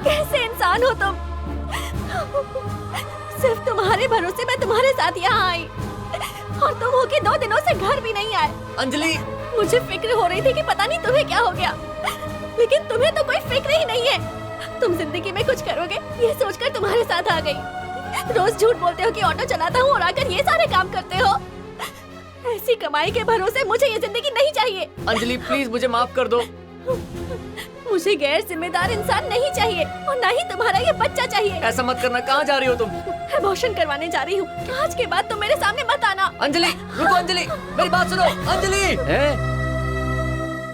कैसे इंसान हो तुम? सिर्फ तुम्हारे भरोसे मैं तुम्हारे साथ यहाँ आई और तुम हो के 2 दिनों से घर भी नहीं आए। अंजलि, मुझे फिक्र हो रही थी कि पता नहीं तुम्हें क्या हो गया, लेकिन तुम्हें तो कोई फिक्र ही नहीं है। तुम जिंदगी में कुछ करोगे ये सोचकर तुम्हारे साथ आ गई। रोज झूठ बोलते हो कि ऑटो चलाता हूँ और आकर ये सारे काम करते हो। ऐसी कमाई के भरोसे मुझे ये जिंदगी नहीं चाहिए। अंजलि प्लीज मुझे माफ कर दो। मुझे गैर जिम्मेदार इंसान नहीं चाहिए और ना ही तुम्हारा ये बच्चा चाहिए। ऐसा मत करना। कहाँ जा रही हो तुम? अबॉर्शन करवाने जा रही हूँ। आज के बाद तुम मेरे सामने मत आना। अंजलि रुको, अंजलि मेरी बात सुनो। अंजलि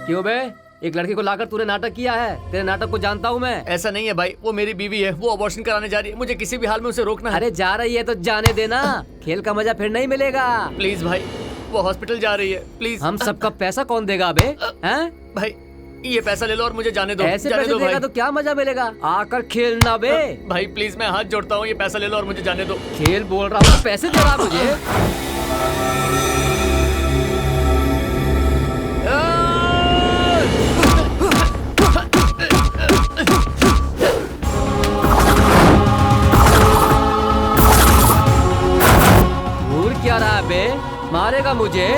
क्यों बे? एक लड़की को लाकर तूने नाटक किया है। तेरे नाटक को जानता हूँ मैं। ऐसा नहीं है भाई, वो मेरी बीवी है, वो अबॉर्शन कराने जा रही है। मुझे किसी भी हाल में उसे रोकना है। अरे जा रही है तो जाने देना, खेल का मजा फिर नहीं मिलेगा। प्लीज भाई, वो हॉस्पिटल जा रही है, प्लीज। हम सबका पैसा कौन देगा बे? हैं? भाई ये पैसा ले लो और मुझे जाने दो। ऐसे जाने पैसे दो देगा भाई। तो क्या मजा मिलेगा? आकर खेलना बे। भाई प्लीज मैं हाथ जोड़ता हूँ, ये पैसा ले लो और मुझे जाने दो। खेल बोल रहा हूँ, पैसे दे रहा मुझे। घूर क्या रहा है बे? मारेगा मुझे?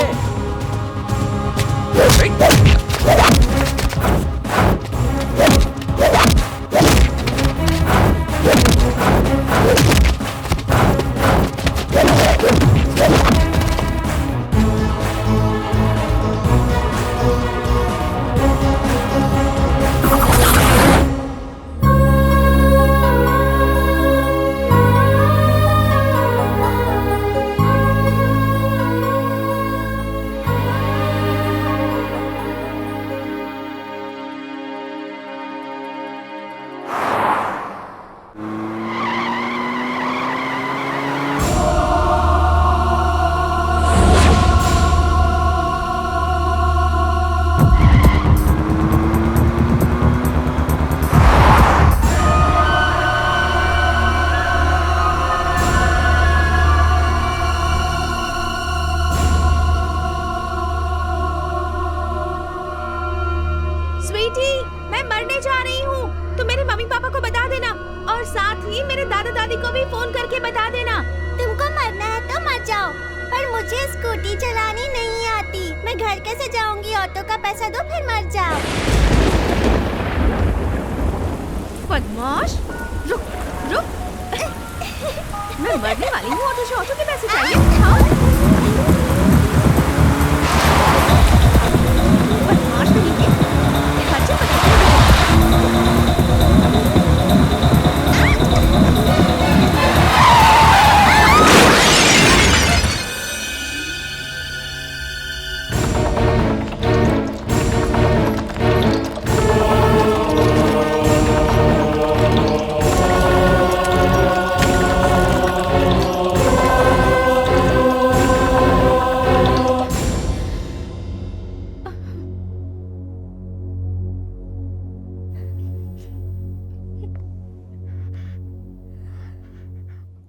स्वीटी, मैं मरने जा रही हूँ। तुम मेरे मम्मी पापा को बता देना और साथ ही मेरे दादा दादी को भी फोन करके बता देना। तुमको मरना है तो मर जाओ, पर मुझे स्कूटी चलानी नहीं आती। मैं घर कैसे जाऊंगी? ऑटो का पैसा दो फिर मर जाओ। बदमाश, रुक रुक। मैं मरने वाली हूँ, ऑटो के पैसे चाहिए। बदमाश नहीं है। खर्चे बताओ।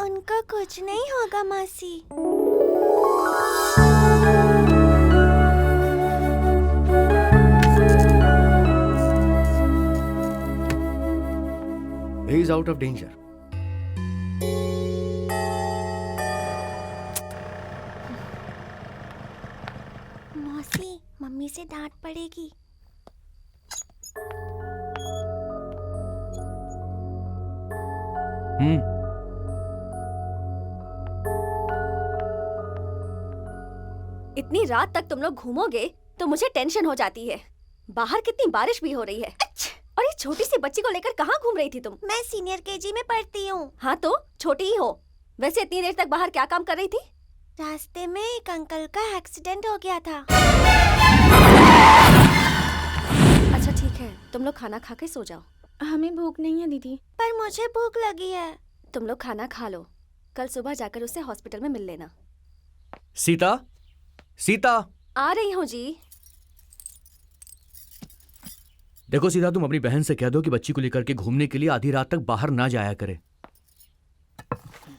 उनको कुछ नहीं होगा मासी। He is out of danger. मौसी, मम्मी से डांट पड़ेगी। इतनी रात तक तुम लोग घूमोगे तो मुझे टेंशन हो जाती है। बाहर कितनी बारिश भी हो रही है। और ये छोटी सी बच्ची को लेकर कहाँ घूम रही थी तुम? मैं सीनियर केजी में पढ़ती हूँ। हाँ तो छोटी ही हो। वैसे इतनी देर तक बाहर क्या काम कर रही थी? रास्ते में एक अंकल का एक्सीडेंट हो गया था। अच्छा ठीक है, तुम लोग खाना खा के सो जाओ। हमें भूख नहीं है दीदी। पर मुझे भूख लगी है। तुम लोग खाना खा लो, कल सुबह जाकर उसे हॉस्पिटल में मिल लेना। सीता, सीता। आ रही हूँ जी। देखो सीता, तुम अपनी बहन से कह दो कि बच्ची को लेकर के घूमने के लिए आधी रात तक बाहर ना जाया करे।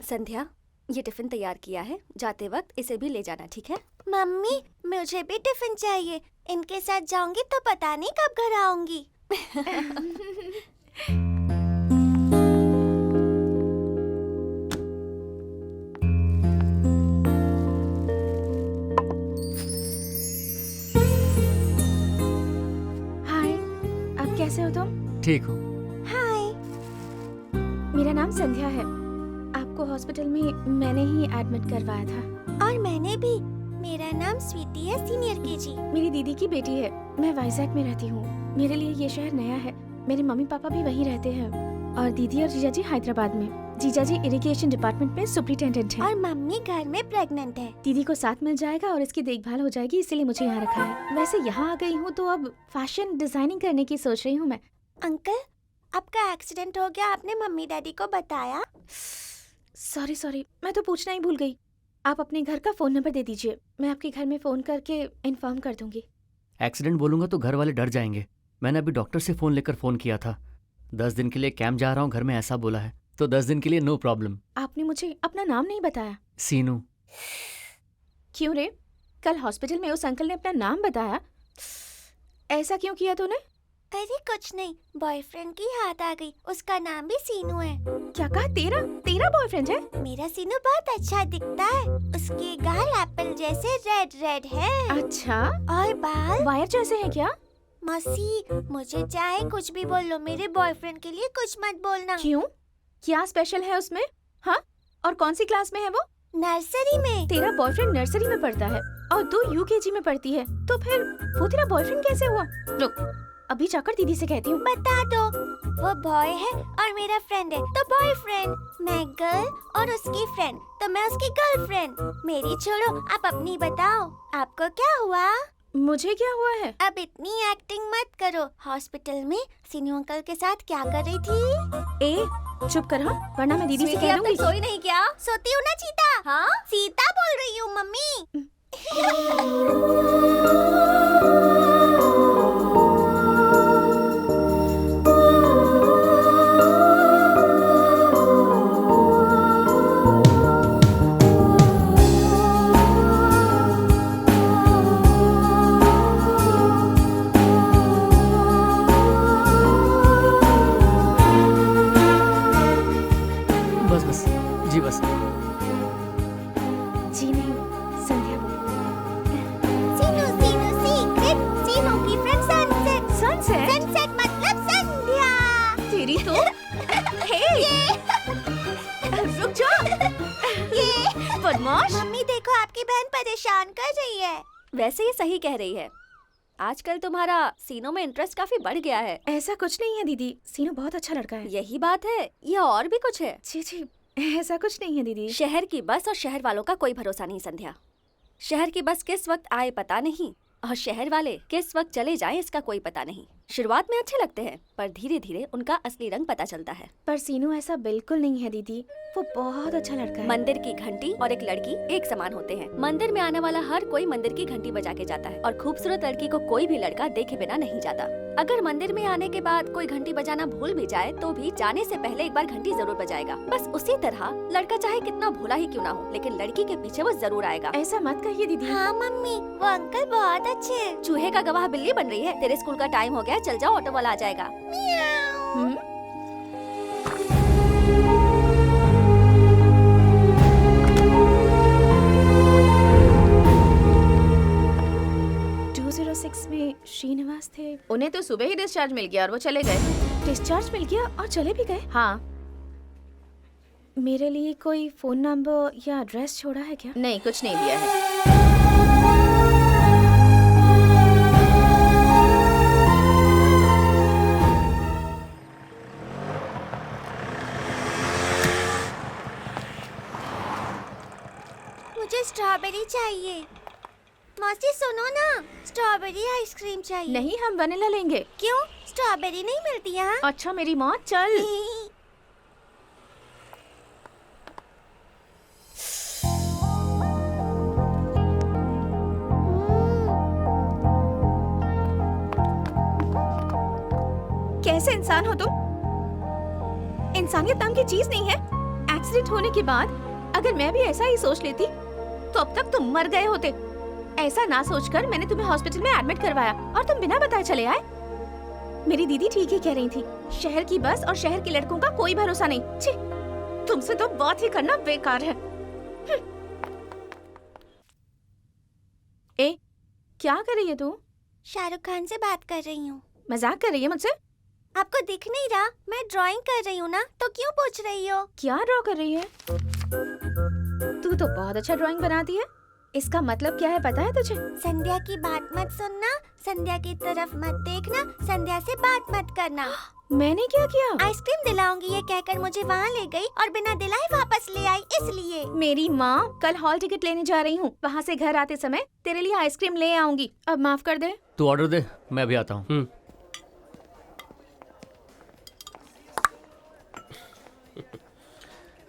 संध्या, ये टिफिन तैयार किया है, जाते वक्त इसे भी ले जाना, ठीक है? मम्मी, मुझे भी टिफिन चाहिए। इनके साथ जाऊंगी तो पता नहीं कब घर आऊंगी। ठीक हूँ। हाय। मेरा नाम संध्या है। आपको हॉस्पिटल में मैंने ही एडमिट करवाया था। और मैंने भी। मेरा नाम स्वीटी है, सीनियर केजी। मेरी दीदी की बेटी है। मैं वाइजैक में रहती हूँ। मेरे लिए ये शहर नया है। मेरे मम्मी पापा भी वहीं रहते हैं और दीदी और जीजा जी हैदराबाद में। जीजा जी इरिगेशन डिपार्टमेंट में सुपरिटेंडेंट है और मम्मी घर में प्रेग्नेंट है। दीदी को साथ मिल जाएगा और इसकी देखभाल हो जाएगी, इसीलिए मुझे यहाँ रखा है। वैसे यहाँ आ गई हूँ तो अब फैशन डिजाइनिंग करने की सोच रही हूँ मैं। अंकल, आपका एक्सीडेंट हो गया, आपने मम्मी डैडी को बताया? सॉरी, मैं तो पूछना ही भूल गई। आप अपने घर का फोन नंबर दे दीजिए, मैं आपके घर में फोन करके इन्फॉर्म कर दूंगी। एक्सीडेंट बोलूंगा तो घर वाले डर जाएंगे। मैंने अभी डॉक्टर से फोन लेकर फोन किया था। 10 दिन के लिए कैंप जा रहा हूँ, घर में ऐसा बोला है, तो 10 दिन के लिए नो प्रॉब्लम। आपने मुझे अपना नाम नहीं बताया। सीनू। क्यों रे? कल हॉस्पिटल में उस अंकल ने अपना नाम बताया, ऐसा क्यों किया तूने? अरे कुछ नहीं, बॉयफ्रेंड की याद आ गई। उसका नाम भी सीनू है। क्या कहा? तेरा बॉयफ्रेंड है? मेरा सीनू बहुत अच्छा दिखता है। उसके गाल एप्पल जैसे रेड रेड है। अच्छा, और बाल वायर जैसे हैं क्या? मौसी, मुझे चाहे कुछ भी बोल लो, मेरे बॉयफ्रेंड के लिए कुछ मत बोलना। क्यों? क्या स्पेशल है उसमें? हाँ, और कौन सी क्लास में है वो? नर्सरी में। तेरा बॉयफ्रेंड नर्सरी में पढ़ता है और तू यूकेजी में पढ़ती है, तो फिर वो तेरा बॉयफ्रेंड कैसे हुआ? रुक, अभी जाकर दीदी से कहती हूँ। बता दो। वो बॉय है और मेरा फ्रेंड है, तो बॉयफ्रेंड। मैं गर्ल और उसकी फ्रेंड, तो मैं उसकी गर्लफ्रेंड। मेरी छोड़ो, आप अपनी बताओ, आपको क्या हुआ? मुझे क्या हुआ है? अब इतनी एक्टिंग मत करो। हॉस्पिटल में सीनू अंकल के साथ क्या कर रही थी? ए, चुप कर हाँ, वरना मैं दीदी से स्वीटी, कह अब तक दूंगी। सोई नहीं क्या? सोती हूँ ना चीता। हाँ? सीता बोल रही हूँ मम्मी। बस जी बस। जी नहीं, संध्या बोल। सीनू सीनू सीक्रेट, सीनू की फ्रेंड सनसेट। सनसेट? सनसेट मतलब संध्या। तेरी तो हे, रुक जा। ये बदमाश। मम्मी देखो, आपकी बहन परेशान कर रही है। वैसे ये सही कह रही है। आजकल तुम्हारा सीनों में इंटरेस्ट काफी बढ़ गया है। ऐसा कुछ नहीं है दीदी, सीनू बहुत अच्छा लड़का है। यही बात है या और भी कुछ है? जी, ऐसा कुछ नहीं है दीदी। शहर की बस और शहर वालों का कोई भरोसा नहीं संध्या। शहर की बस किस वक्त आए पता नहीं, और शहर वाले किस वक्त चले जाएं इसका कोई पता नहीं। शुरुआत में अच्छे लगते हैं, पर धीरे धीरे उनका असली रंग पता चलता है। पर सीनू ऐसा बिल्कुल नहीं है दीदी, वो बहुत अच्छा लड़का है। मंदिर की घंटी और एक लड़की एक समान होते हैं। मंदिर में आने वाला हर कोई मंदिर की घंटी बजा के जाता है, और खूबसूरत लड़की को कोई भी लड़का देखे बिना नहीं जाता। अगर मंदिर में आने के बाद कोई घंटी बजाना भूल भी जाए तो भी जाने से पहले एक बार घंटी जरूर बजाएगा। बस उसी तरह लड़का चाहे कितना भोला ही क्यों ना हो, लेकिन लड़की के पीछे वो जरूर आएगा। ऐसा मत कहिए दीदी। हाँ मम्मी, वो अंकल बहुत अच्छे हैं। चूहे का गवाह बिल्ली बन रही है। तेरे स्कूल का टाइम हो गया, चल जाओ, ऑटो वाला आ जाएगा। हम्म? में श्रीनिवास थे। उन्हें तो सुबह ही डिस्चार्ज मिल गया और वो चले गए। डिस्चार्ज मिल गया और चले भी गए? हाँ। मेरे लिए कोई फोन नंबर या एड्रेस छोड़ा है क्या? नहीं, कुछ नहीं दिया है। मुझे स्ट्रॉबेरी चाहिए। मौसी सुनो ना, स्ट्रॉबेरी आइसक्रीम चाहिए। नहीं, हम वनीला लेंगे। क्यों? स्ट्रॉबेरी नहीं मिलती यहाँ? अच्छा मेरी माँ, चल। कैसे इंसान हो तुम? इंसानियत नाम की चीज नहीं है। एक्सीडेंट होने के बाद अगर मैं भी ऐसा ही सोच लेती तो अब तक तुम मर गए होते। ऐसा ना सोचकर मैंने तुम्हें हॉस्पिटल में एडमिट करवाया और तुम बिना बताए चले आए। मेरी दीदी ठीक ही कह रही थी, शहर की बस और शहर के लड़कों का कोई भरोसा नहीं। छी, तुमसे तो बात ही करना बेकार है। ए, क्या कर रही है तू? शाहरुख खान से बात कर रही हूँ। मजाक कर रही है मुझसे? आपको दिख नहीं रहा? मैं ड्राइंग कर रही हूँ ना, तो क्यों पूछ रही हो? क्या ड्रॉ कर रही है? तू तो बहुत अच्छा ड्राइंग बनाती है। इसका मतलब क्या है पता है तुझे? संध्या की बात मत सुनना, संध्या की तरफ मत देखना, संध्या से बात मत करना। मैंने क्या किया? आइसक्रीम दिलाऊंगी ये कहकर मुझे वहाँ ले गई और बिना दिलाए वापस ले आई, इसलिए। मेरी माँ, कल हॉल टिकट लेने जा रही हूँ। वहाँ से घर आते समय तेरे लिए आइसक्रीम ले आऊंगी। अब माफ कर दे। तू ऑर्डर दे, मैं अभी आता हूँ।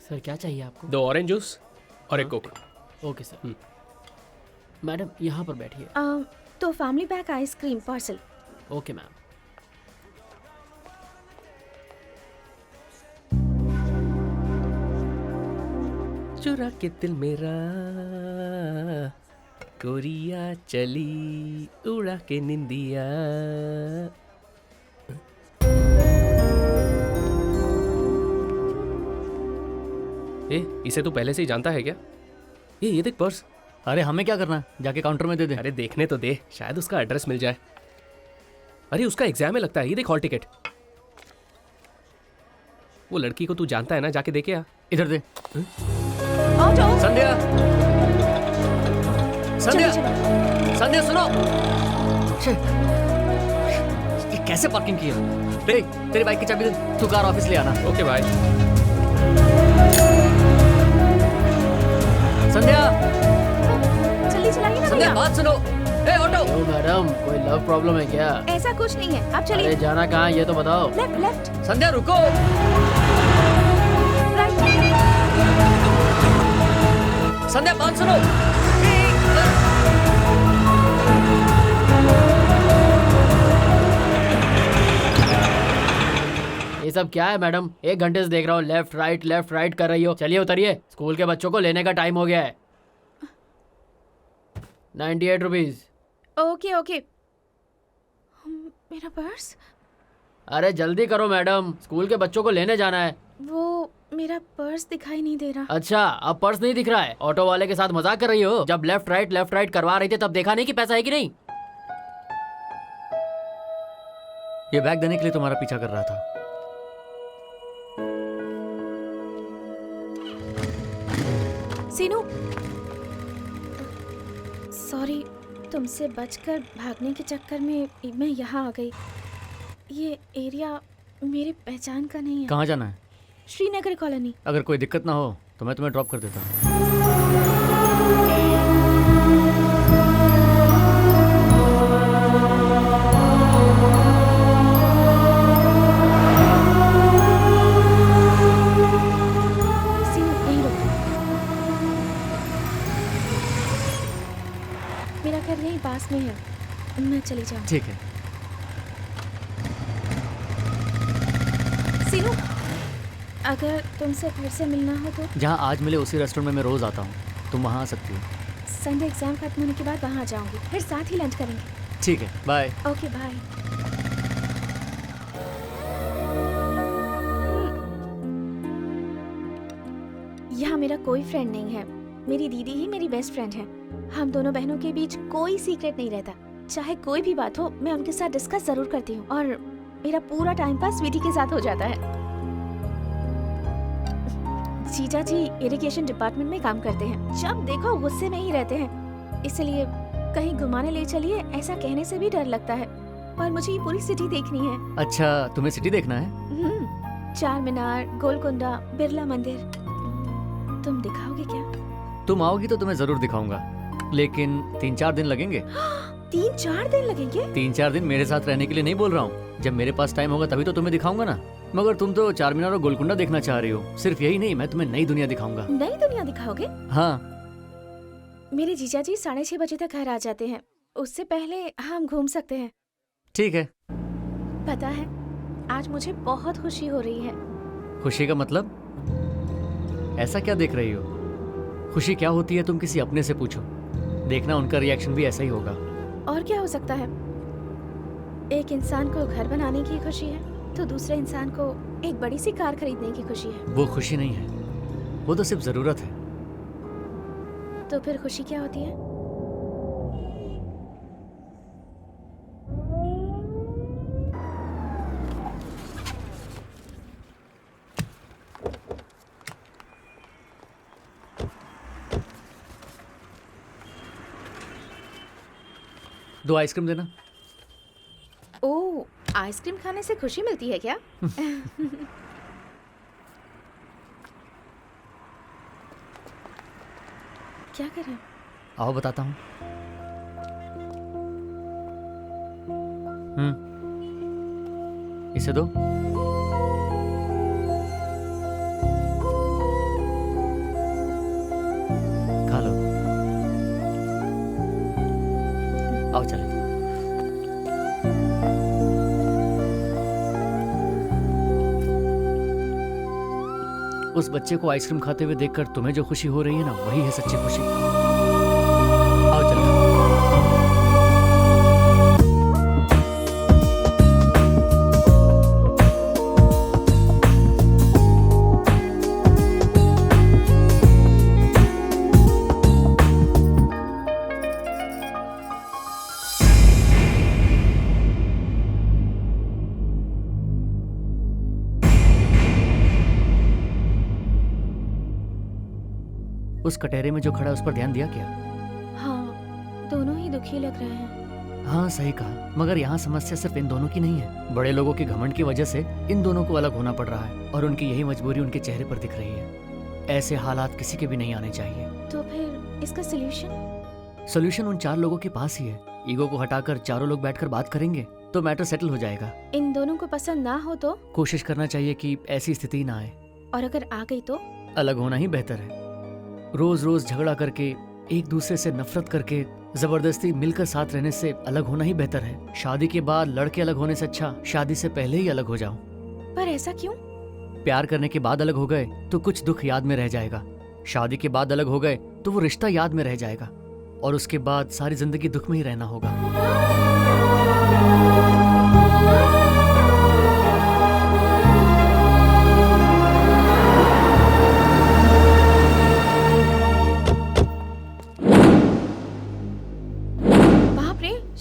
सर क्या चाहिए आपको? 2 ऑरेंज जूस और एक कोक। Okay sir. मैडम यहाँ पर बैठिए। तो family pack ice cream parcel. Okay ma'am. चुरा के दिल मेरा गोरिया चली उड़ा के निंदिया। इसे तू पहले से ही जानता है क्या? ये देख पर्स। अरे हमें क्या करना है, जाके काउंटर में दे दे। अरे देखने तो दे, शायद उसका एड्रेस मिल जाए। अरे उसका एग्जाम है लगता है। ये देख हॉल टिकट। वो लड़की को तू जानता है ना, जाके देखे आ। इधर दे। ऑटो। संध्या, संध्या, चलो। संध्या सुनो। छे, ये कैसे पार्किंग की है? तेरी बाइक की चाबी दे, तू कार ऑफिस ले आना। Okay bye. संध्या, जल्दी चलाइए ना संध्या भैया। बात सुनो। ए ऑटो। ओ मैडम, कोई लव प्रॉब्लम है क्या? ऐसा कुछ नहीं है, आप अरे चलिए। जाना कहाँ है ये तो बताओ। लेफ्ट लेफ्ट संध्या रुको। राइट। संध्या बात सुनो। ये सब क्या है मैडम? 1 घंटे से देख रहा हूँ लेफ्ट राइट कर रही हो। चलिए उतरिए, स्कूल के बच्चों को लेने का टाइम हो गया है। 98 रुपीज। Okay okay. मेरा पर्स? अरे जल्दी करो मैडम, स्कूल के बच्चों को लेने जाना है। वो मेरा पर्स दिखाई नहीं दे रहा। अच्छा, अब पर्स नहीं दिख रहा है? ऑटो वाले के साथ मजाक कर रही हो? जब लेफ्ट राइट करवा रही थी तब देखा नहीं कि पैसा है कि नहीं? ये बैग देने के लिए तुम्हारा पीछा कर रहा था। सीनू, सॉरी, तुमसे बचकर भागने के चक्कर में मैं यहाँ आ गई। ये एरिया मेरी पहचान का नहीं है। कहाँ जाना है? श्रीनगर कॉलोनी। अगर कोई दिक्कत ना हो तो मैं तुम्हें ड्रॉप कर देता हूँ। सीनू, यहीं रुको। मेरा घर यहीं पास में है, मैं चली जाऊँ। ठीक है। सीनू, अगर तुमसे घर से मिलना हो तो जहाँ आज मिले उसी रेस्टोरेंट में मैं रोज आता हूँ, तुम वहाँ आ सकती हो। संडे एग्जाम खत्म होने के बाद वहाँ जाऊंगी, फिर साथ ही लंच करेंगे। ठीक है, बाय। Okay bye. यहाँ मेरा कोई फ्रेंड नहीं है, मेरी दीदी ही मेरी बेस्ट फ्रेंड है। हम दोनों बहनों के बीच कोई सीक्रेट नहीं रहता। चाहे कोई भी बात हो, मैं उनके साथ डिस्कस जरूर करती हूँ और मेरा पूरा टाइम पास स्वीटी के साथ हो जाता है। जीजा जी इरिगेशन डिपार्टमेंट में काम करते हैं, जब देखो गुस्से में ही रहते हैं। इसलिए कहीं घुमाने ले चलिए ऐसा कहने से भी डर लगता है, पर मुझे ये पूरी सिटी देखनी है। अच्छा, तुम्हें सिटी देखना है? चार मीनार, गोलकुंडा, बिरला मंदिर। तुम दिखाओगे क्या? तुम आओगी तो तुम्हें जरूर दिखाऊंगा, लेकिन 3-4 दिन लगेंगे। 3-4 दिन लगेंगे? 3-4 दिन मेरे साथ रहने के लिए नहीं बोल रहा हूँ। जब मेरे पास टाइम होगा तभी तो तुम्हें दिखाऊंगा ना। मगर तुम तो चार मीनार और गोलकुंडा देखना चाह रही हो। सिर्फ यही नहीं, मैं तुम्हें नई दुनिया दिखाऊंगा। नई दुनिया दिखाओगे? हाँ। मेरे जीजा जी 6:30 बजे तक घर आ जाते हैं, उससे पहले हम घूम सकते हैं। ठीक है। पता है, आज मुझे बहुत खुशी हो रही है। खुशी का मतलब? ऐसा क्या देख रही हो? खुशी क्या होती है तुम किसी अपने से पूछो, देखना उनका रिएक्शन भी ऐसा ही होगा। और क्या हो सकता है? एक इंसान को घर बनाने की खुशी है तो दूसरे इंसान को एक बड़ी सी कार खरीदने की खुशी है। वो खुशी नहीं है, वो तो सिर्फ जरूरत है। तो फिर खुशी क्या होती है? 2 आइसक्रीम देना। ओह, आइसक्रीम खाने से खुशी मिलती है क्या? क्या करें? आओ बताता हूँ। इसे दो। खा लो। आओ चले। उस बच्चे को आइसक्रीम खाते हुए देखकर तुम्हें जो खुशी हो रही है ना, वही है सच्ची खुशी। आओ चलो। उस कटहरे में जो खड़ा है उस पर ध्यान दिया क्या? हाँ, दोनों ही दुखी लग रहे हैं। हाँ सही कहा, मगर यहाँ समस्या सिर्फ इन दोनों की नहीं है। बड़े लोगों के घमंड की वजह से इन दोनों को अलग होना पड़ रहा है और उनकी यही मजबूरी उनके चेहरे पर दिख रही है। ऐसे हालात किसी के भी नहीं आने चाहिए। तो फिर इसका सोल्यूशन उन 4 लोगों के पास ही है। ईगो को हटाकर चारों लोग बैठकर बात करेंगे तो मैटर सेटल हो जाएगा। इन दोनों को पसंद ना हो तो? कोशिश करना चाहिए कि ऐसी स्थिति ना आए। और अगर आ गई तो? अलग होना ही बेहतर है। रोज रोज झगड़ा करके, एक दूसरे से नफरत करके, जबरदस्ती मिलकर साथ रहने से अलग होना ही बेहतर है। शादी के बाद लड़के अलग होने से अच्छा शादी से पहले ही अलग हो जाओ। पर ऐसा क्यों? प्यार करने के बाद अलग हो गए तो कुछ दुख याद में रह जाएगा। शादी के बाद अलग हो गए तो वो रिश्ता याद में रह जाएगा और उसके बाद सारी जिंदगी दुख में ही रहना होगा।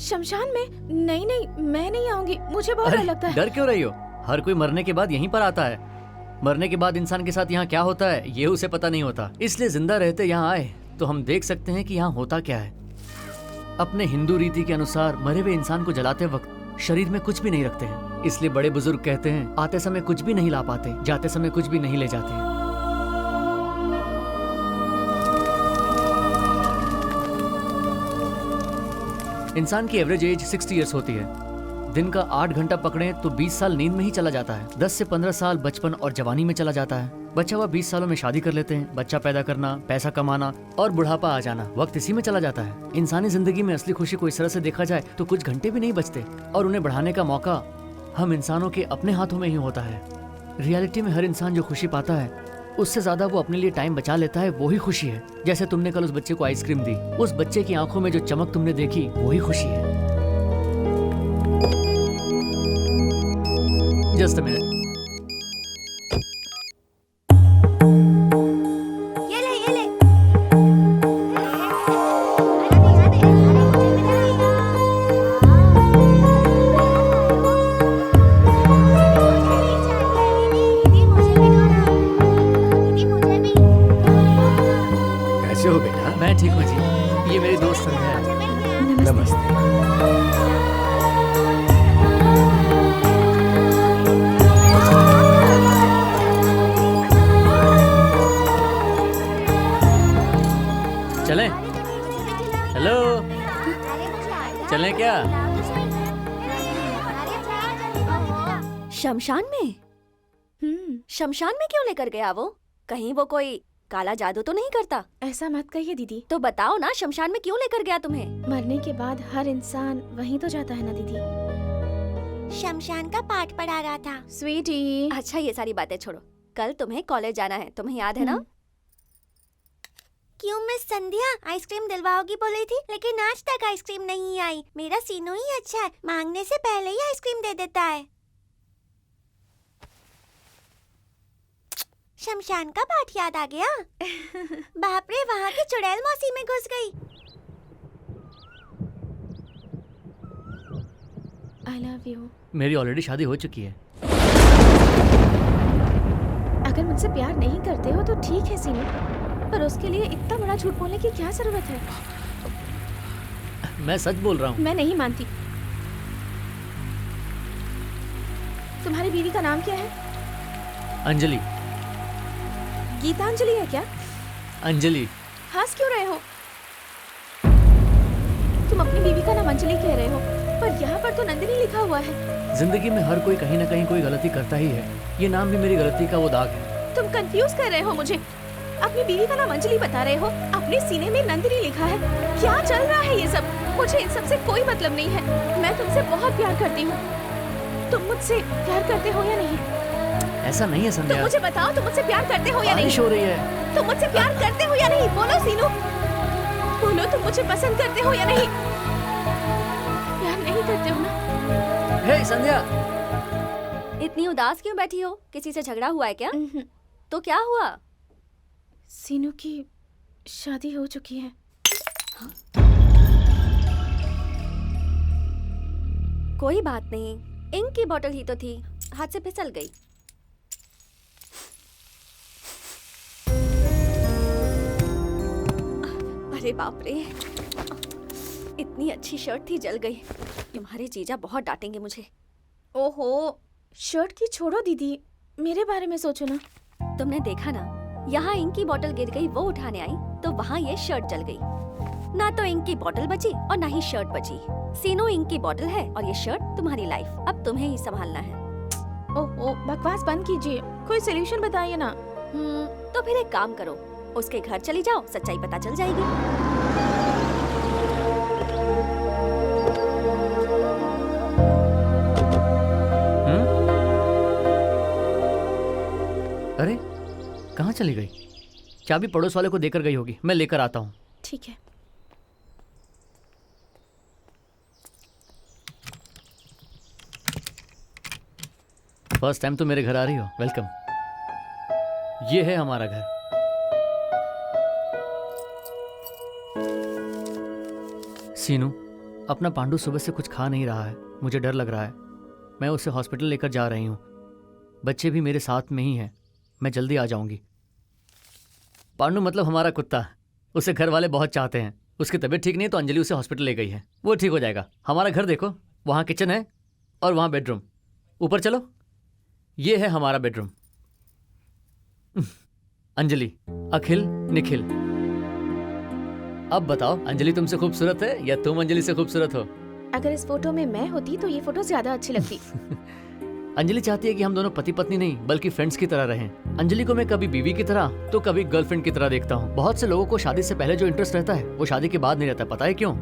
शमशान में? नहीं नहीं, मैं नहीं आऊंगी, मुझे बहुत डर लगता है। डर क्यों रही हो? हर कोई मरने के बाद यहीं पर आता है। मरने के बाद इंसान के साथ यहाँ क्या होता है ये उसे पता नहीं होता, इसलिए जिंदा रहते यहाँ आए तो हम देख सकते हैं कि यहाँ होता क्या है। अपने हिंदू रीति के अनुसार मरे हुए इंसान को जलाते वक्त शरीर में कुछ भी नहीं रखते हैं, इसलिए बड़े बुजुर्ग कहते हैं आते समय कुछ भी नहीं ला पाते, जाते समय कुछ भी नहीं ले जाते। इंसान की एवरेज एज 60 इयर्स होती है। दिन का 8 घंटा पकड़े तो 20 साल नींद में ही चला जाता है। 10 से 15 साल बचपन और जवानी में चला जाता है। बच्चा हुआ 20 सालों में शादी कर लेते हैं। बच्चा पैदा करना, पैसा कमाना और बुढ़ापा आ जाना, वक्त इसी में चला जाता है। इंसानी जिंदगी में असली खुशी को इस तरह से देखा जाए तो कुछ घंटे भी नहीं बचते और उन्हें बढ़ाने का मौका हम इंसानों के अपने हाथों में ही होता है। रियलिटी में हर इंसान जो खुशी पाता है उससे ज्यादा वो अपने लिए टाइम बचा लेता है, वही खुशी है। जैसे तुमने कल उस बच्चे को आइसक्रीम दी, उस बच्चे की आंखों में जो चमक तुमने देखी वही खुशी है। Just a minute. ये ले। कैसे हो बेटा? मैं ठीक हूँ जी, ये मेरी दोस्त संध्या है। नमस्ते। चलें? हेलो, चलें क्या? शमशान में? शमशान में क्यों लेकर गया वो? कहीं वो कोई काला जादू तो नहीं करता? ऐसा मत कहिए दीदी। तो बताओ ना, शमशान में क्यों लेकर गया तुम्हें? मरने के बाद हर इंसान वहीं तो जाता है ना दीदी। शमशान का पाठ पढ़ा रहा था। स्वीटी। अच्छा ये सारी बातें छोड़ो, कल तुम्हें कॉलेज जाना है, तुम्हें याद है ना? क्यों मिस संध्या, आइसक्रीम दिलवाओगी बोली थी, लेकिन आज तक आइसक्रीम नहीं आई। मेरा सीनू ही अच्छा है, मांगने से पहले ही आइसक्रीम दे देता है। शमशान का पाठ याद आ गया। बाप रे, वहाँ की चुड़ैल मौसी में घुस गई। आई लव यू। मेरी ऑलरेडी शादी हो चुकी है। अगर मुझसे प्यार नहीं करते हो तो ठीक है सीनू, पर उसके लिए इतना बड़ा झूठ बोलने की क्या जरूरत है? मैं सच बोल रहा हूँ। मैं नहीं मानती। तुम्हारी बीवी का नाम क्या है? अंजलि। गीतांजलि है क्या? अंजलि। हंस क्यों रहे हो? तुम अपनी बीवी का नाम अंजलि कह रहे हो, पर यहाँ पर तो नंदिनी लिखा हुआ है। जिंदगी में हर कोई कहीं ना कहीं कोई गलती करता ही है। ये नाम भी मेरी गलती का वो दाग है। तुम कंफ्यूज कर रहे हो मुझे। अपनी बीवी का नाम अंजलि बता रहे हो, अपने सीने में नंदिनी लिखा है। क्या चल रहा है ये सब? मुझे इन सब से कोई मतलब नहीं है। मैं तुमसे बहुत प्यार करती हूँ। तुम मुझसे प्यार करते हो या नहीं? ऐसा नहीं है तुम संध्या। मुझे बताओ, तुम मुझसे प्यार करते हो या नहीं? बारिश हो रही है। तुम मुझसे प्यार करते हो या नहीं? बोलो सीनू, बोलो तुम मुझे पसंद करते हो या नहीं? प्यार नहीं करते हो ना? हे संध्या। इतनी उदास क्यों बैठी हो? किसी से झगड़ा हुआ है क्या? उम्हूं। तो क्या हुआ? सीनू की शादी हो चुकी है। कोई बात नहीं, इंक की बोतल ही तो थी, हाथ से फिसल गई। अरे बाप रे, इतनी अच्छी शर्ट थी, जल गई। तुम्हारे जीजा बहुत डांटेंगे मुझे। ओहो, शर्ट की छोड़ो दीदी, मेरे बारे में सोचो ना। तुमने देखा ना, यहाँ इंक की बोतल गिर गई, वो उठाने आई तो वहाँ ये शर्ट जल गई। ना तो इंक की बोतल बची और ना ही शर्ट बची। सीनो इंक की बोतल है और ये शर्ट तुम्हारी लाइफ, अब तुम्हें ही संभालना है। ओहो, बकवास बंद कीजिए, कोई सोल्यूशन बताइए ना। तो फिर एक काम करो, उसके घर चली जाओ, सच्चाई पता चल जाएगी। अरे कहाँ चली गई? चाबी पड़ोस वाले को देकर गई होगी, मैं लेकर आता हूँ। ठीक है। फर्स्ट टाइम तो मेरे घर आ रही हो, वेलकम। ये है हमारा घर। सीनू, अपना पांडु सुबह से कुछ खा नहीं रहा है, मुझे डर लग रहा है। मैं उसे हॉस्पिटल लेकर जा रही हूँ। बच्चे भी मेरे साथ में ही हैं, मैं जल्दी आ जाऊंगी। पांडु मतलब हमारा कुत्ता, उसे घर वाले बहुत चाहते हैं। उसकी तबीयत ठीक नहीं है तो अंजलि उसे हॉस्पिटल ले गई है, वो ठीक हो जाएगा। हमारा घर देखो, वहाँ किचन है और वहाँ बेडरूम। ऊपर चलो, ये है हमारा बेडरूम। अंजलि, अखिल, निखिल। अब बताओ, अंजलि तुमसे खूबसूरत है या तुम अंजलि से खूबसूरत हो? अगर इस फोटो में मैं होती तो ये फोटो ज्यादा अच्छी लगती। अंजलि चाहती है कि हम दोनों पति पत्नी नहीं बल्कि फ्रेंड्स की तरह रहें। अंजलि को मैं कभी बीवी की तरह तो कभी गर्लफ्रेंड की तरह देखता हूँ। बहुत से लोगों को शादी से पहले जो इंटरेस्ट रहता है वो शादी के बाद नहीं रहता, पता है क्यों?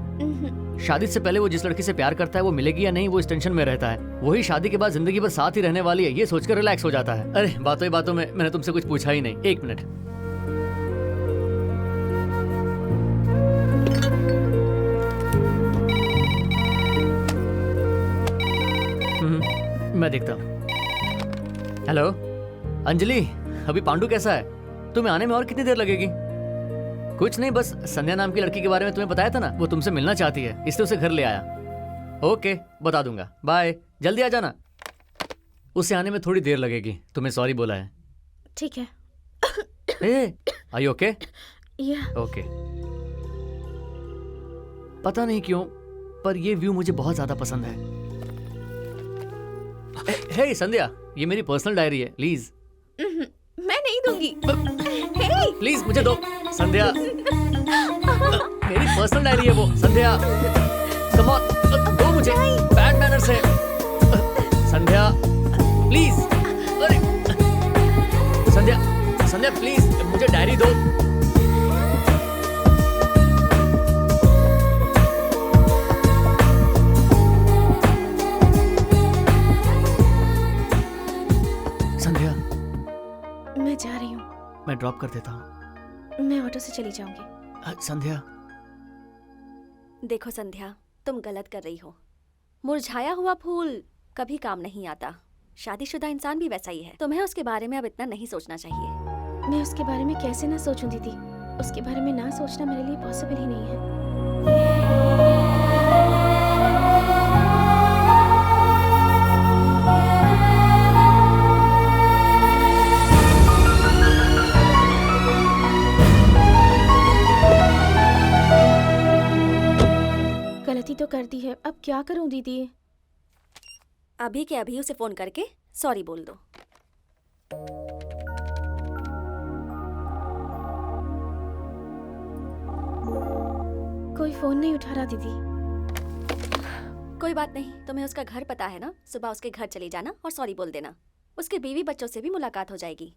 शादी से पहले वो जिस लड़की से प्यार करता है वो मिलेगी या नहीं, वो इस टेंशन में रहता है। वही शादी के बाद जिंदगी भर साथ ही रहने वाली है, ये सोचकर रिलैक्स हो जाता है। अरे बातों ही बातों में मैंने तुमसे कुछ पूछा ही नहीं। एक मिनट। मैं देखता हूँ। हेलो अंजलि, अभी पांडु कैसा है? तुम्हें आने में और कितनी देर लगेगी? कुछ नहीं, बस संध्या नाम की लड़की के बारे में तुम्हें बताया था ना, वो तुमसे मिलना चाहती है, इसलिए उसे घर ले आया। ओके, बता दूंगा, बाय, जल्दी आ जाना। उसे आने में थोड़ी देर लगेगी, तुम्हें सॉरी बोला है। ठीक है। Are you okay? या ओके। पता नहीं क्यों पर ये व्यू मुझे बहुत ज्यादा पसंद है। हे संध्या, ये मेरी पर्सनल डायरी है, प्लीज। मैं नहीं दूंगी। हे, प्लीज मुझे दो संध्या। मेरी पर्सनल डायरी है वो, संध्या। कम ऑन, दो मुझे, बैड मैनर्स है। संध्या प्लीज। अरे संध्या, संध्या प्लीज मुझे डायरी दो। संध्या, मैं जा रही हूँ। मैं ड्रॉप कर देता हूँ। मैं ऑटो से चली जाऊंगी। संध्या। देखो संध्या, तुम गलत कर रही हो। मुरझाया हुआ फूल कभी काम नहीं आता। शादीशुदा इंसान भी वैसा ही है। तुम्हें उसके बारे में अब इतना नहीं सोचना चाहिए। मैं उसके बारे में कैसे ना सोचूं दीदी? उसके बारे में ना सोचना मेरे लिए पॉसिबल ही नहीं है। कर दी है, अब क्या करूं दीदी? अभी के अभी उसे फोन करके सॉरी बोल दो। कोई फोन नहीं उठा रहा दीदी। कोई बात नहीं, तुम्हें उसका घर पता है ना? सुबह उसके घर चली जाना और सॉरी बोल देना। उसके बीवी बच्चों से भी मुलाकात हो जाएगी।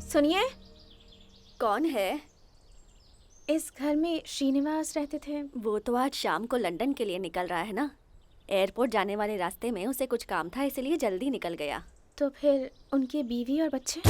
सुनिए, कौन है? इस घर में श्रीनिवास रहते थे। वो तो आज शाम को लंदन के लिए निकल रहा है ना। एयरपोर्ट जाने वाले रास्ते में उसे कुछ काम था, इसलिए जल्दी निकल गया। तो फिर उनकी बीवी और बच्चे?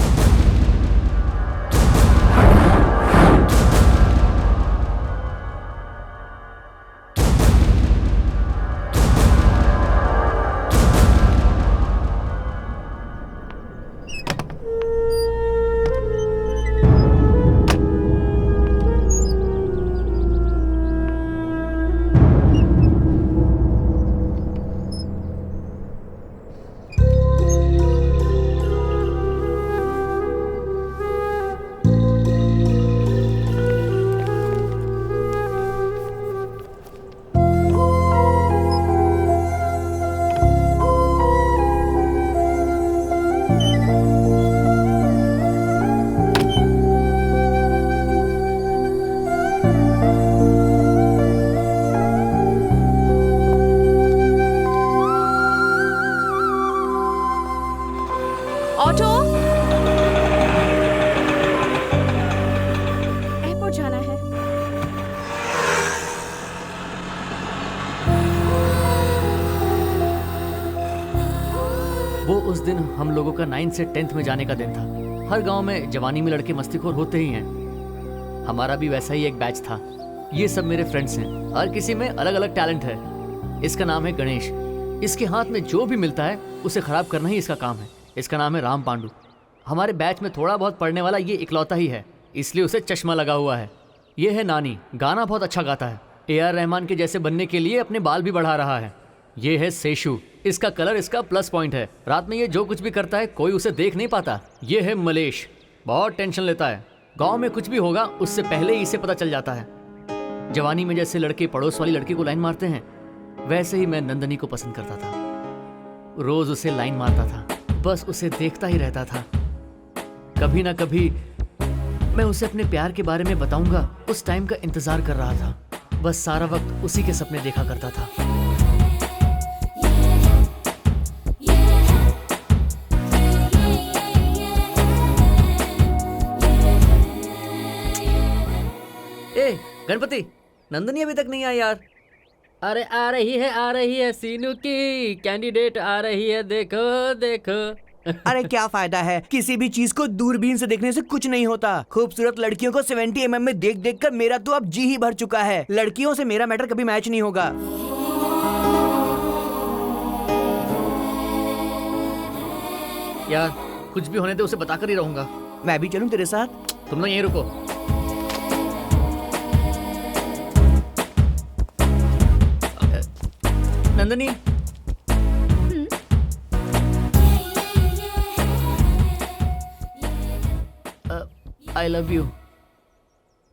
ऑटो, एयरपोर्ट जाना है। वो उस दिन हम लोगों का 9 से 10th में जाने का दिन था। हर गांव में जवानी में लड़के मस्तीखोर होते ही हैं। हमारा भी वैसा ही एक बैच था। ये सब मेरे फ्रेंड्स हैं, हर किसी में अलग अलग टैलेंट है। इसका नाम है गणेश। इसके हाथ में जो भी मिलता है उसे खराब करना ही इसका काम है। इसका नाम है राम पांडू। हमारे बैच में थोड़ा बहुत पढ़ने वाला ये इकलौता ही है, इसलिए उसे चश्मा लगा हुआ है। ये है नानी, गाना बहुत अच्छा गाता है। AR रहमान के जैसे बनने के लिए अपने बाल भी बढ़ा रहा है। ये है सेशु, इसका कलर इसका प्लस पॉइंट है। रात में ये जो कुछ भी करता है कोई उसे देख नहीं पाता। ये है मलेश, बहुत टेंशन लेता है। गांव में कुछ भी होगा उससे पहले ही इसे पता चल जाता है। जवानी में जैसे लड़के पड़ोस वाली लड़की को लाइन मारते हैं, वैसे ही मैं नंदनी को पसंद करता था। रोज उसे लाइन मारता था, बस उसे देखता ही रहता था। कभी ना कभी मैं उसे अपने प्यार के बारे में बताऊंगा, उस टाइम का इंतजार कर रहा था। बस सारा वक्त उसी के सपने देखा करता था। ए गणपति, नंदनी अभी तक नहीं आई यार। अरे आ रही है सीनू की कैंडिडेट आ रही है, देखो देखो। अरे क्या फायदा है, किसी भी चीज को दूरबीन से देखने से कुछ नहीं होता। खूबसूरत लड़कियों को 70 mm में देख देख कर मेरा तो अब जी ही भर चुका है। लड़कियों से मेरा मैटर कभी मैच नहीं होगा। यार कुछ भी होने दे, उसे बताकर ही रहूंगा। मैं भी चलूं तेरे साथ? तुम लोग यहीं रुको। नंदनी, आई लव यू।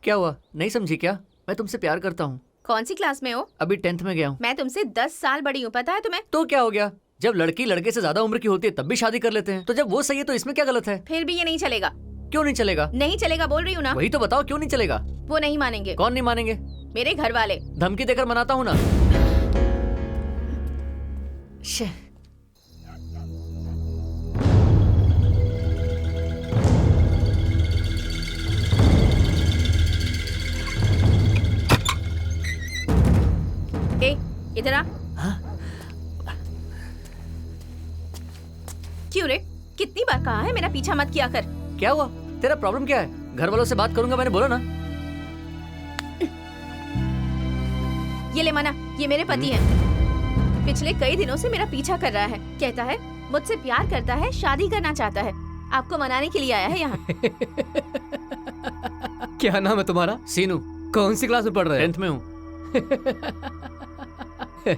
क्या हुआ, नहीं समझी क्या? मैं तुमसे प्यार करता हूँ। कौन सी क्लास में हो? अभी 10th में गया हूँ। मैं तुमसे 10 साल बड़ी हूँ, पता है तुम्हें? तो क्या हो गया, जब लड़की लड़के से ज्यादा उम्र की होती है तब भी शादी कर लेते हैं। तो जब वो सही है तो इसमें क्या गलत है? फिर भी ये नहीं चलेगा। क्यों नहीं चलेगा? नहीं चलेगा बोल रही हूँ ना। वही तो बताओ, क्यों नहीं चलेगा? वो नहीं मानेंगे। कौन नहीं मानेंगे? मेरे घर वाले। धमकी देकर मनाता हूँ ना। शे। ए, इधर आ। क्यों रे, कितनी बार कहा है मेरा पीछा मत किया कर। क्या हुआ, तेरा प्रॉब्लम क्या है? घर वालों से बात करूंगा मैंने बोला ना। ये ले मना, ये मेरे पति हैं। पिछले कई दिनों से मेरा पीछा कर रहा है। कहता है मुझसे प्यार करता है, शादी करना चाहता है। आपको मनाने के लिए आया है यहाँ। क्या नाम है तुम्हारा? सीनू। कौन सी क्लास में पढ़ रहे 10th में हूँ। हो?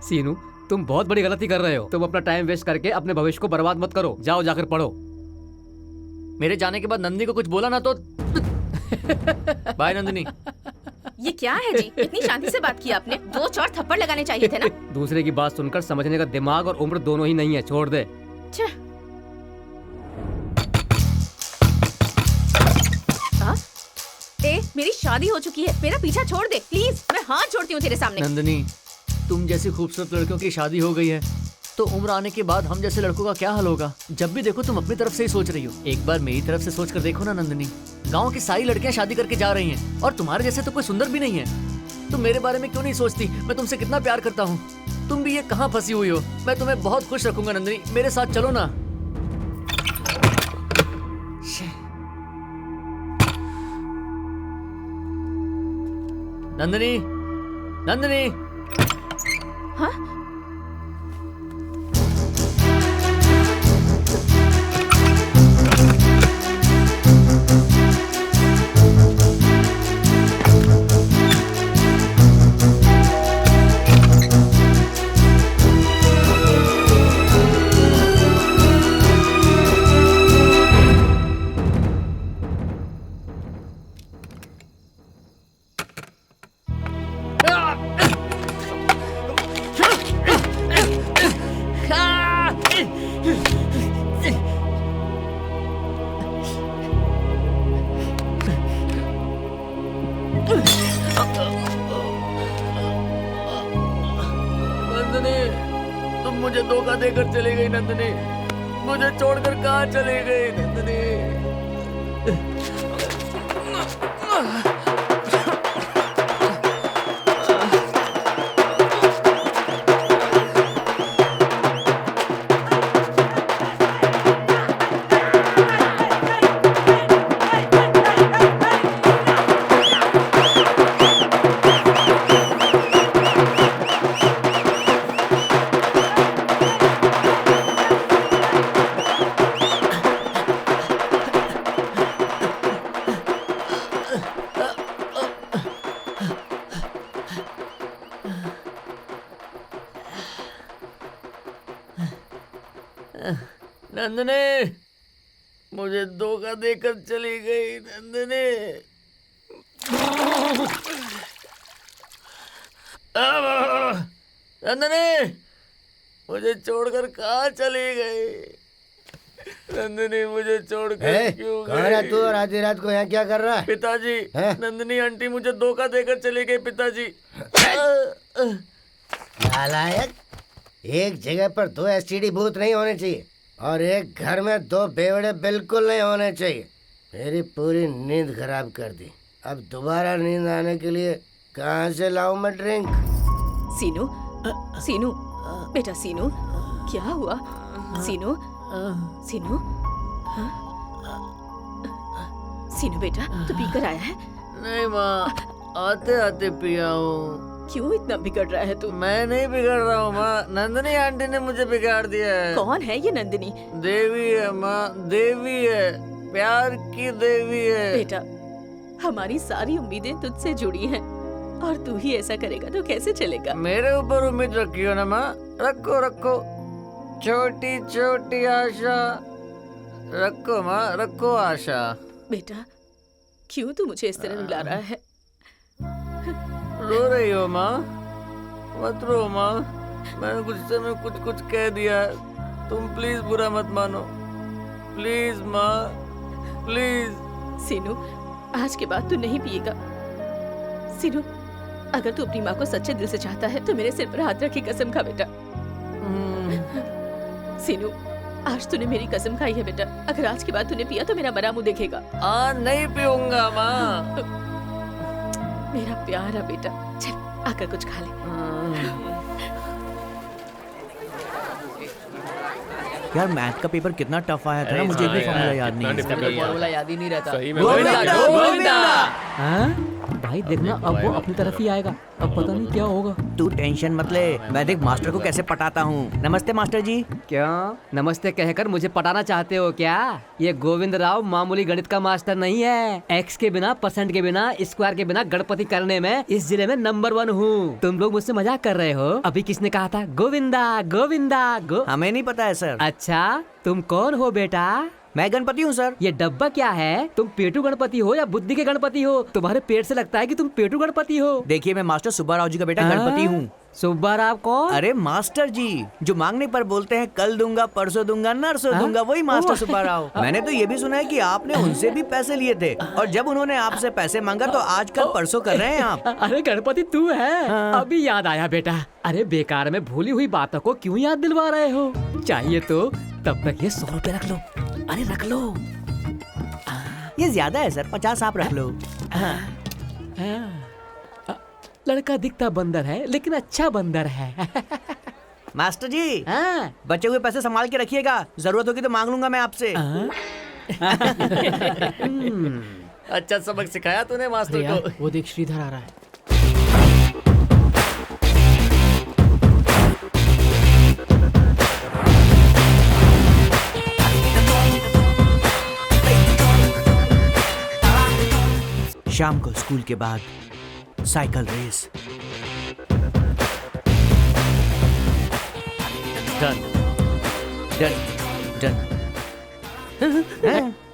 सीनू, तुम बहुत बड़ी गलती कर रहे हो। तुम अपना टाइम वेस्ट करके अपने भविष्य को बर्बाद मत करो। जाओ जाकर पढ़ो। मेरे जाने के बाद नंदिनी को कुछ बोला ना तो बाय नंदिनी। ये क्या है जी? इतनी शांति से बात की आपने। 2-4 थप्पड़ लगाने चाहिए थे ना। दूसरे की बात सुनकर समझने का दिमाग और उम्र दोनों ही नहीं है। छोड़ दे। छे। हाँ? ए, मेरी शादी हो चुकी है। मेरा पीछा छोड़ दे प्लीज। मैं हाथ जोड़ती हूँ तेरे सामने। नंदिनी, तुम जैसी खूबसूरत लड़कियों की शादी हो गई है तो उम्र आने के बाद हम जैसे लड़कों का क्या हाल होगा? जब भी देखो तुम अपनी तरफ से ही सोच रही हो। एक बार मेरी तरफ से सोच कर देखो ना नंदिनी। गांव की सारी लड़कियां शादी करके जा रही हैं और तुम्हारे जैसे तो कोई सुंदर भी नहीं है। तुम मेरे बारे में क्यों नहीं सोचती? मैं तुमसे कितना प्यार करता हूँ। तुम भी ये कहाँ फंसी हुई हो? मैं तुम्हें बहुत खुश रखूंगा नंदिनी। मेरे साथ चलो ना। नंदिनी, नंदिनी। हाँ? नंदिनी, तुम मुझे धोखा देकर चली गई नंदिनी। मुझे छोड़कर कहाँ चली गई नंदिनी? नंदिनी, मुझे धोखा देकर चली गई नंदिनी। नंदिनी, मुझे छोड़कर कहाँ चली गई? नंदिनी, मुझे छोड़कर क्यों गई? कहाँ है तू और आधी रात को यहाँ क्या कर रहा है? पिताजी, नंदिनी आंटी मुझे धोखा देकर चली गई पिताजी। नालायक, एक जगह पर 2 एसटीडी बूथ नहीं होने चाहिए और एक घर में 2 बेवड़े बिल्कुल नहीं होने चाहिए। मेरी पूरी नींद खराब कर दी। अब दोबारा नींद आने के लिए कहाँ से लाऊं मैं ड्रिंक? सीनू, सीनू, बेटा सीनू, क्या हुआ? सीनू, सीनू, हाँ? सीनू बेटा, तू पीकर आया है? नहीं माँ, आते आते पिया हूँ। क्यों इतना बिगड़ रहा है तू? मैं नहीं बिगड़ रहा हूँ माँ, नंदिनी आंटी ने मुझे बिगाड़ दिया है। कौन है ये नंदिनी? देवी है माँ, देवी है, प्यार की देवी है। बेटा, हमारी सारी उम्मीदें तुझसे जुड़ी हैं और तू ही ऐसा करेगा तो कैसे चलेगा? मेरे ऊपर उम्मीद रखियो ना माँ, रखो रखो, छोटी छोटी आशा रखो माँ, रखो आशा। बेटा, क्यों तू मुझे इस तरह रुला रहा है? रो रही हो माँ? मत रो माँ, मैंने गुस्से में कुछ कह दिया, तुम प्लीज बुरा मत मानो, प्लीज माँ, प्लीज। सीनू, आज के बाद तू नहीं पिएगा। सीनू, अगर तू अपनी माँ को सच्चे दिल से चाहता है तो मेरे सिर पर हाथ रख के कसम खा बेटा। सीनू, आज तूने मेरी कसम खाई है बेटा, अगर आज के बाद तूने पिया तो मेरा बड़ा मुंह देखेगा। नहीं पीऊंगा माँ। मेरा प्यारा बेटा, चल आकर कुछ खा ले। यार मैथ का पेपर कितना टफ आया था ना, मुझे भी फॉर्मूला याद नहीं है। फॉर्मूला याद ही नहीं रहता। सही में गोविंदा, गोविंदा। हाँ? भाई देखना अब वो अपनी तरफ ही आएगा, अब पता नहीं क्या होगा। तू टेंशन मत ले, मैं देख मास्टर को कैसे पटाता हूँ। नमस्ते मास्टर जी। क्या नमस्ते कहकर मुझे पटाना चाहते हो क्या? ये गोविंद राव मामूली गणित का मास्टर नहीं है। एक्स के बिना, परसेंट के बिना, स्क्वायर के बिना गणपति करने में इस जिले में नंबर 1 हूँ। तुम लोग मुझसे मजाक कर रहे हो? अभी किसने कहा था गोविंदा गोविंदा हमें नहीं पता है सर। अच्छा तुम कौन हो बेटा? मैं गणपति हूँ सर। ये डब्बा क्या है? तुम पेटू गणपति हो या बुद्धि के गणपति हो? तुम्हारे पेट से लगता है कि तुम पेटू गणपति हो। देखिए मैं मास्टर सुब्बाराव जी का बेटा गणपति हूँ। सुब्बाराव कौन? अरे मास्टर जी जो मांगने पर बोलते हैं कल दूंगा, परसों दूंगा, नरसों दूंगा, वही मास्टर सुब्बाराव। मैंने तो ये भी सुना है कि आपने उनसे भी पैसे लिए थे और जब उन्होंने आपसे पैसे मांगा तो आजकल परसों कर रहे हैं आप। अरे गणपति तू है? अभी याद आया बेटा। अरे बेकार में भूली हुई बातों को क्यों याद दिलवा रहे हो? चाहिए तो तब तक ये 100 रुपए रख लो। अरे रख लो। ये ज्यादा है सर, 50 आप रख लो। लड़का दिखता बंदर है लेकिन अच्छा बंदर है। मास्टर जी बचे हुए पैसे संभाल के रखिएगा, जरूरत होगी तो मांग लूंगा मैं आपसे। अच्छा सबक सिखाया तूने मास्टर को। वो देख श्रीधर आ रहा है। शाम को स्कूल के बाद cycle race. Done done done.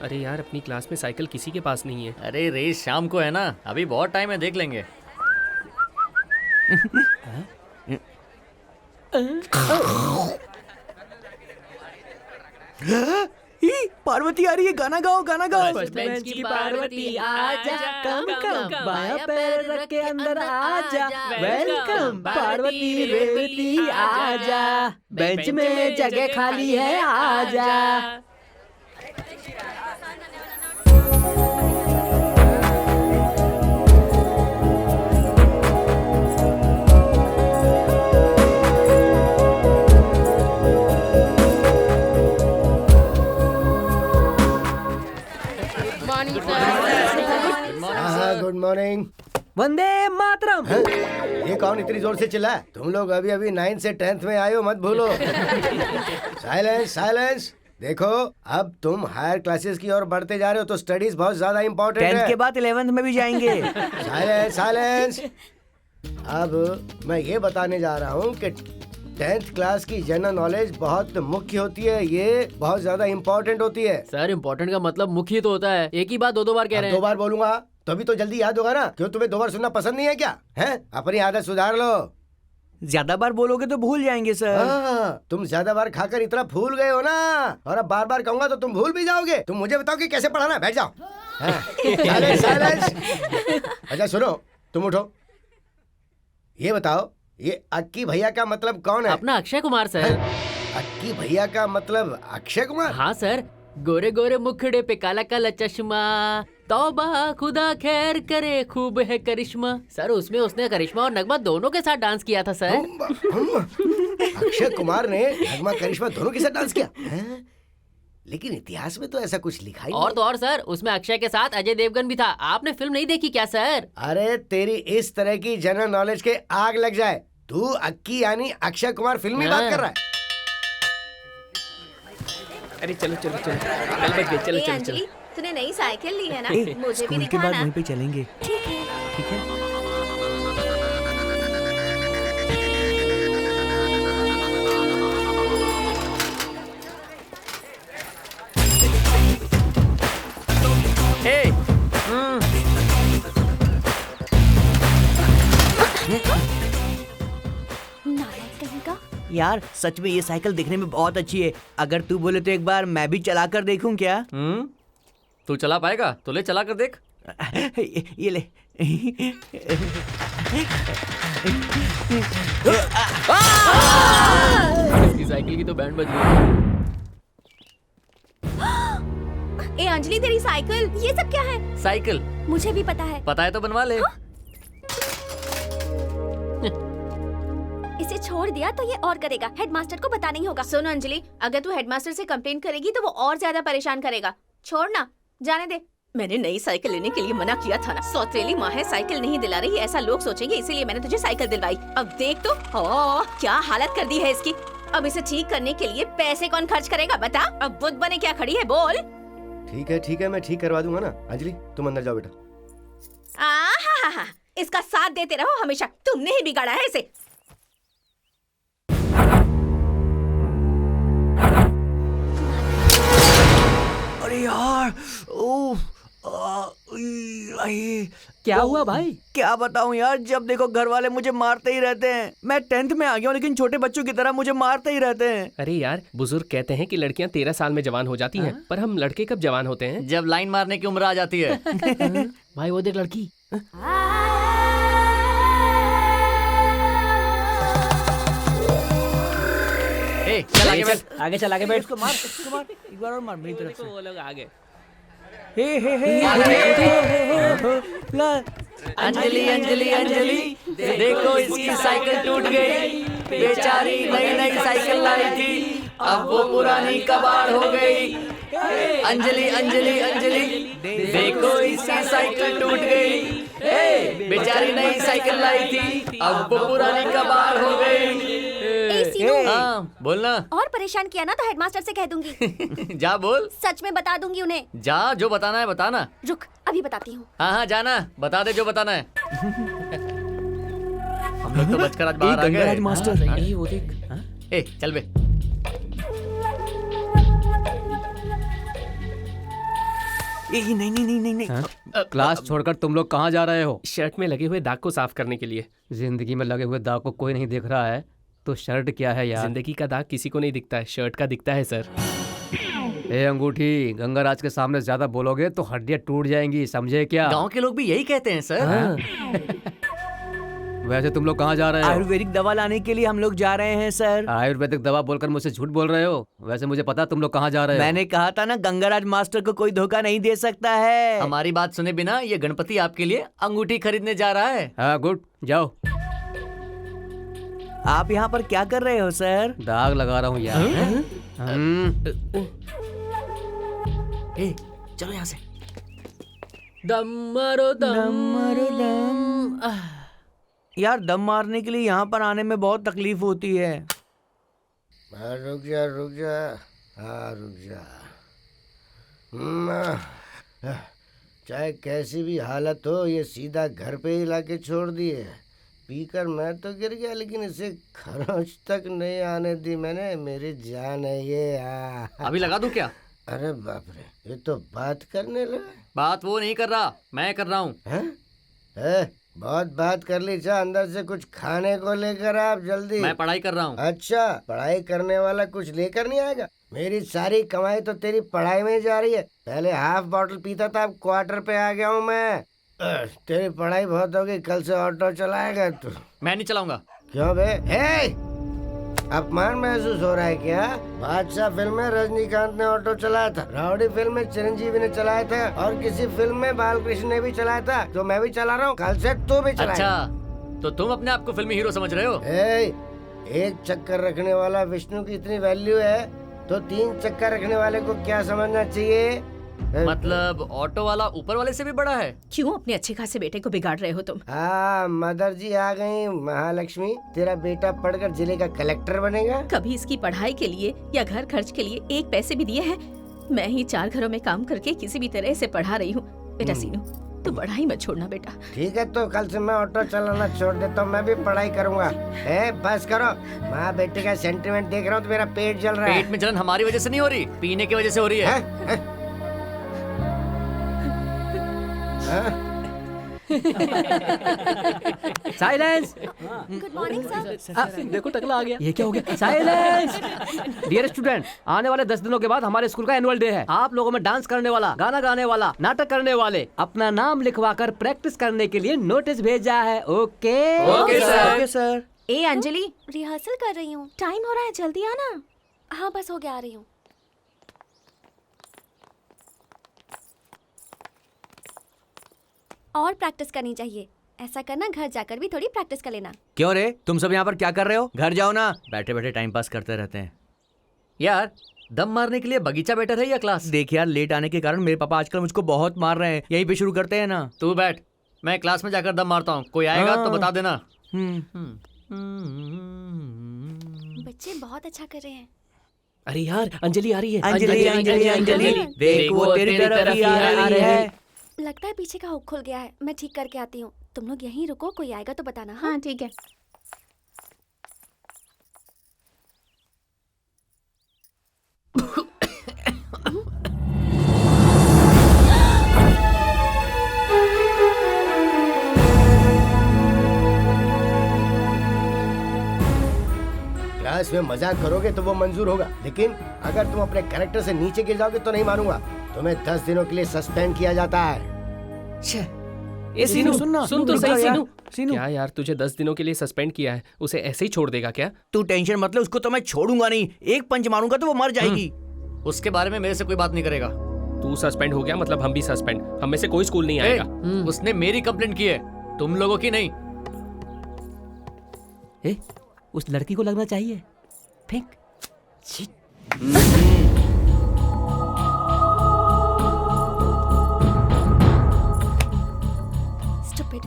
अरे यार अपनी क्लास में साइकिल किसी के पास नहीं है। अरे रेस शाम को है ना, अभी बहुत टाइम है, देख लेंगे। पार्वती आ रही है, गाना गाओ गाना गाओ। बेंच की पार्वती आजा, कम कम बाया पैर रख के अंदर आजा। वेलकम पार्वती रेवती आजा, बेंच में जगह खाली है आजा। Good morning. वंदे मातरम। ये कौन इतनी जोर से चिल्ला? तुम लोग अभी अभी 9th से 10th में आए हो, मत भूलो। Silence silence. देखो अब तुम हायर क्लासेस की ओर बढ़ते जा रहे हो तो स्टडीज बहुत ज्यादा इम्पोर्टेंट है। 10th के बाद 11th में भी जाएंगे। Silence silence. अब मैं ये बताने जा रहा हूँ कि 10th क्लास की जनरल नॉलेज बहुत मुख्य होती है, ये बहुत ज्यादा इम्पोर्टेंट होती है। सर इम्पोर्टेंट का मतलब मुख्य तो होता है, एक ही बात दो बार कह रहे हैं। 2 बार बोलूंगा तभी तो जल्दी याद होगा ना। क्यों तुम्हें 2 बार सुनना पसंद नहीं है क्या? हैं? अपनी आदत सुधार लो। ज्यादा बार बोलोगे तो भूल जाएंगे सर। तुम ज्यादा बार खाकर इतना भूल गए हो ना, और अब बार बार कहूंगा तो तुम भूल भी जाओगे। तुम मुझे बताओ कि कैसे पढ़ाना है। बैठ जाओ। Silence silence. अच्छा सुनो, तुम उठो। ये बताओ ये अक्की भैया का मतलब कौन है? अपना अक्षय कुमार सर। अक्की भैया का मतलब अक्षय कुमार? हाँ सर, गोरे गोरे मुखड़े पे काला काला चश्मा, तौबा खुदा खैर करे खूब है करिश्मा। सर उसमें उसने करिश्मा और नगमा दोनों के साथ डांस किया था सर। अक्षय कुमार ने नगमा करिश्मा दोनों के साथ डांस किया? लेकिन इतिहास में तो ऐसा कुछ लिखा ही और तो और सर उसमें अक्षय के साथ अजय देवगन भी था। आपने फिल्म नहीं देखी क्या सर? अरे तेरी इस तरह की जनरल नॉलेज के आग लग जाए। तू अक्की यानी अक्षय कुमार फिल्म में बात कर रहा है? अरे चलो चलो चलो, कल बच गए। चलो चलो चलो। तूने नई साइकिल ली है ना, ए, मुझे भी स्कूल के बाद दिखाना। वहीं पे चलेंगे। ठीक है। ठीक है। नालायक कहीं का। यार सच में ये साइकिल दिखने में बहुत अच्छी है। अगर तू बोले तो एक बार मैं भी चला कर देखूं क्या? तू चला पाएगा तो ले चला कर देख। ये ले। इसकी साइकिल की तो बैंड बज गई। ए अंजलि तेरी साइकिल, ये सब क्या है? साइकिल मुझे भी पता है। पता है तो बनवा ले। इसे छोड़ दिया तो ये और करेगा। हेडमास्टर को बताना ही होगा। सुन अंजलि, अगर तू हेडमास्टर से कंप्लेन करेगी तो वो और ज्यादा परेशान करेगा। छोड़ ना, जाने दे। मैंने नई साइकिल लेने के लिए मना किया था ना। सौतेली माँ है, साइकिल नहीं दिला रही, ऐसा लोग सोचेंगे, इसीलिए मैंने तुझे साइकिल दिलवाई। अब देख तो, क्या हालत कर दी है इसकी। अब इसे ठीक करने के लिए पैसे कौन खर्च करेगा बता। अब बुद्ध बने क्या खड़ी है, बोल। ठीक है, मैं ठीक करवा दूंगा ना। अंजलि तुम अंदर जाओ बेटा। आहा, इसका साथ देते रहो हमेशा, तुमने ही बिगाड़ा है इसे। अरे यार, ओह, क्या हुआ भाई? क्या बताऊं यार, जब देखो घर वाले मुझे मारते ही रहते हैं। मैं 10th में आ गया हूँ लेकिन छोटे बच्चों की तरह मुझे मारते ही रहते हैं। अरे यार, बुजुर्ग कहते हैं कि लड़कियां 13 साल में जवान हो जाती हैं, पर हम लड़के कब जवान होते हैं? जब लाइन मारने की उम्र आ जाती है। भाई वो देख लड़की। ए, चल आगे बैठ। आगे चल, आगे बैठ। इसको मार, एक बार और मार मेरी तरफ से। वो लोग आगे। हे अंजलि अंजलि अंजलि, देखो इसकी साइकिल टूट गई। बेचारी नई नई साइकिल लाई थी, अब वो पुरानी कबाड़ हो गई। अंजलि अंजलि अंजलि, देखो इसकी साइकिल टूट गई। बेचारी नई साइकिल लाई थी, अब वो पुरानी कबाड़ हो गई। हाँ बोलना। और परेशान किया ना तो हेडमास्टर से कह दूंगी। जा बोल। सच में बता दूंगी उन्हें। जा, जो बताना है बताना। रुक, अभी बताती हूँ। हाँ जाना, बता दे जो बताना है। हम लोग तो बचकर आज बाहर आ गए। मास्टर, वो देख। ए चल बे। नहीं। क्लास छोड़कर तुम लोग कहाँ जा रहे हो? शर्ट में लगे हुए दाग को साफ करने के लिए। जिंदगी में लगे हुए दाग को कोई नहीं देख रहा है तो शर्ट क्या है यार? जिंदगी का दाग किसी को नहीं दिखता है, शर्ट का दिखता है सर। ए अंगूठी, गंगाराज के सामने ज्यादा बोलोगे तो हड्डियां टूट जाएंगी, समझे क्या? गांव के लोग भी यही कहते हैं सर। वैसे तुम लोग कहाँ जा रहे हो? आयुर्वेदिक दवा लाने के लिए हम लोग जा रहे हैं सर। आयुर्वेदिक दवा बोलकर मुझसे झूठ बोल रहे हो। वैसे मुझे पता तुम लोग कहाँ जा रहे हो। मैंने कहा था ना, गंगाराज मास्टर को कोई धोखा नहीं दे सकता है। हमारी बात सुने बिना ये गणपति आपके लिए अंगूठी खरीदने जा रहा है। हाँ गुड, जाओ। आप यहाँ पर क्या कर रहे हो सर? दाग लगा रहा हूँ यार। ए, चलो यहाँ से। दम मारो यार, दम मारने के लिए यहाँ पर आने में बहुत तकलीफ होती है। रुक जा। हाँ रुक जा। चाहे कैसी भी हालत हो, ये सीधा घर पे ही लाके छोड़ दिए। पीकर मैं तो गिर गया लेकिन इसे खरोंच तक नहीं आने दी मैंने। मेरी जान है ये। अभी लगा दूं क्या? अरे बाप रे, ये तो बात करने लगा। बात वो नहीं कर रहा, मैं कर रहा हूँ। बहुत बात कर ली। जा अंदर से कुछ खाने को लेकर आप जल्दी। मैं पढ़ाई कर रहा हूँ। अच्छा, पढ़ाई करने वाला कुछ लेकर नहीं आएगा? मेरी सारी कमाई तो तेरी पढ़ाई में जा रही है। पहले हाफ बॉटल पीता था, अब क्वार्टर पे आ गया हूँ मैं। तेरी पढ़ाई बहुत हो गई, कल से ऑटो चलाएगा तू। मैं नहीं चलाऊंगा। क्यों बे? अपमान महसूस हो रहा है क्या? बादशाह फिल्म में रजनीकांत ने ऑटो चलाया था, राउडी फिल्म में चिरंजीवी ने चलाया था, और किसी फिल्म में बालकृष्ण ने भी चलाया था, तो मैं भी चला रहा हूँ, कल से तू भी चलाएगा। अच्छा, तो तुम अपने आप को फिल्मी हीरो समझ रहे हो? एक चक्कर रखने वाला विष्णु की इतनी वैल्यू है तो 3 चक्कर रखने वाले को क्या समझना चाहिए? मतलब ऑटो वाला ऊपर वाले से भी बड़ा है? क्यों अपने अच्छे खासे बेटे को बिगाड़ रहे हो तुम? हाँ, मदर जी आ गई। महालक्ष्मी, तेरा बेटा पढ़कर जिले का कलेक्टर बनेगा। कभी इसकी पढ़ाई के लिए या घर खर्च के लिए एक पैसे भी दिए हैं? मैं ही 4 घरों में काम करके किसी भी तरह से पढ़ा रही हूँ। बेटा सीनू, तू पढ़ाई मत छोड़ना बेटा। ठीक है, तो कल से मैं ऑटो चलाना छोड़ देता हूँ, मैं भी पढ़ाई करूँगा। बस करो। माँ बेटे का सेंटीमेंट देख रहा हूँ तो मेरा पेट जल रहा है। पेट में जलन हमारी वजह से नहीं हो रही, पीने की वजह से हो रही है। साइलेंस। Good morning sir. देखो टकला आ गया। ये क्या हो गया? साइलेंस। डियर स्टूडेंट, आने वाले 10 दिनों के बाद हमारे स्कूल का एनुअल डे है। आप लोगों में डांस करने वाला, गाना गाने वाला, नाटक करने वाले अपना नाम लिखवा कर प्रैक्टिस करने के लिए नोटिस भेजा है। Okay okay sir. ए अंजलि, रिहर्सल कर रही हूँ। टाइम हो रहा है, जल्दी आना। हाँ बस हो गया, आ रही हूँ। और प्रैक्टिस करनी चाहिए। ऐसा करना, घर जाकर भी थोड़ी प्रैक्टिस कर लेना। क्यों रे, तुम सब यहाँ पर क्या कर रहे हो? घर जाओ ना। बैठे बैठे टाइम पास करते रहते हैं। यार दम मारने के लिए बगीचा बेटर है या क्लास? देख यार, लेट आने के कारण मेरे पापा आजकल मुझको बहुत मार रहे हैं। यहीं पे शुरू करते हैं ना। तू बैठ, मैं क्लास में जाकर दम मारता हूँ। कोई आएगा तो बता देना। बच्चे बहुत अच्छा कर रहे हैं। अरे यार, अंजलि आ रही है। अंजलि अंजलि अंजलि, देख वो तेरी तरफ ही आ रही है। लगता है पीछे का हुक खुल गया है, मैं ठीक करके आती हूँ। तुम लोग यहीं रुको, कोई आएगा तो बताना। हाँ, हाँ ठीक है। क्लास में मजाक करोगे तो वो मंजूर होगा, लेकिन अगर तुम अपने कैरेक्टर से नीचे गिर जाओगे तो नहीं मानूंगा। तुम्हें 10 दिनों के लिए सस्पेंड किया जाता है। ए सीनू, सुनना, सुन तो रुक सही जा यार, सीनू। सीनू। क्या यार, तुझे 10 दिनों के लिए सस्पेंड किया है, उसे ऐसे ही छोड़ देगा क्या? तू टेंशन मत ले, उसको तो मैं छोड़ूंगा नहीं। एक पंच मारूंगा तो वो मर जाएगी। उसके बारे में मेरे से कोई बात नहीं करेगा। तू सस्पेंड हो गया मतलब हम भी सस्पेंड। हम में से कोई स्कूल नहीं आएगा। उसने मेरी कंप्लेंट की है, तुम लोगों की नहीं। उस लड़की को लगना चाहिए। फेंक। Stupid.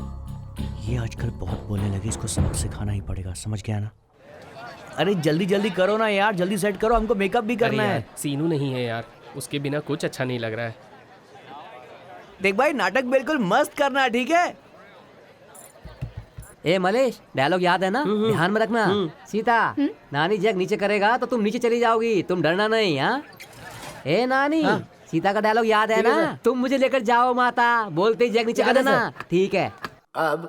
ये आजकल बहुत बोलने लगी, इसको सबक सिखाना ही पड़ेगा। समझ गया ना? अरे जल्दी जल्दी करो ना यार, जल्दी सेट करो, हमको मेकअप भी करना अरे है। यार, सीनू नहीं है यार, उसके बिना कुछ अच्छा नहीं लग रहा है। देख भाई, नाटक बिल्कुल मस्त करना, ठीक है? ए मलेश, डायलॉग याद है ना? ध्यान में रखना। सीता, नानी जैक नीचे करेगा तो तुम नीचे चली जाओगी, तुम डरना नहीं। हाँ ए नानी, सीता का डायलॉग याद है ना? तुम मुझे लेकर जाओ माता, बोलते ही जैक नीचे कर देना। ठीक है। अब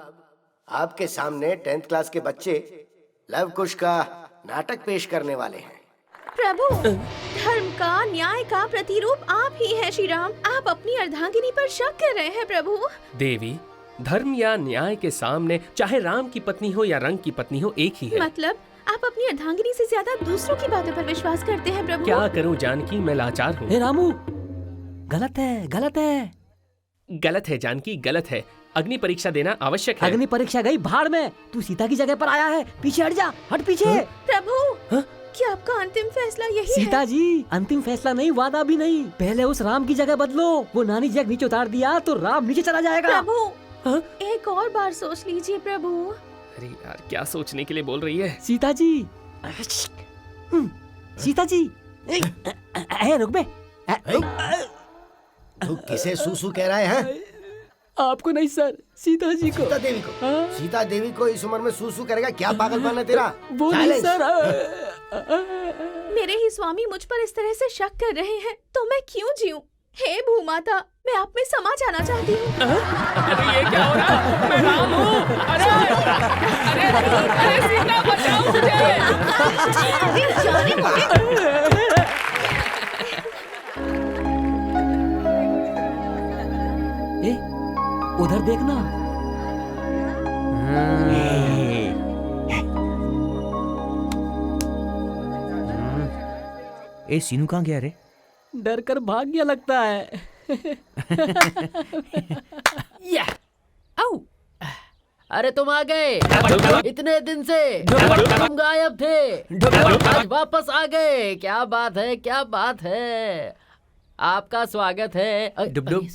आपके सामने 10th क्लास के बच्चे लव कुश का नाटक पेश करने वाले हैं। प्रभु, धर्म का, न्याय का प्रतिरूप आप ही हैं श्री राम। आप अपनी अर्धांगिनी पर शक कर रहे हैं प्रभु। देवी, धर्म या न्याय के सामने चाहे राम की पत्नी हो या रंग की पत्नी हो, एक ही है। मतलब आप अपनी अर्धांगिनी से ज्यादा दूसरों की बातों पर विश्वास करते हैं प्रभु। क्या करूं जानकी, मैं लाचार हूँ। ए रामू, गलत है, गलत है। गलत है जानकी, गलत है। अग्नि परीक्षा देना आवश्यक है। अग्नि परीक्षा गई भाड़ में, तू सीता की जगह पर आया है। पीछे हट जा, हट पीछे। प्रभु, क्या आपका अंतिम फैसला यही है? सीता जी, अंतिम फैसला नहीं, वादा भी नहीं। पहले उस राम की जगह बदलो। वो नानी जैक नीचे उतार दिया तो राम नीचे चला जाएगा। प्रभु, एक और बार सोच लीजिए प्रभु। अरे यार, क्या सोचने के लिए बोल रही है? सीता जी, सीता जी, रुक बे। तू किसे सूसू कह रहा है? आपको नहीं सर, सीता जी को। सीता देवी को? सीता देवी को इस उम्र में सूसू करेगा? क्या पागलपन है तेरा? वो नहीं सर। मेरे ही स्वामी मुझ पर इस तरह से शक कर रहे हैं तो मैं क्यों जीऊं? हे भूमाता, मैं आप में समा जाना चाहती हूँ। अरे ये क्या हो रहा है? मैं राम हूँ। अरे अरे अरे सीता बचाओ ए, उधर देखना। ए सीनू कहाँ गया रे? डर कर भाग गया लगता है। अरे तुम आ गए, इतने दिन से तुम गायब थे, आज वापस आ गए। क्या बात है, क्या बात है। आपका स्वागत है। डुब डुब।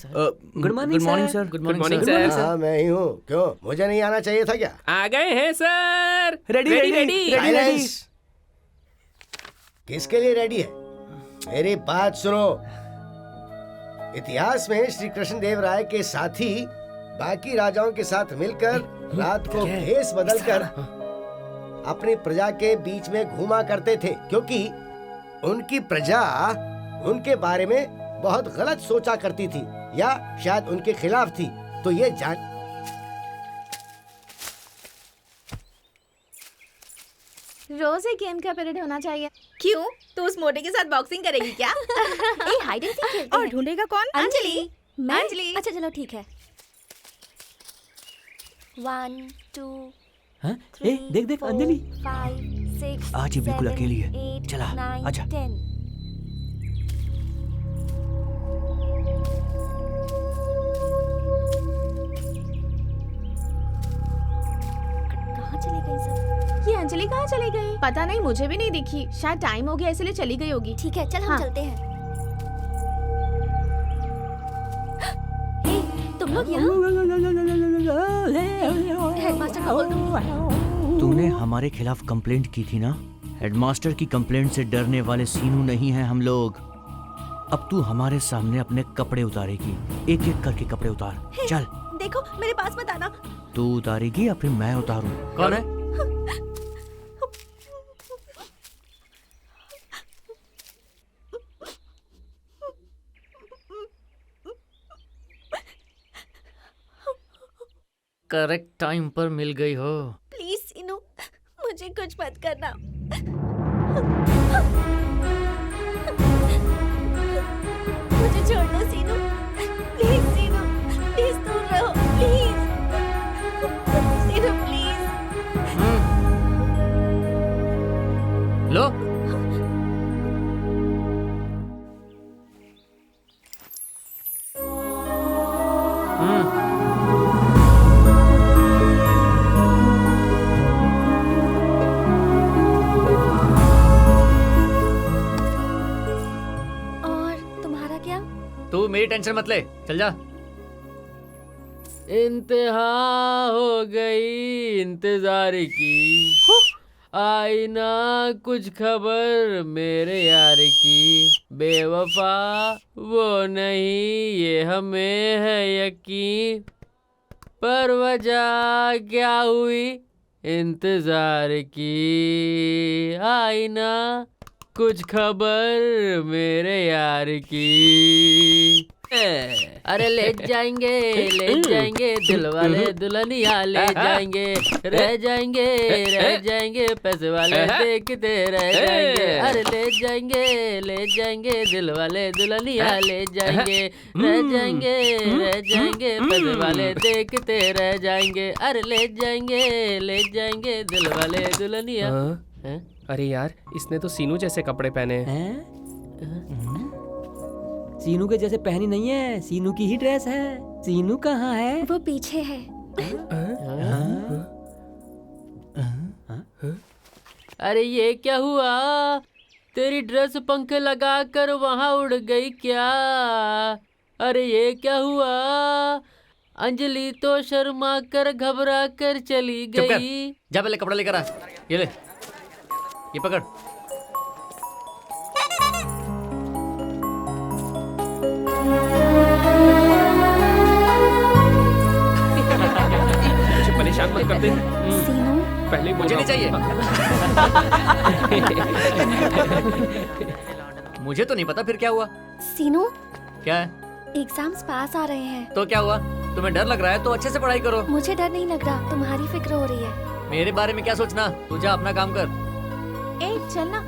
Good morning sir. Good morning sir. हाँ, मैं ही हूँ। क्यों, मुझे नहीं आना चाहिए था क्या? आ गए हैं sir. Ready ready ready. Silence. किसके लिए रेडी है? मेरी बात सुनो। इतिहास में श्री कृष्ण देव राय के साथी बाकी राजाओं के साथ मिलकर रात को भेष बदलकर अपनी प्रजा के बीच में घूमा करते थे, क्योंकि उनकी प्रजा उनके बारे में बहुत गलत सोचा करती थी या शायद उनके खिलाफ थी। तो ये जान रोज एक गेम का पीरियड होना चाहिए। क्यों, तू उस मोटे के साथ बॉक्सिंग करेगी क्या? ए, हाइड एंड सीक खेलते और हैं। ढूंढेगा कौन? अंजलि। मैं? अंजलि। अच्छा चलो ठीक है। 1 2 हाँ? ए, देख देख अंजलि। 5 6 आज ही बिल्कुल 7, अकेली है। 8, चला, 9, आजा। 10। कहाँ चले गए सब? ये अंजलि कहाँ चली गई? पता नहीं, मुझे भी नहीं दिखी। शायद टाइम हो गया इसलिए चली गई होगी। ठीक है, चल हम हाँ। चलते हैं। तुम लोग यहाँ? हेडमास्टर को बोल दो। तूने हमारे खिलाफ कंप्लेंट की थी ना? हेडमास्टर की कंप्लेंट से डरने वाले सीनू नहीं हैं हम लोग। अब तू हमारे सामने अपने कपड़े उतारेगी। एक एक करके कपड़े उतार। चल। देखो मेरे पास मत आना। तू उतारेगी या फिर मैं उतारूं? कौन है? करेक्ट टाइम पर मिल गई हो। प्लीज सीनू, मुझे कुछ मत करना। मुझे छोड़ दो सीनू। प्लीज सीनू, प्लीज दूर रहो। Please Seenu, please. लो। और तुम्हारा क्या? तू मेरी टेंशन मत ले, चल जा। इंतहा हो गई इंतजार की, आई ना कुछ खबर मेरे यार की। बेवफा वो नहीं ये हमें है यकीन, पर वजह क्या हुई इंतजार की। आई ना कुछ खबर मेरे यार की। अरे ले जाएंगे दिल वाले दुल्हनिया ले जाएंगे। रह जाएंगे पैसे वाले देखते रह जाएंगे। अरे ले जाएंगे दिल वाले दुल्हनिया ले जाएंगे। रह जाएंगे पैसे वाले देखते रह जाएंगे। अरे ले जाएंगे दिल वाले दुल्हनिया। अरे यार, इसने तो सीनू जैसे कपड़े पहने हैं। सीनू के जैसे पहनी नहीं है, सीनू की ही ड्रेस है। सीनू कहाँ है? वो पीछे है। अरे ये क्या हुआ? तेरी ड्रेस पंखे लगा कर वहाँ उड़ गई क्या? अरे ये क्या हुआ? अंजलि तो शर्मा कर घबरा कर चली गई। जा पहले कपड़ा लेकर आ। ये ले, ये पकड़। मुझे परेशान मत कर दे। सीनू, पहले मुझे नहीं चाहिए। मुझे तो नहीं पता फिर क्या हुआ। सीनू, क्या है? एग्जाम्स पास आ रहे हैं। तो क्या हुआ? तुम्हें डर लग रहा है तो अच्छे से पढ़ाई करो। मुझे डर नहीं लग रहा, तुम्हारी फिक्र हो रही है। मेरे बारे में क्या सोचना, तू जा अपना काम कर। ए चलना।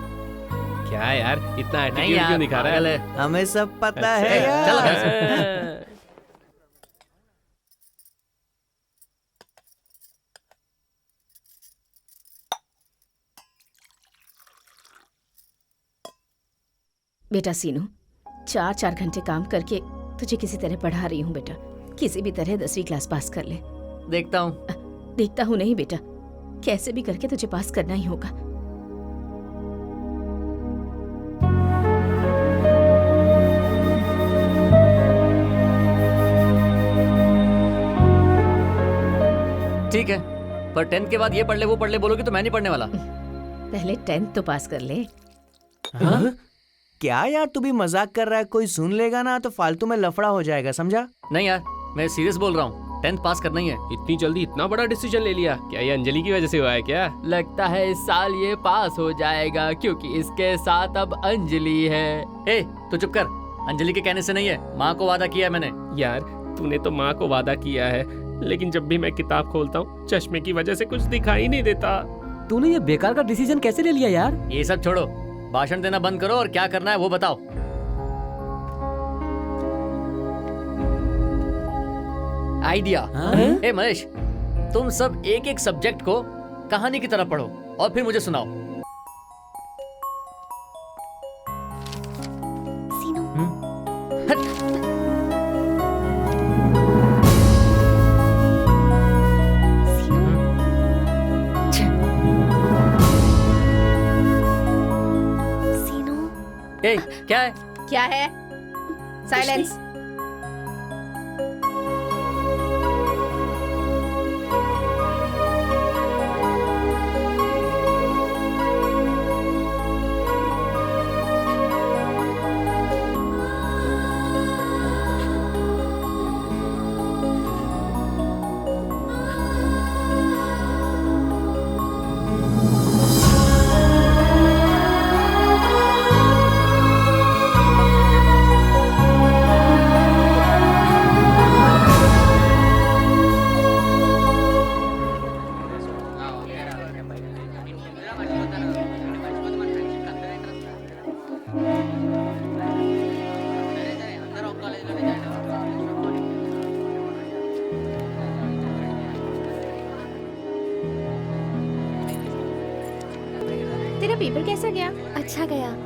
क्या यार, इतना नहीं एटीट्यूड यार, क्यों दिखा रहा पागल है? है। हमें सब पता अच्छा, है यार। चल घर से। बेटा सीनू, 4 घंटे काम करके तुझे किसी तरह पढ़ा रही हूँ बेटा। किसी भी तरह 10वीं क्लास पास कर ले। देखता हूँ। देखता हूँ नहीं बेटा, कैसे भी करके तुझे पास करना ही होगा। ठीक है, पर 10th के बाद ये पढ़ ले वो पढ़ ले बोलोगी तो मैं नहीं पढ़ने वाला। पहले 10th तो पास कर ले। हाँ? क्या यार, तू भी मजाक कर रहा है? कोई सुन लेगा ना तो फालतू में लफड़ा हो जाएगा, समझा? नहीं यार, मैं सीरियस बोल रहा हूँ। 10th पास करना ही है। इतनी जल्दी इतना बड़ा डिसीजन ले लिया? क्या ये अंजलि की वजह से हुआ है क्या? लगता है इस साल ये पास हो जाएगा क्योंकि इसके साथ अब अंजलि है। ए, तू चुप कर। अंजलि के कहने से नहीं है, माँ को वादा किया है मैंने। यार, तूने तो माँ को वादा किया है, लेकिन जब भी मैं किताब खोलता हूँ चश्मे की वजह से कुछ दिखाई नहीं देता। तूने ये बेकार का डिसीजन कैसे ले लिया यार? ये सब छोड़ो, भाषण देना बंद करो और क्या करना है वो बताओ। आइडिया। ए महेश, तुम सब एक एक सब्जेक्ट को कहानी की तरह पढ़ो और फिर मुझे सुनाओ। सीनू, सीनू, ए, क्या है? क्या है? साइलेंस। तेरा पेपर कैसा गया? अच्छा गया।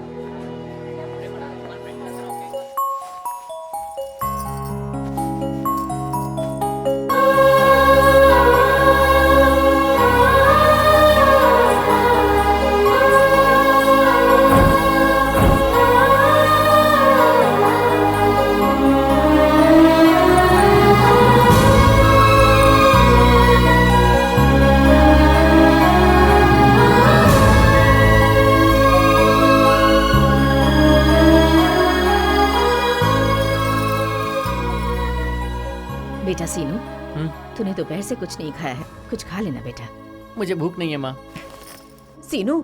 बेटा सीनू, तूने दोपहर से कुछ नहीं खाया है, कुछ खा लेना बेटा। मुझे भूख नहीं है माँ। सीनू,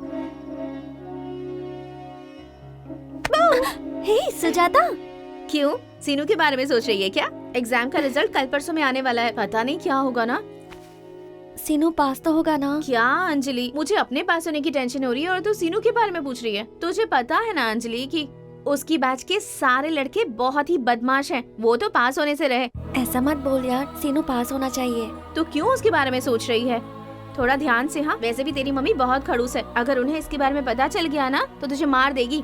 हे सुजाता, क्यों? सीनू के बारे में सोच रही है क्या? एग्जाम का रिजल्ट कल परसों में आने वाला है, पता नहीं क्या होगा ना। सीनू पास तो होगा ना? क्या अंजलि, मुझे अपने पास होने की टेंशन हो रही है और तू सीनू के बारे में पूछ रही है। तुझे पता है ना अंजलि कि उसकी बैच के सारे लड़के बहुत ही बदमाश हैं। वो तो पास होने से रहे। ऐसा मत बोल यार, सीनू पास होना चाहिए। तो क्यों उसके बारे में सोच रही है? थोड़ा ध्यान से। हाँ, वैसे भी तेरी मम्मी बहुत खड़ूस है, अगर उन्हें इसके बारे में पता चल गया ना तो तुझे मार देगी।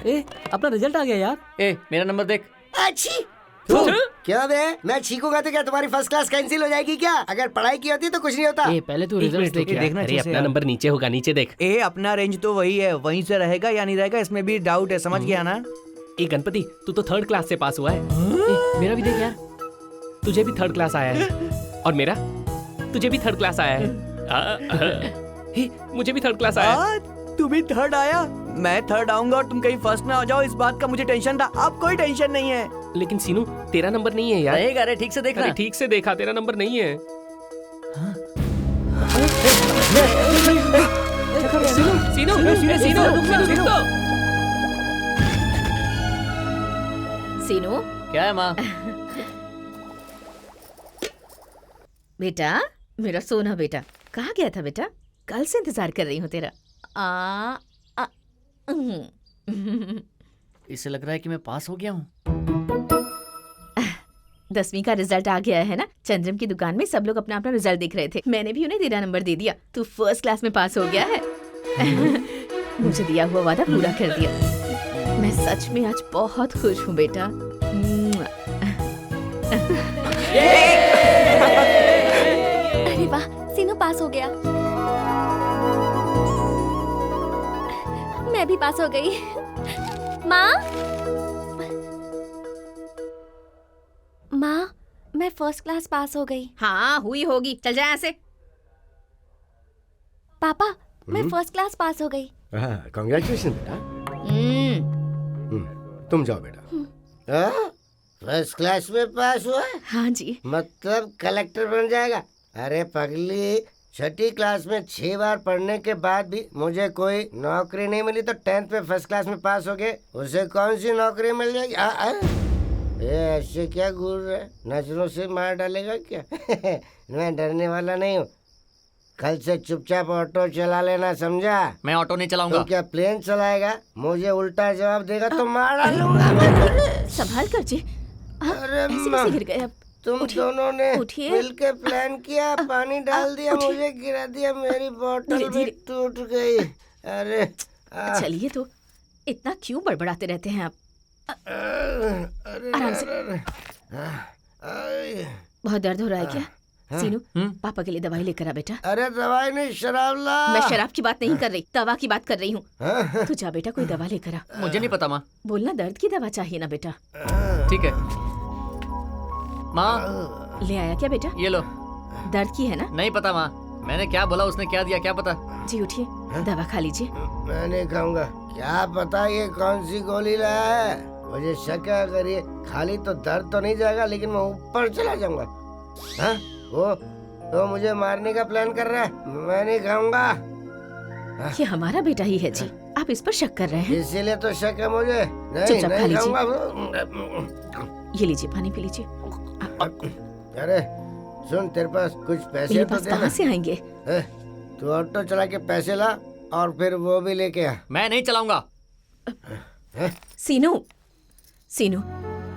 ए, अपना रिजल्ट आ गया यार। ए, मेरा नंबर देख। अच्छी क्या बे, मैं छींकूंगा तो क्या तुम्हारी फर्स्ट क्लास कैंसिल हो जाएगी क्या? अगर पढ़ाई की होती तो कुछ नहीं होता। ए, पहले तू रिजल्ट देख यार। देखना अरे अच्छे से अपना यार। नंबर नीचे होगा, नीचे देख। ए अपना रेंज तो वही है, वहीं से रहेगा या नहीं रहेगा इसमें भी डाउट है, समझ गया ना? ए गणपति, तू तो 3rd क्लास से पास हुआ है। ए, मेरा भी देख यार। तुझे भी 3rd क्लास आया है। और मेरा? तुझे भी 3rd क्लास आया है। हे, मुझे भी 3rd क्लास आया है। तू भी 3rd आया, मैं 3rd आऊंगा और तुम कहीं फर्स्ट में आ जाओ, इस बात का मुझे टेंशन था। अब कोई टेंशन नहीं है। लेकिन सीनू, तेरा नंबर नहीं है यार। रहेगा रे, ठीक से देखना। अरे ठीक से देखा, तेरा नंबर नहीं है। सीनू, सीनू, रुक तो। सीनू, क्या है माँ? बेटा, मेरा सोना बेटा, कहाँ गया था बेटा? कल से इंतजार कर रही हूँ तेरा। इससे लग रहा है कि मैं पास हो गया हूँ। 10वीं का रिजल्ट आ गया है ना। चंद्रम की दुकान में सब लोग अपना अपना रिजल्ट देख रहे थे। मैंने भी उन्हें तेरा नंबर दे दिया। तू 1st क्लास में पास हो गया है। मुझे दिया हुआ वादा पूरा कर दिया। मैं सच में आज बहुत खुश हूँ बेटा। अरे वाह, सीनू पास हो गया। मैं भी पास हो गई। माँ, माँ, मैं 1st क्लास पास हो गई। हाँ, हुई होगी। चल जा यहाँ से। पापा, मैं 1st क्लास पास हो गई। कांग्रेचुलेशन बेटा। तुम जाओ बेटा। 1st क्लास में पास हुआ है? हाँ जी। मतलब कलेक्टर बन जाएगा? अरे पगली, 6ठी क्लास में 6 बार पढ़ने के बाद भी मुझे कोई नौकरी नहीं मिली तो 10th में 1st क्लास में पास हो गए, उसे कौन सी नौकरी मिल जाएगी? ये ऐसे क्या घूर रहे, नजरों से मार डालेगा क्या? मैं डरने वाला नहीं हूँ। कल से चुपचाप ऑटो चला लेना, समझा? मैं ऑटो नहीं चलाऊंगा। तो क्या प्लेन चलाएगा? मुझे उल्टा जवाब देगा तो मार डालूंगा मैं तुझे। संभाल कर जी। अरे ऐसे माँ, कैसे गिर गए अब? तुम उठिए, दोनों ने उठिए। मिलके प्लान किया, पानी डाल दिया, उठिए। मुझे गिरा दिया, मेरी बोतल धीरे, भी धीरे। टूट गई। अरे चलिए, तो इतना क्यों बड़बड़ाते रहते हैं आप? अरे आराम से। अरे, बहुत दर्द हो रहा है क्या? सीनू पापा के लिए दवाई लेकर आ बेटा। अरे दवाई नहीं, शराब ला। मैं शराब की बात नहीं कर रही, दवा की बात कर रही हूँ। हाँ? तू जा बेटा, कोई दवा लेकर आ। मुझे नहीं पता माँ। बोलना दर्द की दवा चाहिए ना बेटा। ठीक है माँ। ले आया क्या बेटा? ये लो। दर्द की है ना? नहीं पता माँ, मैंने क्या बोला उसने क्या दिया क्या पता। जी उठिए, दवा खा लीजिए। मैं नहीं खाऊंगा। क्या पता ये कौन सी गोली लाया है। मुझे शक है अगर ये खाली तो दर्द तो नहीं जाएगा, लेकिन मैं ऊपर चला जाऊंगा। हाँ? वो तो मुझे मारने का प्लान कर रहा है। मैं नहीं खाऊंगा। ये हमारा बेटा ही है जी, आप इस पर शक कर रहे हैं? इसीलिए तो शक है मुझे। नहीं चुपचाप खा नहीं लीजिए। खाऊंगा। ये लीजिए, पानी पी लीजिए। अरे सुन, तेरे पास कुछ पैसे मेरे तो पास देना। कहाँ से आएंगे? तू ऑटो चला के पैसे ला और फिर वो भी लेके आ। मैं नहीं चलाऊंगा। सीनू, सीनू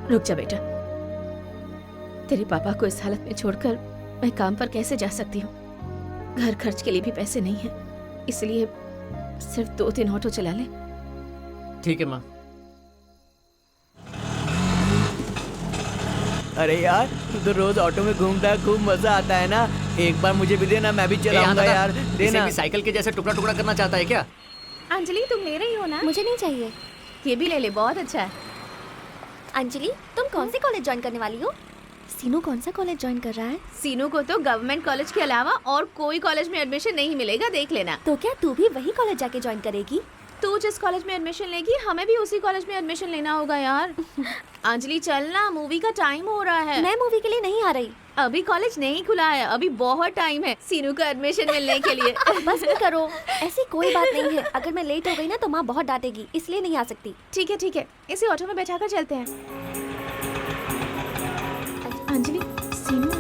रुक जा बेटा। तेरे पापा को इस हालत में छोड़कर मैं काम पर कैसे जा सकती हूँ? घर खर्च के लिए भी पैसे नहीं है, इसलिए सिर्फ 2-3 ऑटो चला ले। ठीक है माँ। अरे यार, तू तो रोज ऑटो में घूमता है, खूब मजा आता है ना। एक बार मुझे भी देना, मैं भी चलाऊंगा यार। इसे देना। भी साइकिल के जैसे टुकड़ा टुकड़ा करना चाहता है क्या? अंजलि तुम ले रही हो ना? मुझे नहीं चाहिए। ये भी ले ले, बहुत अच्छा है। अंजलि, तुम कौन से कॉलेज ज्वाइन करने वाली हो? सीनू कौन सा कॉलेज ज्वाइन कर रहा है? सीनू को तो गवर्नमेंट कॉलेज के अलावा और कोई कॉलेज में एडमिशन नहीं मिलेगा, देख लेना। तो क्या तू भी वही कॉलेज जाके ज्वाइन करेगी? तू जिस कॉलेज में एडमिशन लेगी, हमें भी उसी कॉलेज में एडमिशन लेना होगा यार। अंजलि चल ना, मूवी का टाइम हो रहा है। मैं मूवी के लिए नहीं आ रही। अभी कॉलेज नहीं खुला है, अभी बहुत टाइम है सीनू का एडमिशन मिलने के लिए। बस भी करो, ऐसी कोई बात नहीं है। अगर मैं लेट हो गई ना तो माँ बहुत डांटेगी, इसलिए नहीं आ सकती। ठीक है ठीक है, इसे ऑटो में बैठाकर चलते हैं। अंजलि, सीनू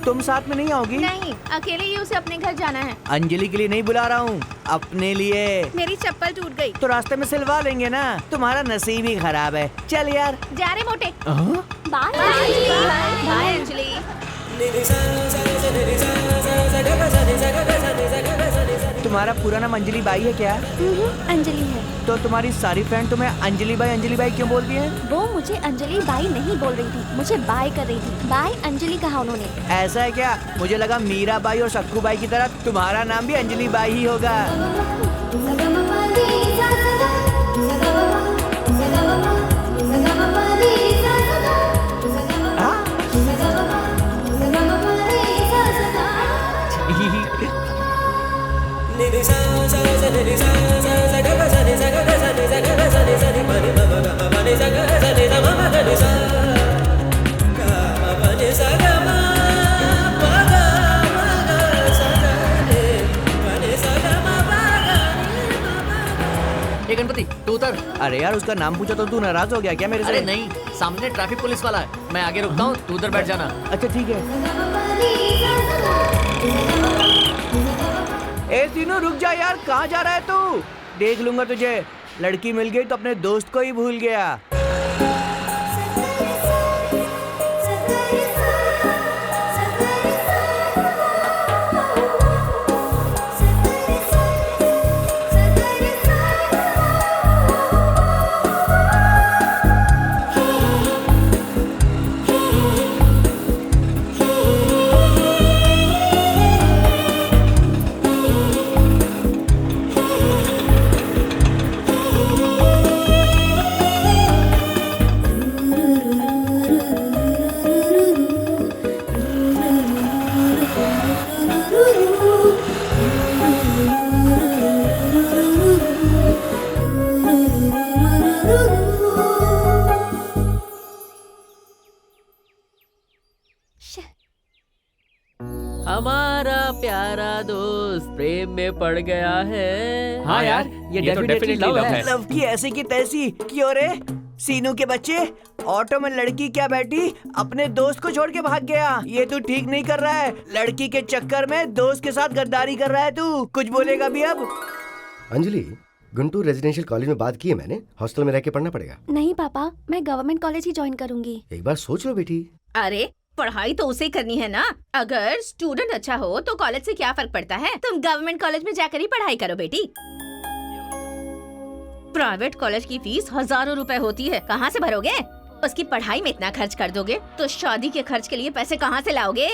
तुम साथ में नहीं आओगी? नहीं, अकेले ही उसे अपने घर जाना है। अंजलि के लिए नहीं बुला रहा हूँ, अपने लिए। मेरी चप्पल टूट गई। तो रास्ते में सिलवा लेंगे ना। तुम्हारा नसीब ही खराब है। चल यार। जा रहे मोटे। Bye bye Anjali. तुम्हारा पूरा नाम अंजलि बाई है क्या? अंजलि है। तो तुम्हारी सारी फ्रेंड तुम्हें अंजलि बाई क्यों बोलती हैं? वो मुझे अंजलि बाई नहीं बोल रही थी, मुझे बाय कर रही थी। बाय अंजलि कहा उन्होंने। ऐसा है क्या? मुझे लगा मीरा बाई और सक्कू बाई की तरह तुम्हारा नाम भी अंजलि बाई ही होगा। ये गणपति तू उतर। अरे यार, उसका नाम पूछा तो तू नाराज हो गया क्या मेरे से? अरे नहीं, सामने ट्रैफिक पुलिस वाला है, मैं आगे रुकता हूँ, तू उधर बैठ जाना। अच्छा ठीक है। ए तीनों रुक जा यार, कहाँ जा रहा है तू? देख लूंगा तुझे। लड़की मिल गई तो अपने दोस्त को ही भूल गया। हमारा प्यारा दोस्त प्रेम में पड़ गया है। हाँ यार, ये तो definitely डेफिनेटली लव है। लव की ऐसी की तैसी क्यों रे? सीनू के बच्चे, ऑटो में लड़की क्या बैठी अपने दोस्त को छोड़ के भाग गया। ये तू ठीक नहीं कर रहा है। लड़की के चक्कर में दोस्त के साथ गद्दारी कर रहा है तू। कुछ बोलेगा भी अब? अंजलि, गुंटूर रेजिडेंशियल कॉलेज में बात की है मैंने। हॉस्टल में रह के पढ़ना पड़ेगा। नहीं पापा, मैं गवर्नमेंट कॉलेज ही ज्वाइन करूंगी। एक बार सोच लो बेटी। अरे पढ़ाई तो उसे करनी है ना। अगर स्टूडेंट अच्छा हो तो कॉलेज से क्या फर्क पड़ता है। तुम गवर्नमेंट कॉलेज में जाकर ही पढ़ाई करो बेटी। प्राइवेट कॉलेज की फीस हजारों रुपए होती है, कहाँ से भरोगे? उसकी पढ़ाई में इतना खर्च कर दोगे तो शादी के खर्च के लिए पैसे कहाँ से लाओगे?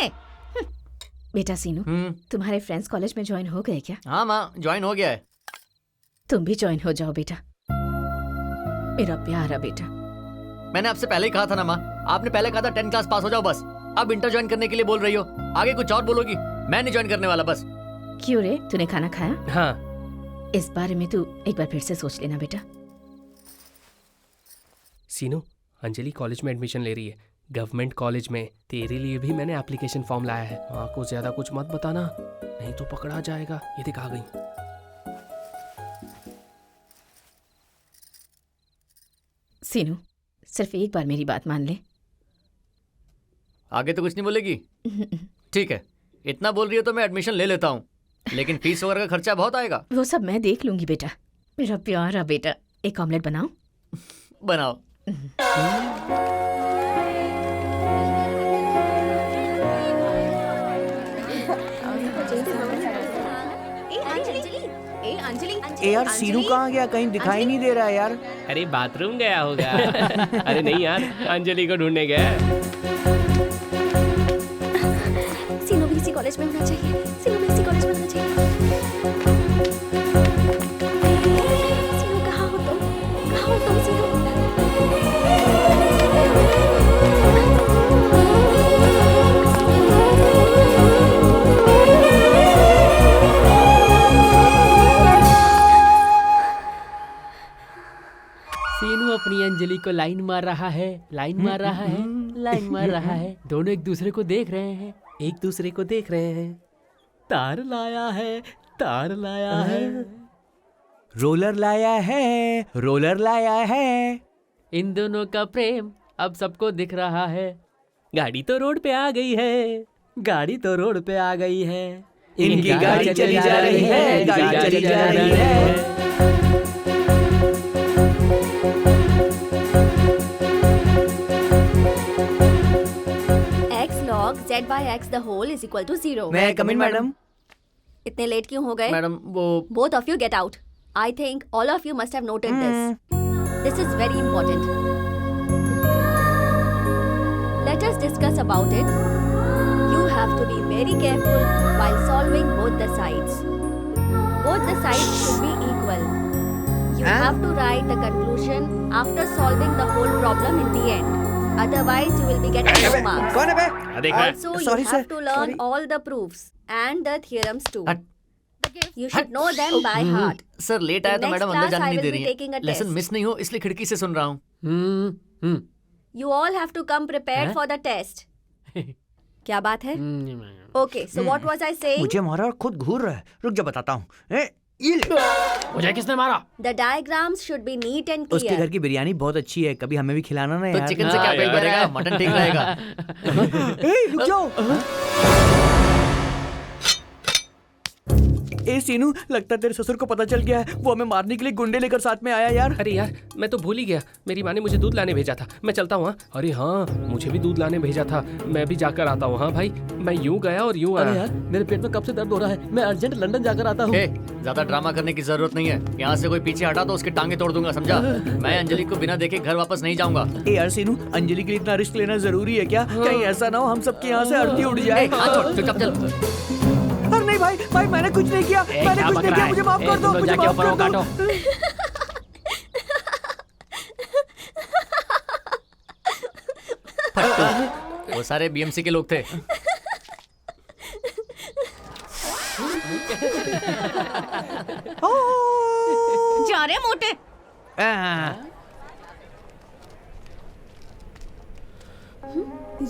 बेटा सीनू, तुम्हारे फ्रेंड्स कॉलेज में ज्वाइन हो गए क्या? हाँ माँ, ज्वाइन हो गया है। तुम भी ज्वाइन हो जाओ बेटा, मेरा प्यारा बेटा। मैंने आपसे पहले ही कहा था ना माँ, आपने पहले कहा था 10 क्लास पास हो जाओ बस। अब इंटर ज्वाइन करने के लिए बोल रही हो, आगे कुछ और बोलोगी। मैं नहीं ज्वाइन करने वाला बस। क्यों रे, तूने खाना खाया? हाँ। इस बारे में तू एक बार फिर से सोच लेना बेटा। सीनू, अंजलि कॉलेज में एडमिशन ले रही है, गवर्नमेंट कॉलेज में। तेरे लिए भी मैंने एप्लीकेशन फॉर्म लाया है। माँ को ज्यादा कुछ मत बताना, नहीं तो पकड़ा जाएगा। ये देख आ गई। सीनू, सिर्फ एक बार मेरी बात मान ले। आगे तो कुछ नहीं बोलेगी? ठीक है, इतना बोल रही हो तो मैं एडमिशन ले लेता हूँ, लेकिन फीस वगैरह का खर्चा बहुत आएगा। वो सब मैं देख लूंगी बेटा, मेरा प्यारा बेटा। एक ऑमलेट बनाओ? बनाओ। ए यार, सीनू कहाँ गया? कहीं दिखाई नहीं दे रहा है यार। अरे बाथरूम गया होगा। अरे नहीं यार, अंजलि को ढूंढने गया। सीनू भी इसी कॉलेज में होना चाहिए। सीनू भी इसी कॉलेज में होना चाहिए। सीनू कहाँ हो तुम? कहाँ हो तुम सीनू? सीनू अपनी अंजलि को लाइन मार रहा है, लाइन मार रहा है, लाइन मार रहा है। दोनों एक दूसरे को देख रहे हैं, एक दूसरे को देख रहे हैं। तार लाया है, तार लाया है। रोलर लाया है, रोलर लाया है। इन दोनों का प्रेम अब सबको दिख रहा है। गाड़ी तो रोड पे आ गई है, गाड़ी तो रोड पे आ गई है। इनकी गाड़ी चली जा रही है, गाड़ी चली जा रही है। x log z by x the whole is equal to 0. मैं कम इन मैडम। इतने लेट क्यों हो गए? मैडम वो Both of you get out. I think all of you must have noted this. This is very important. Let us discuss about it. You have to be very careful while solving both the sides. Both the sides should be equal. You have to write the conclusion after solving the whole problem in the end. Otherwise, you will be getting no marks. कौन है बे? देखा है? Also, Sorry, you have sir. to learn Sorry. all the proofs and the theorems too. हट। You should know them by heart. Sir late आया तो In next madam अंदर class, जाने I नहीं will दे be रही taking है। a lesson test. Miss नहीं हो इसलिए खिड़की से सुन रहा हूँ। You all have to come prepared Huh? for the test. क्या बात है? Okay, so what was I saying? मुझे मारा और खुद घूर रहा है। रुक जा बताता हूँ। ये ले। मुझे किसने मारा? The diagrams should be neat and उसके घर clear. की बिरयानी बहुत अच्छी है, कभी हमें भी खिलाना ना तो यार। चिकन से क्या हाँ, पेट यार। भरेगा? मटन ठीक रहेगा। ए, रुक जाओ। ए सीनू, लगता है तेरे ससुर को पता चल गया है। वो हमें मारने के लिए गुंडे लेकर साथ में आया यार। अरे यार, मैं तो भूल ही गया। मेरी माँ ने मुझे दूध लाने भेजा था। मैं चलता हूँ। हाँ? अरे हाँ, मुझे भी दूध लाने भेजा था। मैं भी जाकर आता हूँ। हाँ भाई, मैं यूं गया और यूं अरे आया। यार, मेरे पेट में कब से दर्द हो रहा है। मैं अर्जेंट लंदन जाकर आता हूँ। ए, ज्यादा ड्रामा करने की जरूरत नहीं है। यहाँ से कोई पीछे हटा तो उसकी टांगे तोड़ दूंगा, समझा? मैं अंजलि को बिना देखे घर वापस नहीं जाऊंगा। ए यार सीनू, अंजलि के लिए इतना रिस्क लेना जरूरी है क्या? कहीं ऐसा ना हो हम सबके यहाँ से अर्थी उड़ जाए। चुपचाप चल। अरे नहीं भाई, भाई मैंने कुछ नहीं किया। मैंने कुछ नहीं किया, मुझे माफ कर दो। मुझे माफ कर दो। वो सारे बीएमसी के लोग थे। जा रहे मोटे।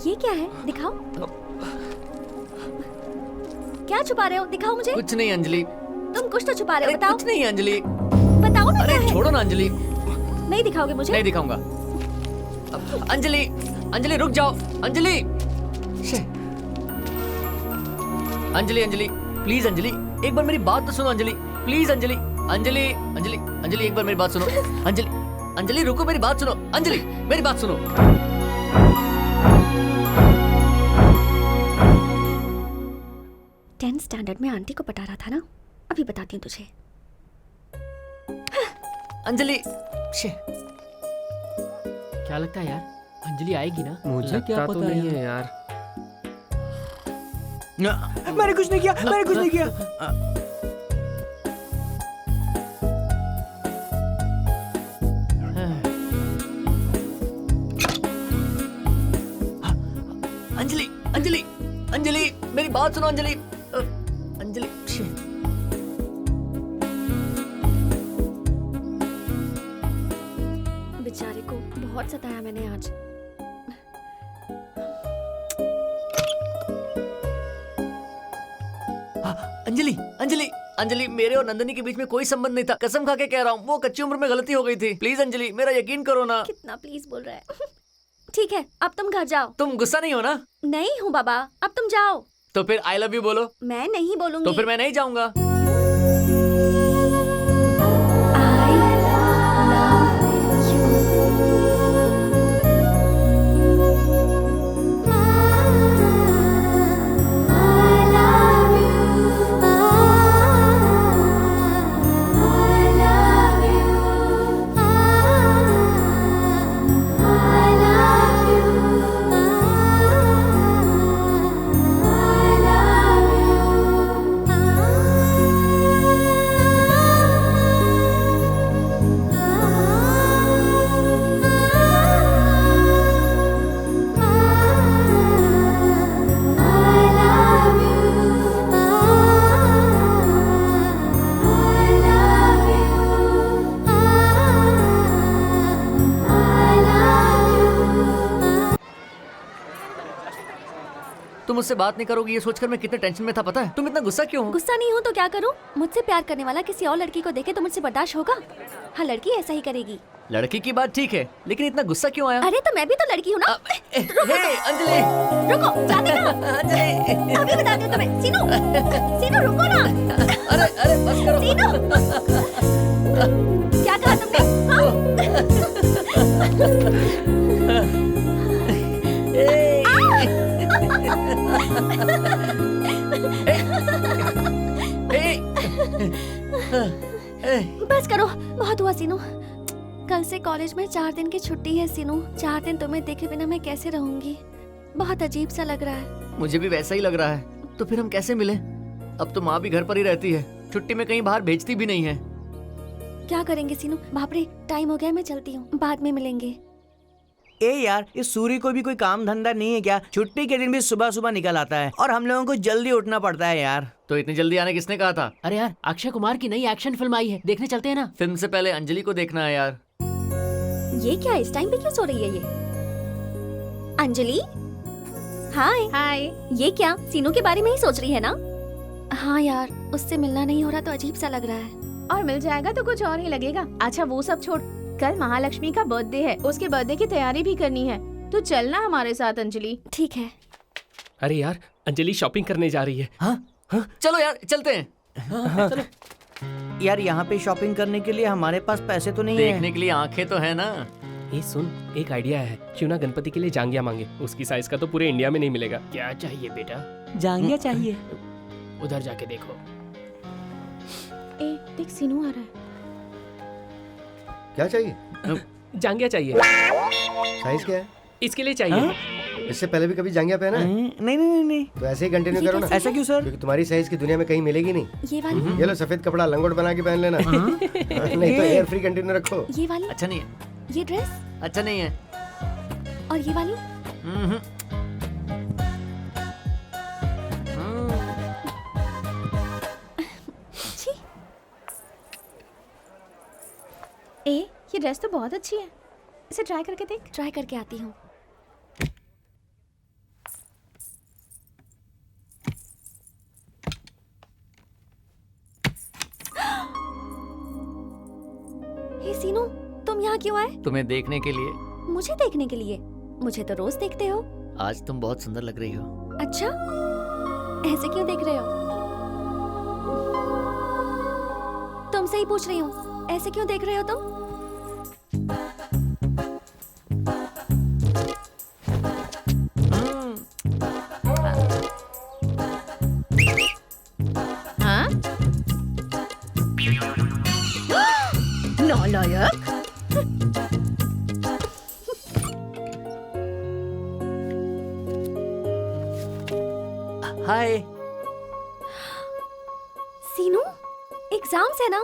ये क्या है? दिखाओ। क्या छुपा रहे हो? दिखाओ मुझे। कुछ नहीं अंजलि। तुम कुछ तो छुपा रहे हो, बताओ। कुछ नहीं अंजलि। बताओ ना क्या अरे है? छोड़ो ना अंजलि। नहीं दिखाओगे मुझे? नहीं दिखाऊंगा। अंजलि, अंजलि रुक जाओ, अंजलि। अंजलि, अंजलि प्लीज, अंजलि एक बार मेरी बात तो सुनो, अंजलि प्लीज, अंजलि, अंजलि, अंजलि, अंजलि एक बार मेरी बात सुनो, अंजलि, अंजलि रुको, मेरी बात सुनो, अंजलि मेरी बात सुनो। 10th स्टैंडर्ड में आंटी को पटा रहा था ना, अभी बताती हूँ तुझे। अंजलि, क्या लगता है यार, अंजलि आएगी ना? मुझे क्या पता नहीं है यार। मैंने कुछ नहीं किया, मैंने कुछ नहीं किया। अंजलि, अंजलि, अंजलि मेरी बात सुनो, अंजलि, अंजलि। बेचारे को बहुत सताया मैंने आज। अंजलि, अंजलि, अंजलि मेरे और नंदनी के बीच में कोई संबंध नहीं था, कसम खा के कह रहा हूँ, वो कच्ची उम्र में गलती हो गई थी। प्लीज अंजलि, मेरा यकीन करो ना। कितना प्लीज बोल रहा है। ठीक है, अब तुम घर जाओ। तुम गुस्सा नहीं हो ना? नहीं हूँ बाबा, अब तुम जाओ। तो फिर आई लव यू बोलो। मैं नहीं बोलूंगी। तो फिर मैं नहीं जाऊंगा। तुम मुझसे बात नहीं करोगी ये सोचकर मैं कितने टेंशन में था, पता है? तुम इतना गुस्सा क्यों हो? गुस्सा नहीं हूँ तो क्या करूँ? मुझसे प्यार करने वाला किसी और लड़की को देखे तो मुझसे बर्दाश्त होगा? हाँ, लड़की ऐसा ही करेगी। लड़की की बात ठीक है, लेकिन इतना गुस्सा क्यों आया? अरे तो मैं भी तो लड़की हूँ ना। हे अंजलि, रुको, जाते ना। अंजलि, अभी बताती हूँ तुम्हें। सीनू, सीनू रुको ना। अरे अरे बस करो। सीनू, क्या कहा तुमने? बस करो, बहुत हुआ सीनू। कल से कॉलेज में 4 दिन की छुट्टी है सीनू। 4 दिन तुम्हें देखे बिना मैं कैसे रहूंगी? बहुत अजीब सा लग रहा है। मुझे भी वैसा ही लग रहा है। तो फिर हम कैसे मिले? अब तो माँ भी घर पर ही रहती है, छुट्टी में कहीं बाहर भेजती भी नहीं है। क्या करेंगे सीनू? बाप रे, टाइम हो गया, मैं चलती हूँ, बाद में मिलेंगे। ए यार, इस सूर्य को भी कोई काम धंधा नहीं है क्या? छुट्टी के दिन भी सुबह सुबह निकल आता है और हम लोगों को जल्दी उठना पड़ता है यार। तो इतनी जल्दी आने किसने कहा था? अरे यार, अक्षय कुमार की नई एक्शन फिल्म आई है, देखने चलते हैं ना? फिल्म से पहले अंजलि को देखना है यार। ये क्या, इस टाइम पे क्यों सो रही है ये? अंजलि, हाय। हाय। ये क्या, सीनू के बारे में ही सोच रही है ना? हाँ यार, उससे मिलना नहीं हो रहा तो अजीब सा लग रहा है। और मिल जाएगा तो कुछ और ही लगेगा। अच्छा वो सब छोड़, कल महालक्ष्मी का बर्थडे है, उसके बर्थडे की तैयारी भी करनी है। तो चलना हमारे साथ अंजलि। ठीक है। अरे यार, अंजलि शॉपिंग करने जा रही है। हाँ? चलो यार चलते हैं। चलो। यार यहाँ पे शॉपिंग करने के लिए हमारे पास पैसे तो नहीं है। देखने के लिए आंखें तो है ना। ये सुन, एक आइडिया है, क्यों ना गणपति के लिए जांघिया मांगे? उसकी साइज का तो पूरे इंडिया में नहीं मिलेगा। क्या चाहिए बेटा? जांघिया चाहिए। उधर जाके देखो। ए, देख सीनू आ रहा है। क्या चाहिए? जांघिया चाहिए। साइज क्या है? इसके लिए चाहिए। इससे पहले भी कभी जांघिया पहना है? नहीं नहीं नहीं। तो ऐसे ही कंटिन्यू करो ना। ऐसा क्यों सर? क्योंकि तुम्हारी साइज की दुनिया में कहीं मिलेगी नहीं। ये वाली, ये लो सफेद कपड़ा लंगोट बना के पहन लेना। नहीं तो एयर फ्री कंटिन्यू रखो। ये वाली, अच्छा नहीं है, ये ड्रेस अच्छा नहीं है। और ये वाली। छी, ए, ये ड्रेस तो बहुत अच्छी है, इसे ट्राई करके देख। ट्राई करके आती हूँ। हे सीनू, तुम यहाँ क्यों आए? तुम्हें देखने के लिए। मुझे देखने के लिए? मुझे तो रोज देखते हो। आज तुम बहुत सुंदर लग रही हो। अच्छा, ऐसे क्यों देख रहे हो? तुमसे ही पूछ रही हूँ, ऐसे क्यों देख रहे हो तुम? हाँ? नालायक। हाय। सीनू, एग्जाम्स है ना,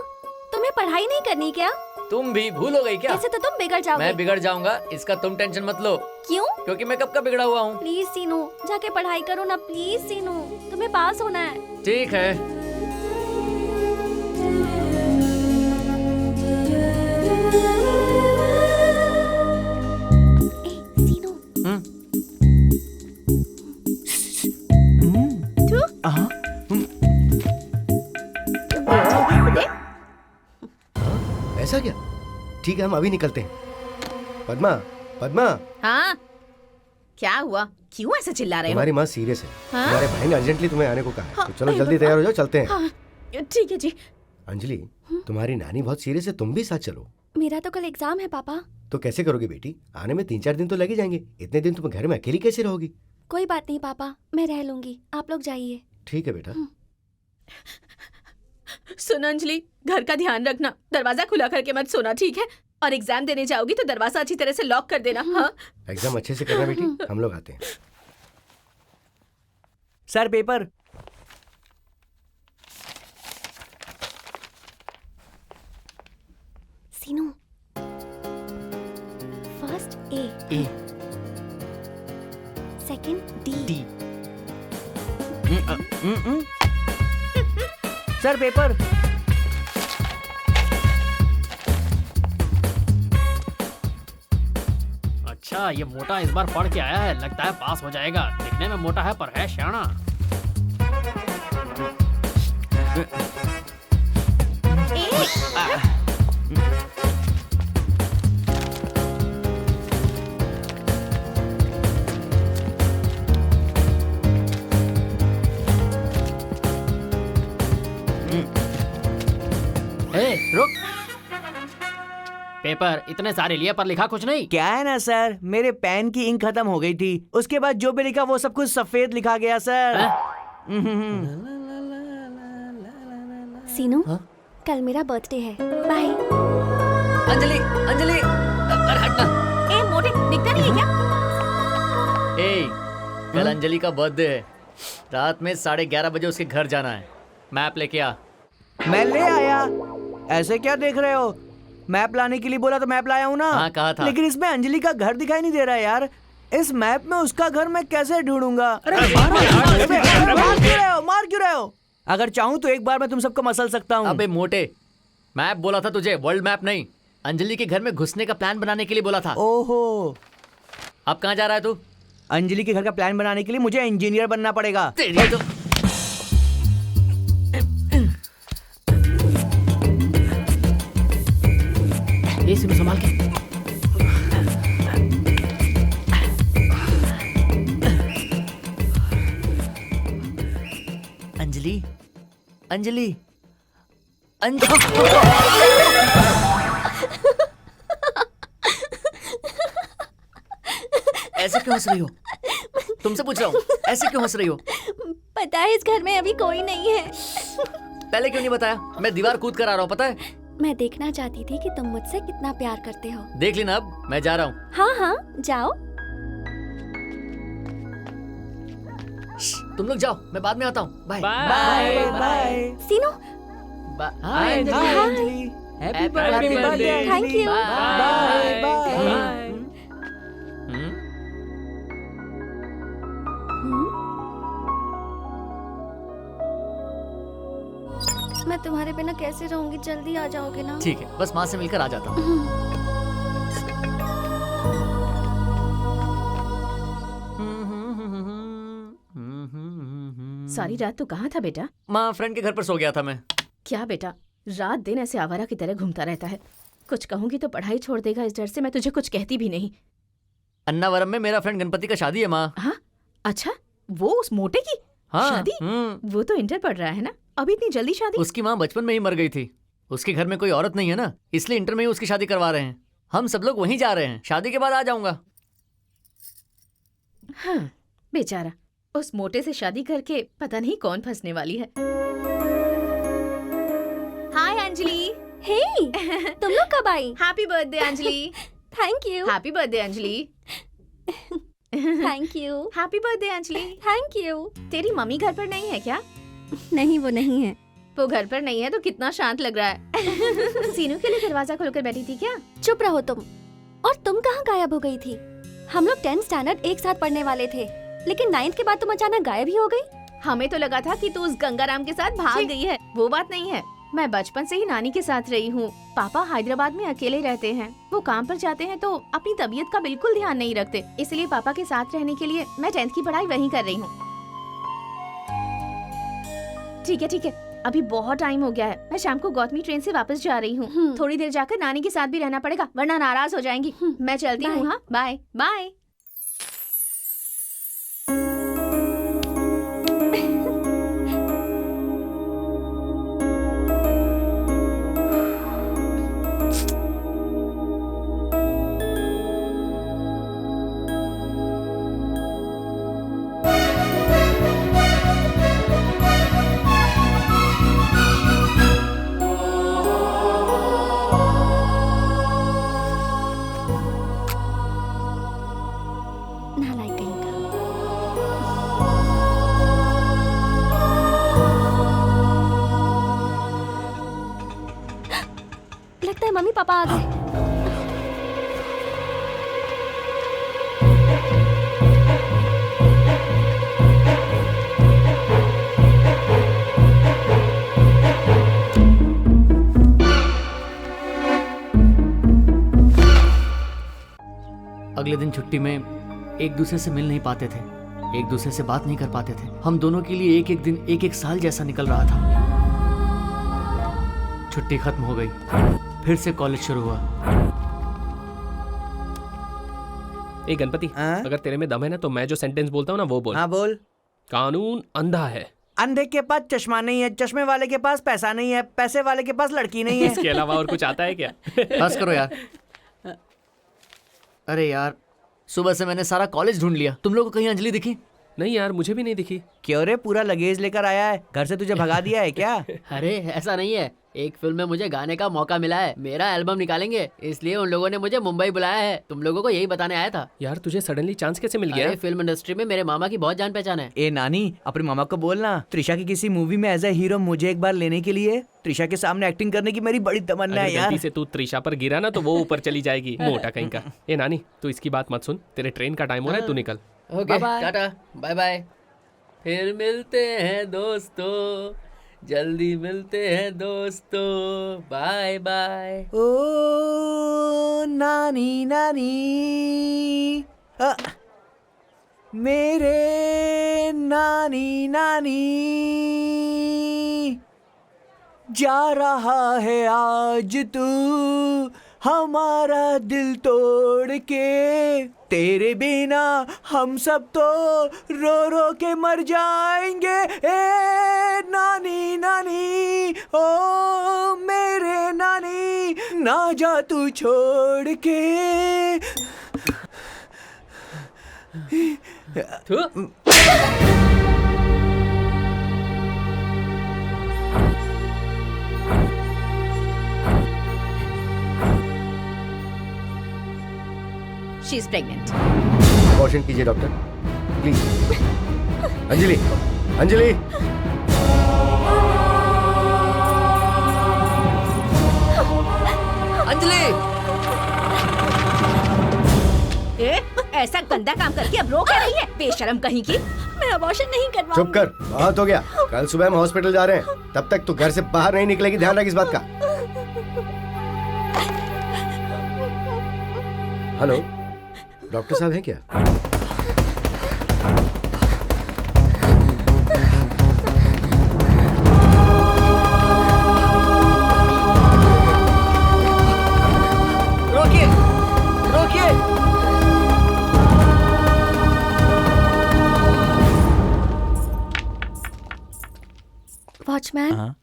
तुम्हें पढ़ाई नहीं करनी क्या? तुम भी भूल हो गई क्या? ऐसे तो तुम बिगड़ जाओगे। मैं बिगड़ जाऊंगा, इसका तुम टेंशन मत लो। क्यों? क्योंकि मैं कब का बिगड़ा हुआ हूँ। प्लीज सीनू, जाके पढ़ाई करो ना प्लीज सीनू, तुम्हें पास होना है। ठीक है। ए, सीनू। ऐसा क्या? ठीक है, हम अभी निकलते हैं। पद्मा, पद्मा, हाँ, क्या हुआ? क्यों ऐसे चिल्ला रहे हो? तुम्हारी माँ सीरियस है। हाँ? तुम्हारे भाई ने अर्जेंटली तुम्हें आने को कहा है। हाँ, तो चलो जल्दी तैयार हो जाओ, चलते हैं। हाँ, ठीक है जी। अंजलि, तुम्हारी नानी बहुत सीरियस है, तुम भी साथ चलो। मेरा तो कल एग्जाम है पापा। तो कैसे करोगी बेटी? आने में 3-4 दिन तो लगे जाएंगे। इतने दिन तुम घर में अकेली कैसे रहोगी? कोई बात नहीं पापा, मैं रह लूंगी, आप लोग जाइए। ठीक है बेटा। सुन अंजलि, घर का ध्यान रखना, दरवाजा खुला करके मत सोना, ठीक है? और एग्जाम देने जाओगी तो दरवाजा अच्छी तरह से लॉक कर देना। हाँ? एग्जाम अच्छे से करना बेटी, हम लोग आते हैं। Sir paper. Seenu, first A, second D. Sir paper. अच्छा, ये मोटा इस बार पढ़ के आया है, लगता है पास हो जाएगा। दिखने में मोटा है पर है शाना। ए, रुक। पेपर इतने सारे लिए पर लिखा कुछ नहीं। क्या है ना सर, मेरे पेन की इंक खत्म हो गई थी, उसके बाद जो भी लिखा वो सब कुछ सफेद लिखा गया सर। सीनू, कल मेरा बर्थडे है, बाय। अंजलि, अंजलि, अरे हटना। ए मोटे, दिखता नहीं है क्या? ए, कल अंजलि का बर्थडे है। रात में 11:30 बजे उसके घर जाना है। मैप लेके आ। मैं ले आया। ऐसे क्या देख रहे हो? मैप लाने के लिए बोला तो मैप लाया हूँ ना। हाँ, कहा था। लेकिन इसमें अंजलि का घर दिखाई नहीं दे रहा है यार। इस मैप में उसका घर मैं कैसे ढूंढूंगा? मार क्यों रहे हो? अगर चाहूँ तो एक बार मैं तुम सबको मसल सकता हूँ। अबे मोटे, मैप बोला था तुझे, वर्ल्ड मैप नहीं। अंजलि के घर में घुसने का प्लान बनाने के लिए बोला था। ओहो, अब कहाँ जा रहा है तू? अंजलि के घर का प्लान बनाने के लिए मुझे इंजीनियर बनना पड़ेगा। तेरी तो ये सिर्फ संभाल के। अंजलि, अंजलि, ऐसे क्यों हंस रही हो? तुमसे पूछ रहा हूँ, ऐसे क्यों हंस रही हो? पता है इस घर में अभी कोई नहीं है। पहले क्यों नहीं बताया? मैं दीवार कूद कर आ रहा हूँ, पता है? मैं देखना चाहती थी कि तुम मुझसे कितना प्यार करते हो। देख लेना, अब मैं जा रहा हूँ। हाँ हाँ, जाओ। तुम लोग जाओ, मैं बाद में आता हूँ। Bye bye bye. Seenu, hi Anjali. Happy birthday. Thank you. Bye bye. मैं तुम्हारे बिना कैसे रहूंगी? जल्दी आ जाओगे ना? ठीक है, बस माँ से मिलकर आ जाता हूँ। सारी रात तू कहाँ था बेटा? माँ, फ्रेंड के घर पर सो गया था मैं। क्या बेटा, रात दिन ऐसे आवारा की तरह घूमता रहता है। कुछ कहूंगी तो पढ़ाई छोड़ देगा, इस डर से मैं तुझे कुछ कहती भी नहीं। अन्नावरम में मेरा फ्रेंड गणपति का शादी है माँ। हाँ अच्छा, वो उस मोटे की हाँ। शादी? वो तो इंटर पढ़ रहा है ना, अभी इतनी जल्दी शादी? उसकी माँ बचपन में ही मर गई थी। उसके घर में कोई औरत नहीं है ना, इसलिए इंटर में ही उसकी शादी करवा रहे हैं। हम सब लोग वहीं जा रहे हैं, शादी के बाद आ जाऊंगा। हाँ बेचारा, उस मोटे से शादी करके पता नहीं कौन फंसने वाली है। हाय अंजलि। हे तुम लोग कब आई? Happy birthday Anjali. Thank you. Happy birthday Anjali. Thank you. Happy birthday Anjali. Thank you. तेरी मम्मी घर पर नहीं है क्या? नहीं, वो नहीं है। वो घर पर नहीं है तो कितना शांत लग रहा है। सीनू के लिए दरवाजा खोलकर बैठी थी क्या? चुप रहो तुम। और तुम कहाँ गायब हो गई थी? हम लोग 10th स्टैंडर्ड एक साथ पढ़ने वाले थे, लेकिन 9th के बाद तुम अचानक गायब ही हो गई। हमें तो लगा था कि तू उस गंगाराम के साथ भाग गई है। वो बात नहीं है, मैं बचपन से ही नानी के साथ रही हूँ। पापा हैदराबाद में अकेले रहते हैं, वो काम पर जाते हैं तो अपनी तबीयत का बिल्कुल ध्यान नहीं रखते, इसलिए पापा के साथ रहने के लिए मैं 10th की पढ़ाई वहीं कर रही हूँ। ठीक है, अभी बहुत टाइम हो गया है, मैं शाम को गौतमी ट्रेन से वापस जा रही हूँ। थोड़ी देर जाकर नानी के साथ भी रहना पड़ेगा, वरना नाराज हो जाएंगी। मैं चलती हूँ। हाँ बाय बाय। लगता है मम्मी पापा आ गए। अगले दिन छुट्टी में एक दूसरे से मिल नहीं पाते थे, एक दूसरे से बात नहीं कर पाते थे। हम दोनों के लिए एक एक दिन एक एक साल जैसा निकल रहा था। छुट्टी खत्म हो गई, फिर से कॉलेज शुरू हुआ। ए गणपति, हाँ? अगर तेरे में दम है ना तो मैं जो सेंटेंस बोलता हूँ ना वो बोल। हाँ बोल। कानून अंधा है। अंधे के पास चश्मा नहीं है, चश्मे वाले के पास पैसा नहीं है, पैसे वाले के पास लड़की नहीं है। इसके अलावा और कुछ आता है क्या? बस करो यार। अरे यार, सुबह से मैंने सारा कॉलेज ढूंढ लिया, तुम लोगों को कहीं अंजलि दिखी? नहीं यार, मुझे भी नहीं दिखी। क्यों रे, पूरा लगेज लेकर आया है? घर से तुझे भगा दिया है क्या? अरे ऐसा नहीं है, एक फिल्म में मुझे गाने का मौका मिला है, मेरा एल्बम निकालेंगे, इसलिए उन लोगों ने मुझे मुंबई बुलाया है। तुम लोगों को यही बताने आया था। यार तुझे सडनली चांस कैसे मिल गया? अरे फिल्म इंडस्ट्री में मेरे मामा की बहुत जान पहचान है। ए नानी, अपने मामा को बोलना त्रिशा की किसी मूवी में एज ए हीरो मुझे एक बार लेने के लिए। त्रिशा के सामने एक्टिंग करने की मेरी बड़ी तमन्ना है यार। गलती से तू त्रिशा पर गिरा ना तो वो ऊपर चली जाएगी, मोटा कहीं का। ए नानी, तू इसकी बात मत सुन, तेरे ट्रेन का टाइम हो रहा है, तू निकल। ओके टाटा बाय बाय, फिर मिलते हैं दोस्तों, जल्दी मिलते हैं दोस्तों, बाय बाय। ओ नानी नानी, मेरे नानी नानी, जा रहा है आज तू हमारा दिल तोड़ के। तेरे बिना हम सब तो रो रो के मर जाएंगे। ए नानी नानी, ओ मेरे नानी, ना जा तू छोड़ के। She is pregnant. अबॉर्शन कीजिए डॉक्टर प्लीज। अंजलि, अंजलि, अंजलि! ए, ऐसा गंदा काम करके अब रो क्या रही है, बेशरम कहीं की। मैं अबॉर्शन नहीं करवाऊंगी। चुप कर, बहुत हो गया। कल सुबह हम हॉस्पिटल जा रहे हैं, तब तक तू घर से बाहर नहीं निकलेगी, ध्यान रख इस बात का। हेलो, डॉक्टर साहब हैं क्या? रोकिए, रोकिए! वॉचमैन, हाँ,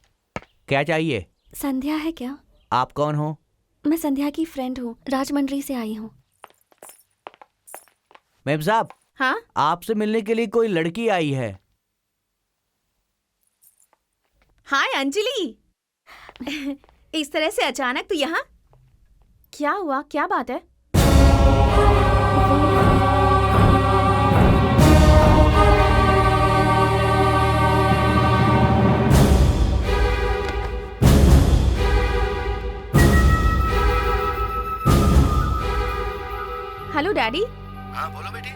क्या चाहिए? संध्या है क्या? आप कौन हो? मैं संध्या की फ्रेंड हूँ, राजमंड्री से आई हूँ। मेम साहब, हाँ, आपसे मिलने के लिए कोई लड़की आई है। हाय अंजलि। इस तरह से अचानक तू यहाँ? क्या हुआ, क्या बात है? Hello daddy. हाँ बोलो बेटी।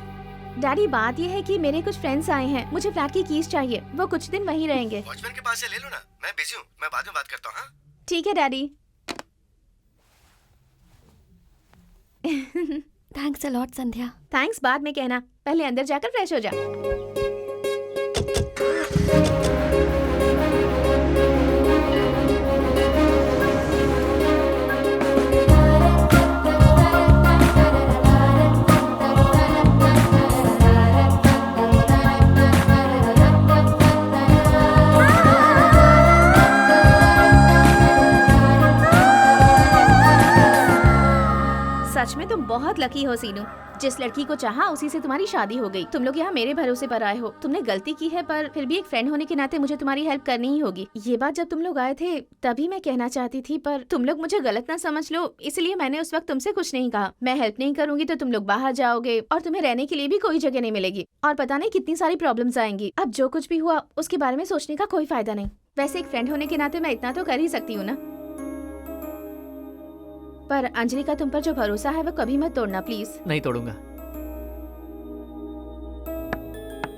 डैडी, बात ये है कि मेरे कुछ फ्रेंड्स आए हैं, मुझे फ्लैट की कीज चाहिए, वो कुछ दिन वहीं रहेंगे। वॉचमैन के पास से ले लो ना, मैं बिजी हूँ, मैं बाद में बात करता हूँ। हाँ? ठीक है daddy. Thanks a lot Sandhya. Thanks बाद में कहना, पहले अंदर जाकर फ्रेश हो जा। सच में तुम बहुत लकी हो सीनू, जिस लड़की को चाहा उसी से तुम्हारी शादी हो गई। तुम लोग यहाँ मेरे भरोसे पर आए हो। तुमने गलती की है, पर फिर भी एक फ्रेंड होने के नाते मुझे तुम्हारी हेल्प करनी ही होगी। ये बात जब तुम लोग आए थे तभी मैं कहना चाहती थी, पर तुम लोग मुझे गलत ना समझ लो, इसलिए मैंने उस वक्त तुमसे कुछ नहीं कहा। मैं हेल्प नहीं करूंगी तो तुम लोग बाहर जाओगे और तुम्हें रहने के लिए भी कोई जगह नहीं मिलेगी, और पता नहीं कितनी सारी प्रॉब्लम्स आएंगी। अब जो कुछ भी हुआ उसके बारे में सोचने का कोई फायदा नहीं। वैसे एक फ्रेंड होने के नाते मैं इतना तो कर ही सकती हूँ ना। पर अंजलि का तुम पर जो भरोसा है वो कभी मत तोड़ना प्लीज। नहीं तोड़ूंगा।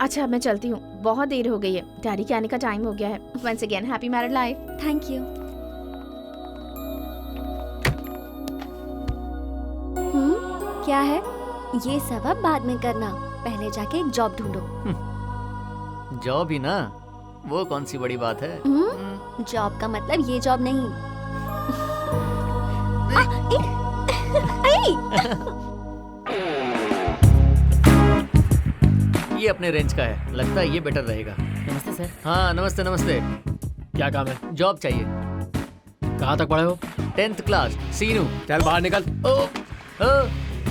अच्छा मैं चलती हूँ, बहुत देर हो गई है, डैडी के आने का टाइम हो गया है। Once again happy married life. Thank you. क्या है? ये सब अब बाद में करना, पहले जाके एक जॉब ढूंढो। जॉब ही ना, वो कौन सी बड़ी बात है। जॉब का मतलब ये जॉब नहीं। ये अपने रेंज का है, लगता है ये बेटर रहेगा। नमस्ते सर। हाँ नमस्ते नमस्ते। क्या काम है? जॉब चाहिए। कहाँ तक पढ़े हो? 10th class. सीनू चल बाहर निकल।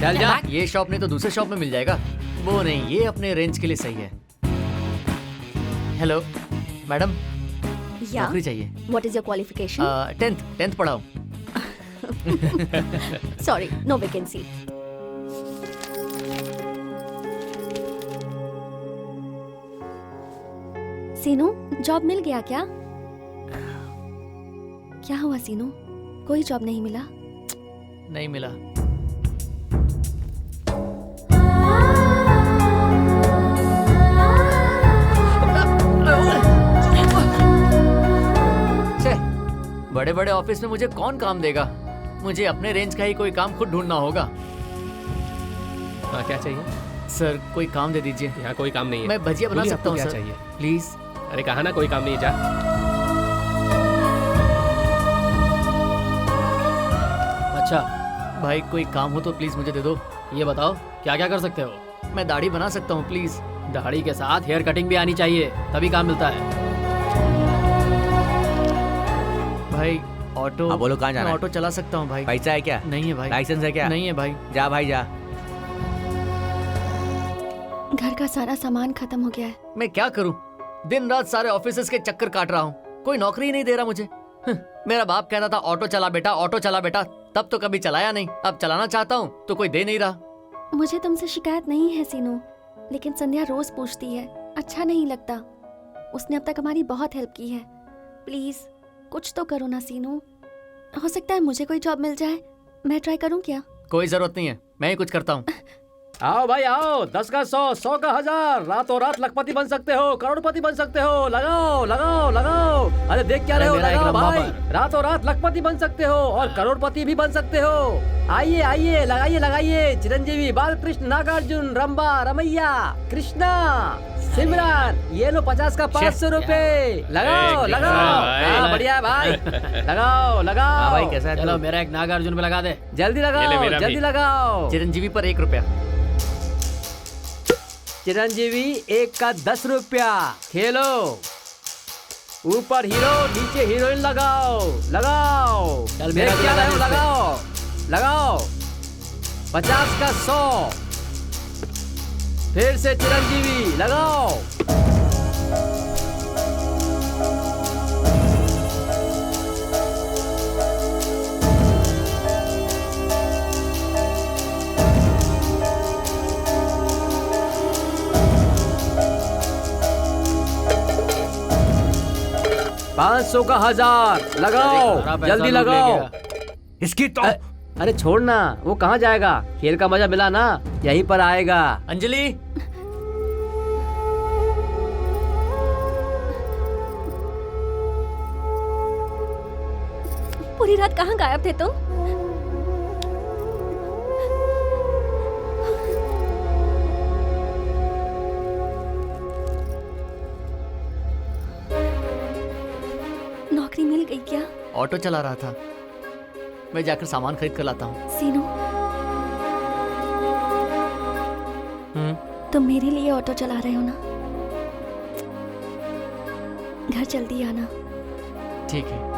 चल जा। ये शॉप नहीं तो दूसरे शॉप में मिल जाएगा। वो नहीं, ये अपने रेंज के लिए सही है। हेलो मैडम, या नौकरी चाहिए। What is your qualification? 10th पढ़ाओ। Sorry, no vacancy. Seenu, job मिल गया क्या? क्या हुआ सीनू, कोई जॉब नहीं मिला? नहीं मिला। बड़े बड़े ऑफिस में मुझे कौन काम देगा? मुझे अपने रेंज का ही कोई काम खुद ढूंढना होगा। हाँ क्या चाहिए? सर कोई काम दे दीजिए। यहाँ कोई काम नहीं है। मैं भजिया बना बोलिए, सकता हूँ आपको सर। क्या चाहिए? प्लीज। अरे कहा ना कोई काम नहीं है, जा। अच्छा भाई कोई काम हो तो प्लीज मुझे दे दो। ये बताओ क्या क्या कर सकते हो? मैं दाढ़ी बना सकता हूँ प्लीज। दाढ़ी के साथ हेयर कटिंग भी आनी चाहिए, तभी काम मिलता है। भाई ऑटो। हाँ, बोलो कहाँ जाना मैं है? ऑटो चला सकता हूँ भाई। पैसा है क्या? नहीं है भाई। लाइसेंस है क्या? नहीं है भाई। जा भाई जा। घर का सारा सामान खत्म हो गया है। मैं क्या करूँ, दिन रात सारे ऑफिसेस के चक्कर काट रहा हूँ, कोई नौकरी ही नहीं दे रहा मुझे। मेरा बाप कहता था ऑटो चला बेटा, ऑटो चला बेटा, तब तो कभी चलाया नहीं। अब चलाना चाहता हूँ तो कोई दे नहीं रहा। मुझे तुमसे शिकायत नहीं है सीनू, लेकिन संध्या रोज पूछती है, अच्छा नहीं लगता। उसने अब तक हमारी बहुत हेल्प की है। प्लीज कुछ तो करो ना सीनू। हो सकता है मुझे कोई जॉब मिल जाए, मैं ट्राई करूं क्या? कोई जरूरत नहीं है, मैं ही कुछ करता हूँ। आओ भाई आओ, 10 का 100, 100 का 1000, रातों रात लखपति बन सकते हो, करोड़पति बन सकते हो। लगाओ लगाओ लगाओ। अरे देख क्या रहे हो, मेरा एक लगाओ लम्बा भाई। पर। रातों रात लखपति बन सकते हो और करोड़पति भी बन सकते हो। आइए आइए, लगाइए लगाइए। चिरंजीवी, बालकृष्ण, नागार्जुन, रंबा, रमैया, कृष्णा, सिमरन, ये लो 50 का 500 रुपए। लगाओ लगाओ। हाँ, बढ़िया है भाई। लगाओ लगाओ। हाँ भाई, कैसा है तू? चलो मेरा एक नागार्जुन पे लगा दे। ये जल्दी ले लगाओ मेरा जल्दी भी। लगाओ। चिरंजीवी पर 1 रुपया। चिरंजीवी 1 का 10 रुपया। खेलो। ऊपर हीरो नीचे हीरोइन लगाओ लगाओ। चल देख मेरा भी क्या लगा रहे हो, दे इस पे। लगाओ लगाओ। 50 का 100। फिर से चिरंजीवी लगाओ। पाँच 500 का 1000 लगाओ, सारा पैसा जल्दी लूट ले लगाओ। गया। इसकी तो अरे छोड़ना, वो कहाँ जाएगा? खेल का मजा मिला ना, यहीं पर आएगा। अंजलि पूरी रात कहाँ गायब थे तुम? नौकरी मिल गई क्या? ऑटो चला रहा था, मैं जाकर सामान खरीद कर लाता हूँ। सीनू, तुम मेरे लिए ऑटो चला रहे हो ना? घर जल्दी आना। ठीक है।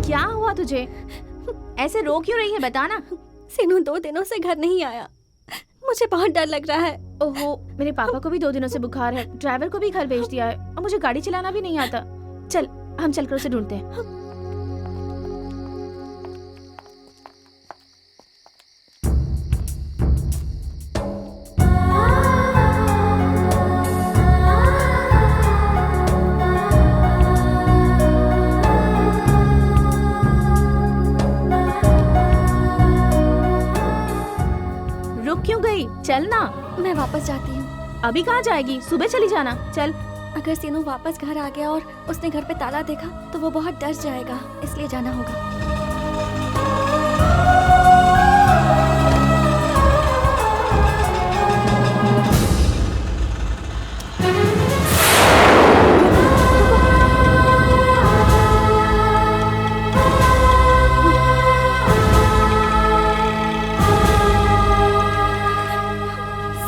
क्या हुआ तुझे? ऐसे रो क्यों रही है, बताना। सीनू 2 दिनों से घर नहीं आया, मुझे बहुत डर लग रहा है। ओहो, मेरे पापा को भी 2 दिनों से बुखार है, ड्राइवर को भी घर भेज दिया है और मुझे गाड़ी चलाना भी नहीं आता। चल हम चलकर उसे ढूंढते हैं। रुक क्यों गई? चल ना। मैं वापस जाती हूँ। अभी कहाँ जाएगी? सुबह चली जाना। चल। अगर सीनू वापस घर आ गया और उसने घर पे ताला देखा तो वो बहुत डर जाएगा, इसलिए जाना होगा।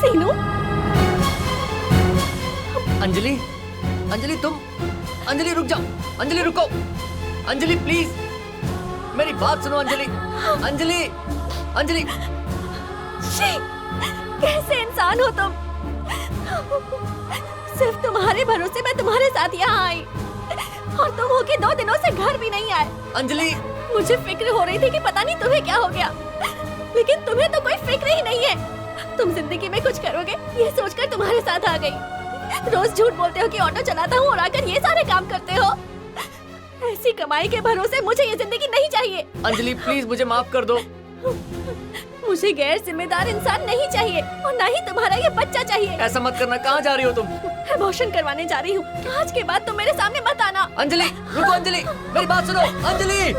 सीनू, अंजलि, अंजलि तुम, अंजलि रुक जाओ, अंजलि रुको, अंजलि प्लीज, मेरी बात सुनो अंजलि, अंजलि, अंजलि। शी, कैसे इंसान हो तुम? सिर्फ तुम्हारे भरोसे मैं तुम्हारे साथ यहाँ आई और तुम हो के 2 दिनों से घर भी नहीं आए। अंजलि, मुझे फिक्र हो रही थी कि पता नहीं तुम्हें क्या हो गया, लेकिन तुम्हें तो कोई फिक्र ही नहीं है। तुम जिंदगी में कुछ करोगे ये सोचकर तुम्हारे साथ आ गई। रोज झूठ बोलते हो कि ऑटो चलाता हूँ और आकर ये सारे काम करते हो। ऐसी कमाई के भरोसे मुझे ये जिंदगी नहीं चाहिए। अंजलि प्लीज मुझे माफ कर दो। मुझे गैर जिम्मेदार इंसान नहीं चाहिए और ना ही तुम्हारा ये बच्चा चाहिए। ऐसा मत करना, कहाँ जा रही हो तुम? अबॉर्शन करवाने जा रही हूँ। आज के बाद तुम मेरे सामने मत आना। अंजलि रुको, अंजलि मेरी बात सुनो, अंजलि।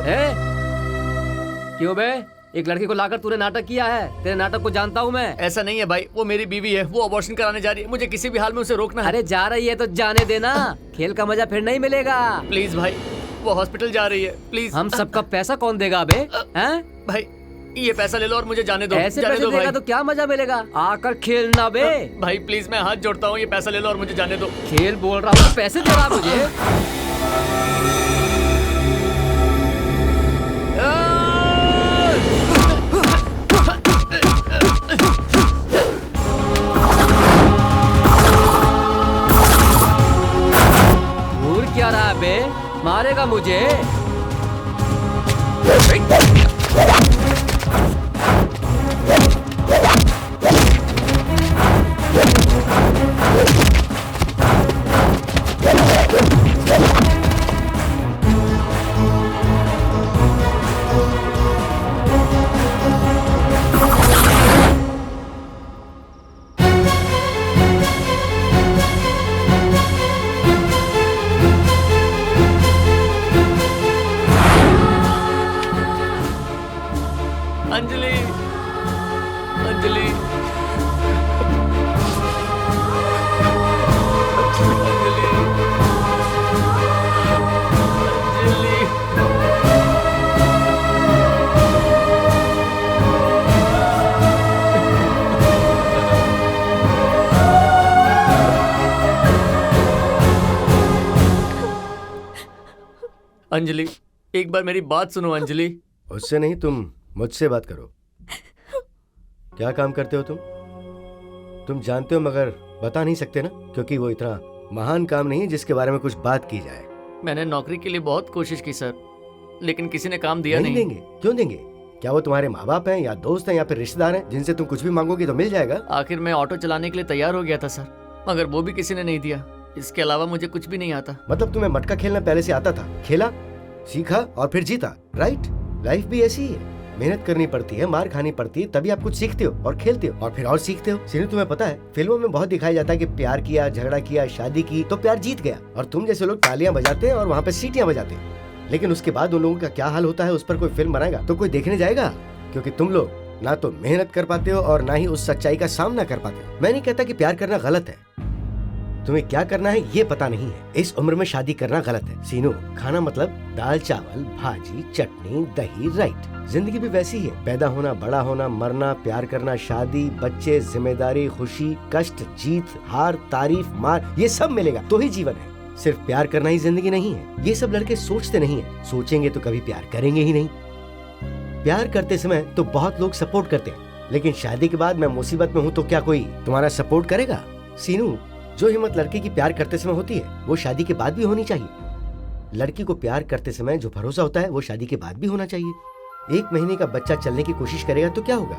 क्यों बे? एक लड़की को लाकर तूने नाटक किया है? तेरे नाटक को जानता हूँ मैं। ऐसा नहीं है भाई, वो मेरी बीवी है, वो अबॉर्शन कराने जा रही है, मुझे किसी भी हाल में उसे रोकना है। अरे जा रही है तो जाने देना, खेल का मजा फिर नहीं मिलेगा। प्लीज भाई, वो हॉस्पिटल जा रही है, प्लीज। हम सबका पैसा कौन देगा बे? हैं? भाई ये पैसा ले लो और मुझे जाने दो। ऐसे जाने पैसे दो देगा भाई। तो क्या मजा मिलेगा? आकर खेलना बे। भाई प्लीज मैं हाथ जोड़ता हूँ, ये पैसा ले लो और मुझे जाने दो। खेल बोल रहा हूँ, पैसे दे रहा मुझे। घूर क्या रहा है बे? मारेगा मुझे? अंजलि, अंजलि, अंजलि, अंजलि। अंजलि, एक बार मेरी बात सुनो अंजलि। उससे नहीं, तुम मुझसे बात करो। क्या काम करते हो तुम? तुम जानते हो मगर बता नहीं सकते ना, क्योंकि वो इतना महान काम नहीं है जिसके बारे में कुछ बात की जाए। मैंने नौकरी के लिए बहुत कोशिश की सर, लेकिन किसी ने काम दिया नहीं। देंगे? क्यों देंगे? क्या वो तुम्हारे माँ बाप हैं या दोस्त हैं या फिर रिश्तेदार हैं जिनसे तुम कुछ भी मांगोगे तो मिल जाएगा? आखिर मैं ऑटो चलाने के लिए तैयार हो गया था सर, मगर वो भी किसी ने नहीं दिया। इसके अलावा मुझे कुछ भी नहीं आता। मतलब तुम्हें मटका खेलना पहले से आता था, खेला, सीखा और फिर जीता, राइट? लाइफ भी ऐसी ही है, मेहनत करनी पड़ती है, मार खानी पड़ती है, तभी आप कुछ सीखते हो और खेलते हो और फिर और सीखते हो। सीनू, तुम्हें पता है फिल्मों में बहुत दिखाया जाता है कि प्यार किया, झगड़ा किया, शादी की तो प्यार जीत गया, और तुम जैसे लोग तालियां बजाते हैं और वहाँ पे सीटियां बजाते हैं, लेकिन उसके बाद उन लोगों का क्या हाल होता है उस पर कोई फिल्म बनाएगा तो कोई देखने जाएगा? क्योंकि तुम लोग ना तो मेहनत कर पाते हो और ना ही उस सच्चाई का सामना कर पाते हो। मैं नहीं कहता कि प्यार करना गलत है, तुम्हें क्या करना है ये पता नहीं है। इस उम्र में शादी करना गलत है। सीनू, खाना मतलब दाल चावल भाजी चटनी दही, राइट? जिंदगी भी वैसी है, पैदा होना, बड़ा होना, मरना, प्यार करना, शादी, बच्चे, जिम्मेदारी, खुशी, कष्ट, जीत, हार, तारीफ, मार, ये सब मिलेगा तो ही जीवन है। सिर्फ प्यार करना ही जिंदगी नहीं है। ये सब लड़के सोचते नहीं है, सोचेंगे तो कभी प्यार करेंगे ही नहीं। प्यार करते समय तो बहुत लोग सपोर्ट करते हैं, लेकिन शादी के बाद मैं मुसीबत में हूँ तो क्या कोई तुम्हारा सपोर्ट करेगा? सीनू, जो हिम्मत लड़के की प्यार करते समय होती है वो शादी के बाद भी होनी चाहिए। लड़की को प्यार करते समय जो भरोसा होता है वो शादी के बाद भी होना चाहिए। 1 महीने का बच्चा चलने की कोशिश करेगा तो क्या होगा?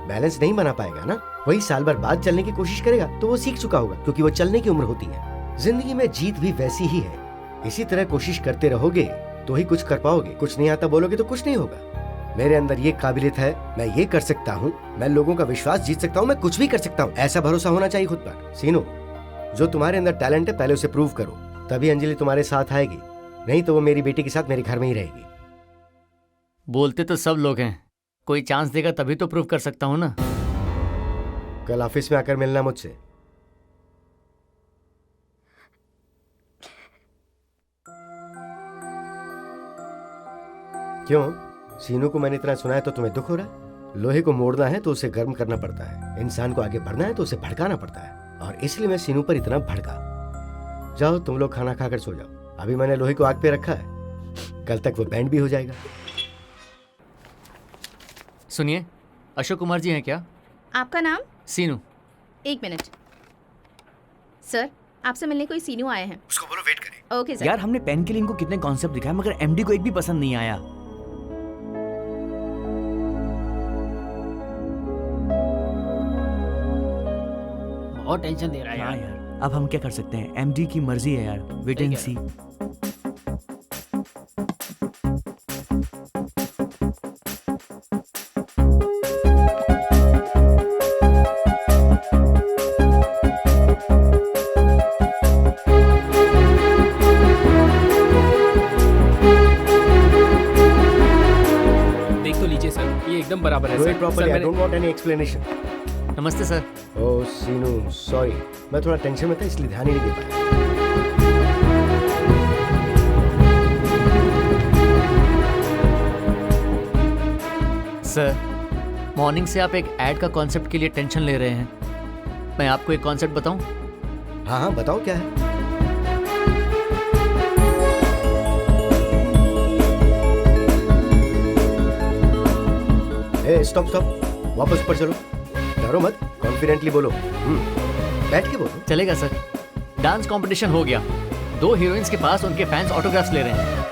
बैलेंस नहीं बना पाएगा ना। वही साल भर बाद चलने की कोशिश करेगा तो वो सीख चुका होगा, क्योंकि वो चलने की उम्र होती है। जिंदगी में जीत भी वैसी ही है, इसी तरह कोशिश करते रहोगे तो ही कुछ कर पाओगे। कुछ नहीं आता बोलोगे तो कुछ नहीं होगा। मेरे अंदर ये काबिलियत है, मैं ये कर सकता हूँ, मैं लोगों का विश्वास जीत सकता हूँ, मैं कुछ भी कर सकता हूँ, ऐसा भरोसा होना चाहिए खुद पर। सीनू, जो तुम्हारे अंदर टैलेंट है पहले उसे प्रूव करो, तभी अंजलि तुम्हारे साथ आएगी, नहीं तो वो मेरी बेटी के साथ मेरे घर में ही रहेगी। बोलते तो सब लोग हैं, कोई चांस देगा तभी तो प्रूव कर सकता हूँ ना। कल ऑफिस में आकर मिलना मुझसे। क्यों? सीनू को मैंने इतना सुनाया तो तुम्हें दुख हो रहा है? लोहे को मोड़ना है तो उसे गर्म करना पड़ता है, इंसान को आगे बढ़ना है तो उसे भड़काना पड़ता है, और इसलिए मैं सीनू पर इतना भड़का। जाओ तुम लोग खाना खाकर सो जाओ, अभी मैंने लोहे को आग पे रखा है, कल तक वो बैंड भी हो जाएगा। सुनिए, अशोक कुमार जी हैं क्या? आपका नाम? सीनू। 1 मिनट सर, आपसे मिलने कोई सीनू आए हैं। उसको बोलो वेट करे। Okay sir. यार, हमने पेन किलिंग को कितने कॉन्सेप्ट दिखाए मगर एमडी को एक भी पसंद नहीं आया। बहुत टेंशन दे रहा है हाँ यार। यार, अब हम क्या कर सकते हैं? एमडी की मर्जी है यार, वेट एंड सी। देख तो लीजिए सर, ये एकदम बराबर है Do sir. it properly, sir, I मैंने- don't want any explanation. नमस्ते सर। ओह सीनू, सॉरी, मैं थोड़ा टेंशन में था इसलिए ध्यान ही नहीं दे पाया। सर, मॉर्निंग से आप एक ऐड का कॉन्सेप्ट के लिए टेंशन ले रहे हैं। मैं आपको एक कॉन्सेप्ट बताऊं? हाँ हाँ बताओ क्या है। स्टॉप स्टॉप, वापस ऊपर चलो, डरो मत, कॉन्फिडेंटली बोलो। बैठ के बोलो। चलेगा सर। डांस कंपटीशन हो गया, 2 हीरोइंस के पास उनके फैंस ऑटोग्राफ्स ले रहे हैं।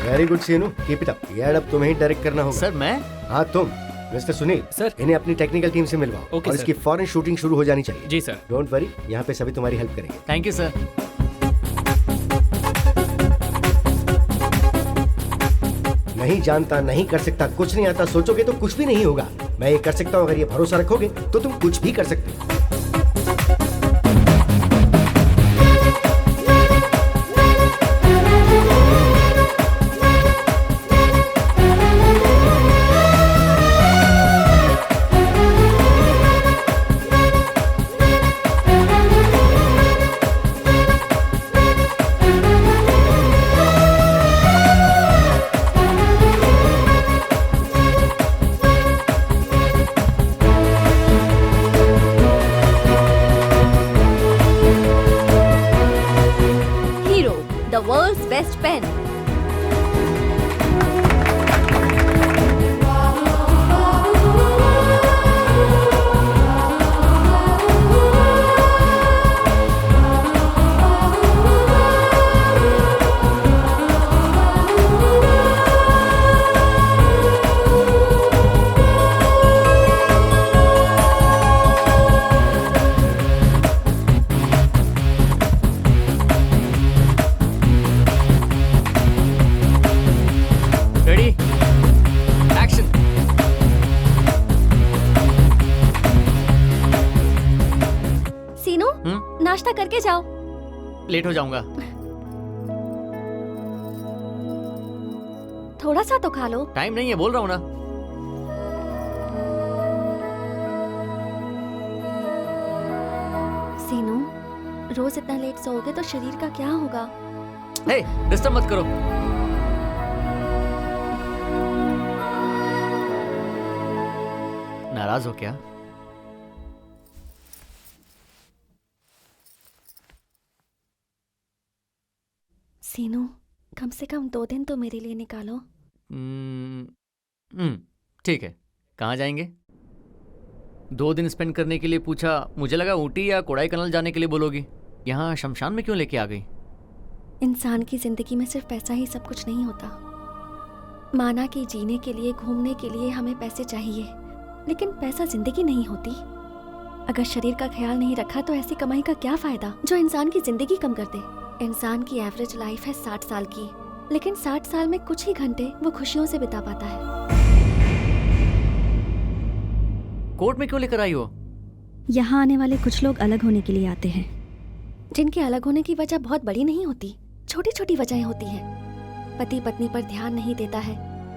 Very good Seenu, keep it up. ये ऐड अब तुम्हें ही डायरेक्ट करना होगा। सर मैं? हाँ तुम। Mister Sunil sir. इन्हें अपनी टेक्निकल टीम से मिलवाओ ओके और सर। इसकी फौरन शूटिंग शुरू हो जानी चाहिए। जी सर। डोंट वरी, यहाँ पे सभी तुम्हारी हेल्प करेंगे। Thank you sir. नहीं जानता, नहीं कर सकता, कुछ नहीं आता सोचोगे तो कुछ भी नहीं होगा। मैं ये कर सकता हूँ, अगर ये भरोसा रखोगे तो तुम कुछ भी कर सकते हो। The world's best pen. Ready, action. Seenu, नाश्ता करके जाओ। लेट हो जाऊंगा। थोड़ा सा तो खा लो। टाइम नहीं है, बोल रहा हूँ ना। सीनू, रोज इतना लेट सोओगे तो शरीर का क्या होगा? हे, डिस्टर्ब मत करो। नाराज हो क्या? सीनू, कम से कम 2 दिन तो मेरे लिए निकालो। ठीक है, कहाँ जाएंगे? 2 दिन स्पेंड करने के लिए पूछा, मुझे लगा ऊटी या कोडाईकनाल जाने के लिए बोलोगी। यहाँ शमशान में क्यों लेके आ गई? इंसान की जिंदगी में सिर्फ पैसा ही सब कुछ नहीं होता। माना कि जीने के लिए, घूमने के लिए हमें पैसे चाहिए, लेकिन पैसा जिंदगी नहीं होती। अगर शरीर का ख्याल नहीं रखा तो ऐसी कमाई का क्या फायदा जो इंसान की जिंदगी कम कर दे। इंसान की एवरेज लाइफ है 60 साल की, लेकिन 60 साल में कुछ ही घंटे वो खुशियों से बिता पाता है। कोर्ट में क्यों लेकर आई हो? यहाँ आने वाले कुछ लोग अलग होने के लिए आते हैं, जिनके अलग होने की वजह बहुत बड़ी नहीं होती, छोटी छोटी वजहें होती हैं। पति पत्नी पर ध्यान नहीं देता है,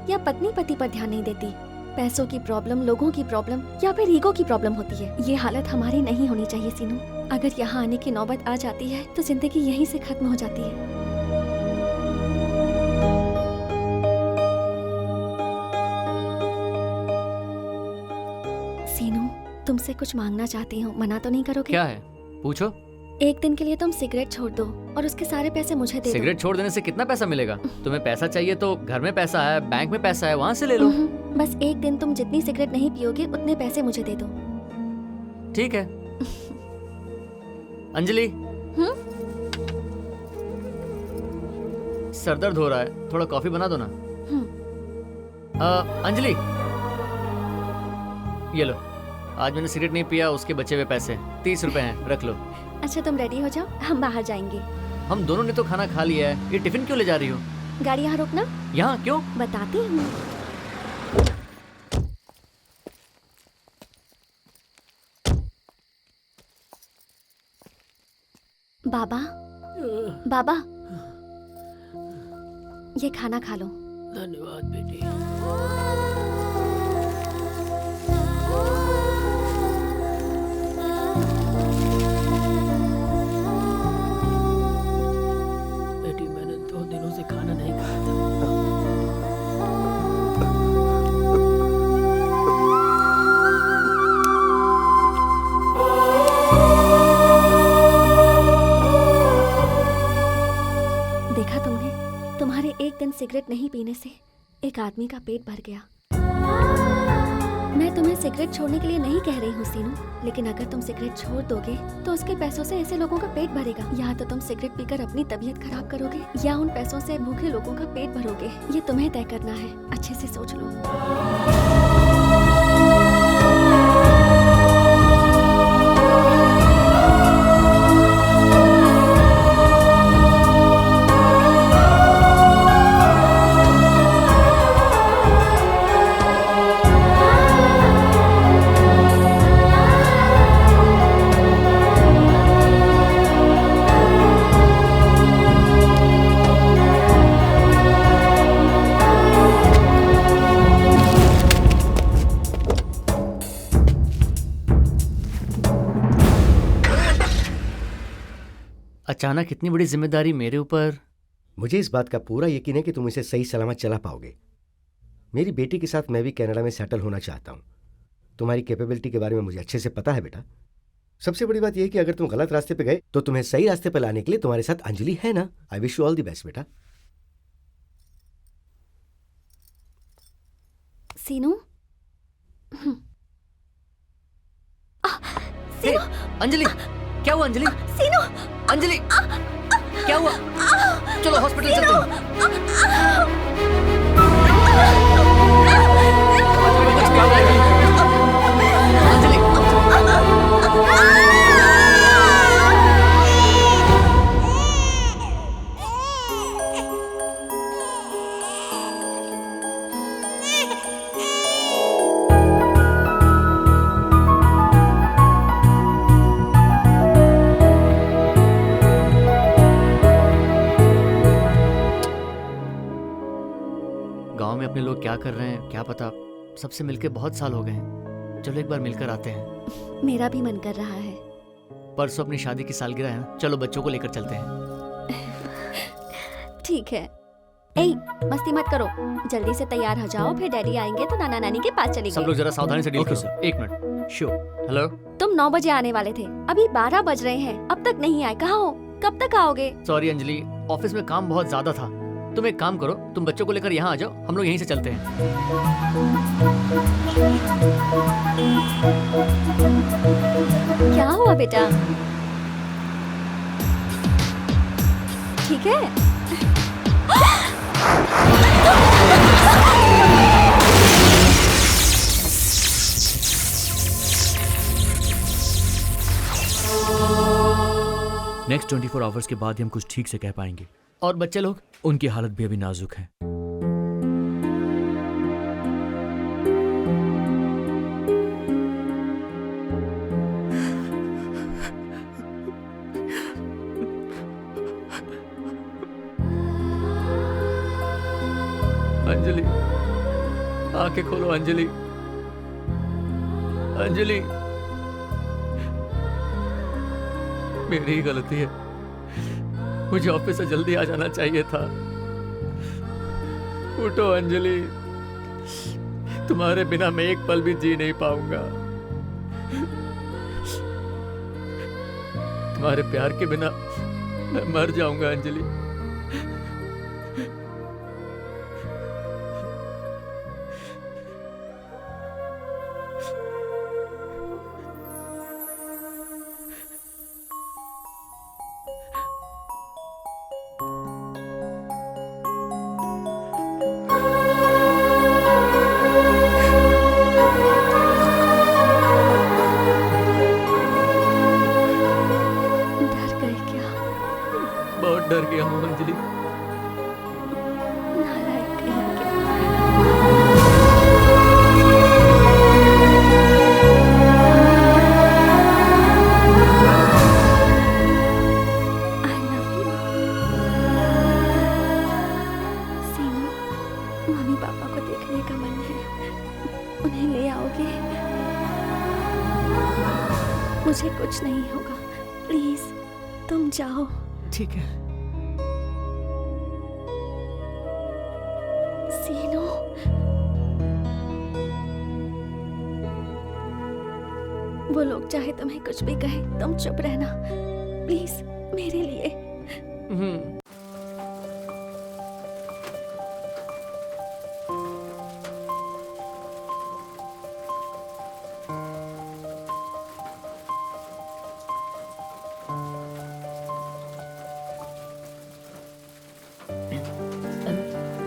या पत्नी पति पर ध्यान नहीं देती। पैसों की प्रॉब्लम, लोगों की प्रॉब्लम, या फिर ईगो की प्रॉब्लम होती है। ये हालत हमारी नहीं होनी चाहिए सीनू। अगर यहाँ आने की नौबत आ जाती है तो जिंदगी यहीं से खत्म हो जाती है। सीनू, तुमसे कुछ मांगना चाहती हूँ, मना तो नहीं करोगे? क्या है? पूछो। एक दिन के लिए तुम सिगरेट छोड़ दो और उसके सारे पैसे मुझे दे दो। सिगरेट छोड़ देने से कितना पैसा मिलेगा? तुम्हें पैसा चाहिए तो घर में पैसा है, बैंक में पैसा है, वहाँ से ले लो। बस एक दिन तुम जितनी सिगरेट नहीं पियोगे उतने पैसे मुझे दे दो। ठीक है। अंजलि, सर दर्द हो रहा है, थोड़ा कॉफी बना दो ना। अंजलि, ये लो, आज मैंने सिगरेट नहीं पिया, उसके बचे हुए पैसे 30 रुपए हैं, रख लो। अच्छा तुम रेडी हो जाओ, हम बाहर जाएंगे। हम दोनों ने तो खाना खा लिया है, ये टिफिन क्यों ले जा रही हो? गाड़ी यहाँ रोकना। यहाँ क्यों? बताती हूँ। बाबा, बाबा, ये खाना खा लो। धन्यवाद बेटी। बेटी, मैंने 2 दिनों से खाना नहीं खाया था। देखा तुमने, तुम्हारे एक दिन सिगरेट नहीं पीने से एक आदमी का पेट भर गया। मैं तुम्हें सिगरेट छोड़ने के लिए नहीं कह रही हूँ सीनू, लेकिन अगर तुम सिगरेट छोड़ दोगे तो उसके पैसों से ऐसे लोगों का पेट भरेगा। या तो तुम सिगरेट पीकर अपनी तबीयत खराब करोगे या उन पैसों से भूखे लोगों का पेट भरोगे। ये तुम्हें तय करना है, अच्छे से सोच लो। अचानक इतनी बड़ी जिम्मेदारी मेरे ऊपर। मुझे इस बात का पूरा यकीन है कि तुम इसे सही सलामत चला पाओगे। मेरी बेटी के साथ मैं भी कनाडा में सेटल होना चाहता हूँ। तुम्हारी कैपेबिलिटी के बारे में मुझे अच्छे से पता है बेटा। सबसे बड़ी बात यह है कि अगर तुम गलत रास्ते पे गए तो तुम्हें सही रास्ते पे लाने के लिए तुम्हारे साथ अंजलि है ना। I wish you all the best बेटा। सीनू, हे, अंजलि, क्या हुआ अंजलि? सीनू, अंजलि, क्या हुआ? चलो हॉस्पिटल चलते हैं। अंजलि, गांव में अपने लोग क्या कर रहे हैं क्या पता। सबसे मिलके बहुत साल हो गए हैं। चलो एक बार मिलकर आते हैं। मेरा भी मन कर रहा है। परसों अपनी शादी की सालगिरह है ना, चलो बच्चों को लेकर चलते हैं। ठीक है। ए, मस्ती मत करो, जल्दी से तैयार हो जाओ, फिर डैडी आएंगे तो नाना नानी के पास सब चलेंगे। लोग जरा सावधानी से डील Okay, करो। sir. एक मिनट। श्योर। हेलो, तुम 9 बजे आने वाले थे, अभी 12 बज रहे हैं, अब तक नहीं आए। कहाँ हो? कब तक आओगे? सॉरी अंजलि, ऑफिस में काम बहुत ज्यादा था। तुम एक काम करो, तुम बच्चों को लेकर यहाँ आ जाओ, हम लोग यहीं से चलते हैं। क्या हुआ बेटा? ठीक है? नेक्स्ट 24 आवर्स के बाद ही हम कुछ ठीक से कह पाएंगे। और बच्चे लोग? उनकी हालत भी अभी नाजुक है। अंजलि, आंखें खोलो अंजलि। अंजलि, मेरी ही गलती है, मुझे ऑफिस से जल्दी आ जाना चाहिए था। उठो अंजलि, तुम्हारे बिना मैं एक पल भी जी नहीं पाऊंगा। तुम्हारे प्यार के बिना मैं मर जाऊंगा अंजलि। डर गए क्या? बहुत डर गया हूँ अंजलि। नालायक कहीं के। I love you. Seenu, mummy papa को देखने का मन है, उन्हें ले आओगे? मुझे कुछ नहीं होगा, प्लीज तुम जाओ। ठीक है। सीनू, वो लोग चाहे तुम्हें कुछ भी कहे, तुम चुप रहना प्लीज, मेरे लिए।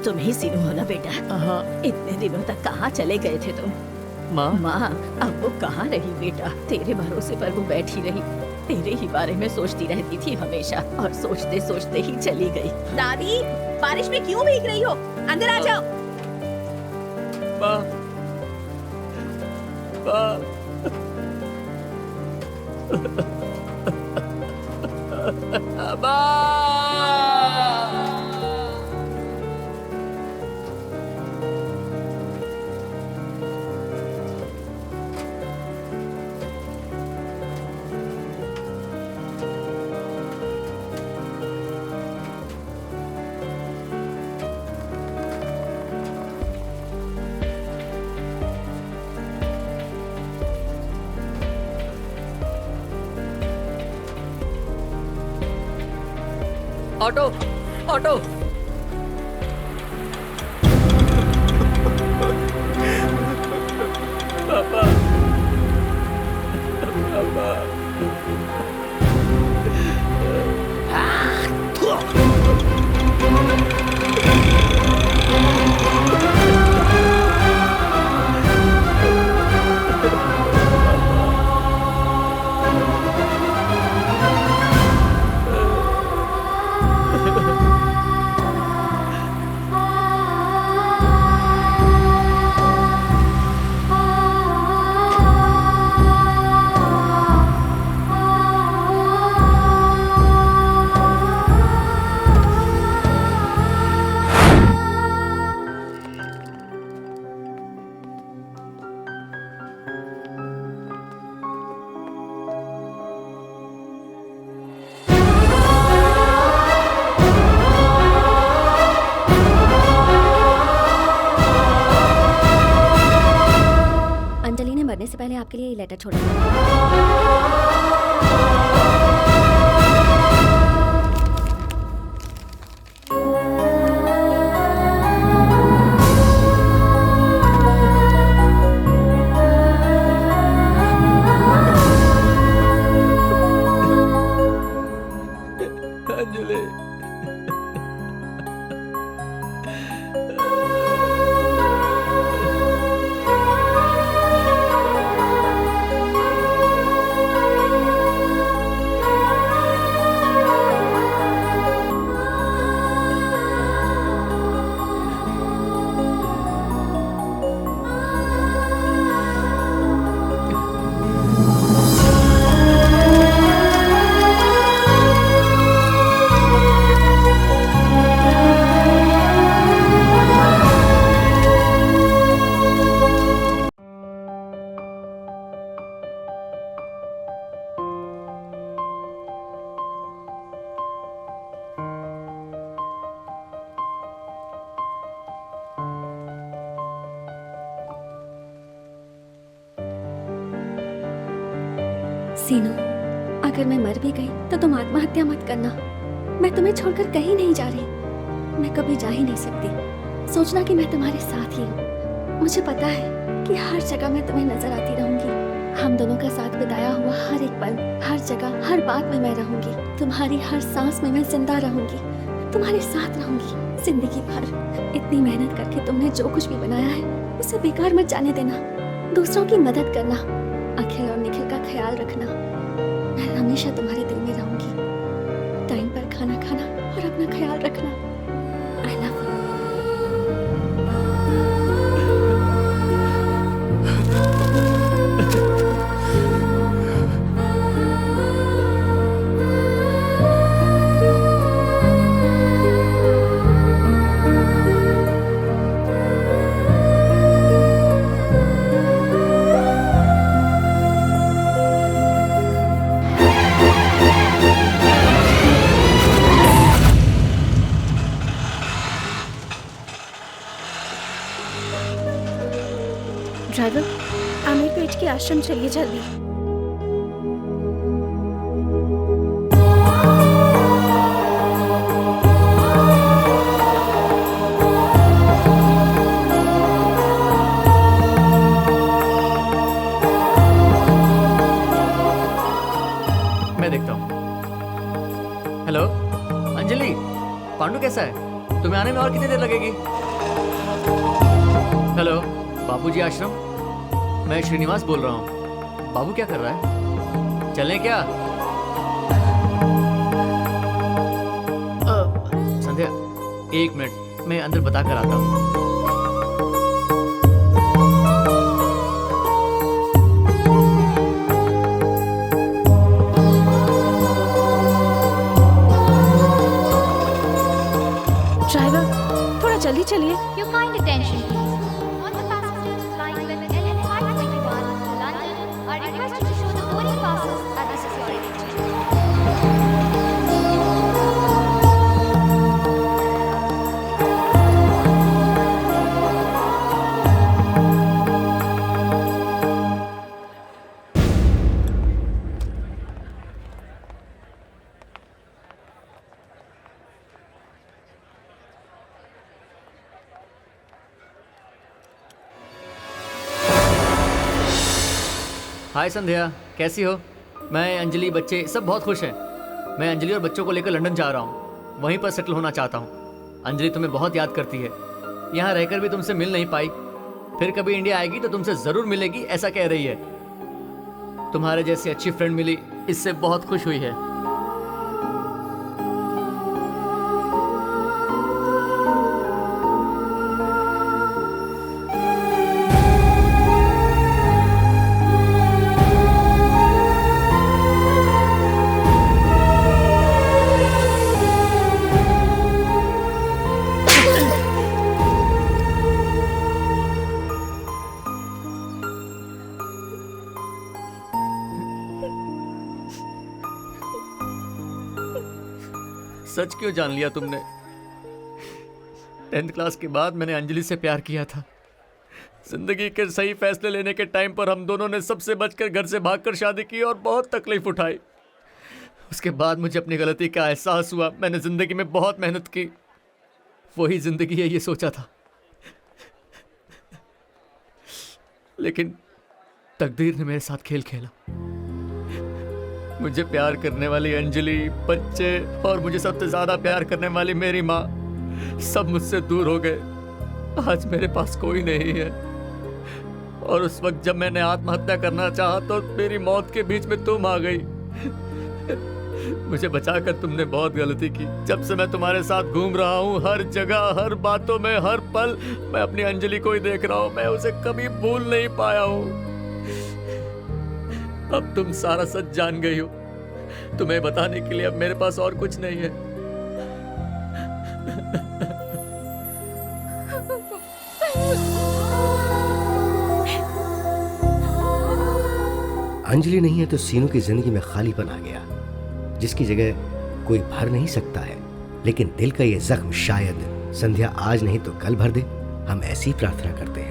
तुम ही सीनू हो ना बेटा? हाँ इतने दिनों तक कहाँ चले गए थे तुम? माँ, माँ, अब वो कहाँ रही बेटा? तेरे भरोसे पर वो बैठी रही, तेरे ही बारे में सोचती रहती थी हमेशा, और सोचते सोचते ही चली गई। दादी, बारिश में क्यों भीग रही हो? अंदर आ जाओ। माँ, ऑटो ऑटो। पापा पापा अंजलि ने मरने से पहले आपके लिए ये लेटर छोड़ा। अंजलि सीनू, अगर मैं मर भी गई तो तुम आत्महत्या मत करना। मैं तुम्हें छोड़कर कहीं नहीं जा रही। मैं कभी जा ही नहीं सकती। सोचना कि मैं तुम्हारे साथ ही हूँ। मुझे पता है कि हर जगह मैं तुम्हें नजर आती रहूंगी। हम दोनों का साथ बिताया हुआ हर एक पल, हर जगह, हर बात में मैं रहूंगी। तुम्हारी हर सांस में मैं जिंदा रहूंगी। तुम्हारे साथ रहूंगी जिंदगी भर। इतनी मेहनत करके तुमने जो कुछ भी बनाया है उसे बेकार मत जाने देना। दूसरों की मदद करना, अखिल और निखिल का ख्याल रखना। मैं हमेशा तुम्हारे दिल में रहूंगी। टाइम पर खाना खाना और अपना ख्याल रखना। I love you. Driver, Ameerpet के आश्रम चलिए जल्दी। मैं देखता हूँ। हेलो अंजलि, पांडु कैसा है? तुम्हें आने में और कितनी देर लगेगी? हेलो बाबूजी आश्रम, मैं श्रीनिवास बोल रहा हूँ। बाबू क्या कर रहा है? चलें क्या? संध्या, एक मिनट, मैं अंदर बता कर आता हूँ। ड्राइवर, थोड़ा जल्दी चलिए। Your kind attention, please. All the passengers flying with LN 521 to London are requested to show the boarding passes at the security check. हाय संध्या, कैसी हो? मैं, अंजलि, बच्चे सब बहुत खुश हैं। मैं अंजलि और बच्चों को लेकर लंदन जा रहा हूँ, वहीं पर सेटल होना चाहता हूँ। अंजलि तुम्हें बहुत याद करती है, यहाँ रहकर भी तुमसे मिल नहीं पाई, फिर कभी इंडिया आएगी तो तुमसे ज़रूर मिलेगी ऐसा कह रही है। तुम्हारे जैसी अच्छी फ्रेंड मिली, इससे बहुत खुश हुई है। सच क्यों जान लिया तुमने? 10th क्लास के बाद मैंने अंजलि से प्यार किया था। जिंदगी के सही फैसले लेने के टाइम पर हम दोनों ने सबसे बचकर घर से भागकर शादी की और बहुत तकलीफ उठाई। उसके बाद मुझे अपनी गलती का एहसास हुआ। मैंने जिंदगी में बहुत मेहनत की, वही जिंदगी है ये सोचा था, लेकिन तकदीर ने मेरे साथ खेल खेला। मुझे प्यार करने वाली अंजलि, बच्चे और मुझे सबसे ज्यादा प्यार करने वाली मेरी माँ सब मुझसे दूर हो गए। आज मेरे पास कोई नहीं है। और उस वक्त जब मैंने आत्महत्या करना चाहा तो मेरी मौत के बीच में तुम आ गई। मुझे बचाकर तुमने बहुत गलती की। जब से मैं तुम्हारे साथ घूम रहा हूँ, हर जगह, हर बातों में, हर पल मैं अपनी अंजलि को ही देख रहा हूँ। मैं उसे कभी भूल नहीं पाया हूँ। अब तुम सारा सच जान गई हो। तुम्हें बताने के लिए अब मेरे पास और कुछ नहीं है। अंजलि नहीं है तो सीनू की जिंदगी में खालीपन आ गया, जिसकी जगह कोई भर नहीं सकता है। लेकिन दिल का ये जख्म शायद संध्या आज नहीं तो कल भर दे। हम ऐसी प्रार्थना करते हैं।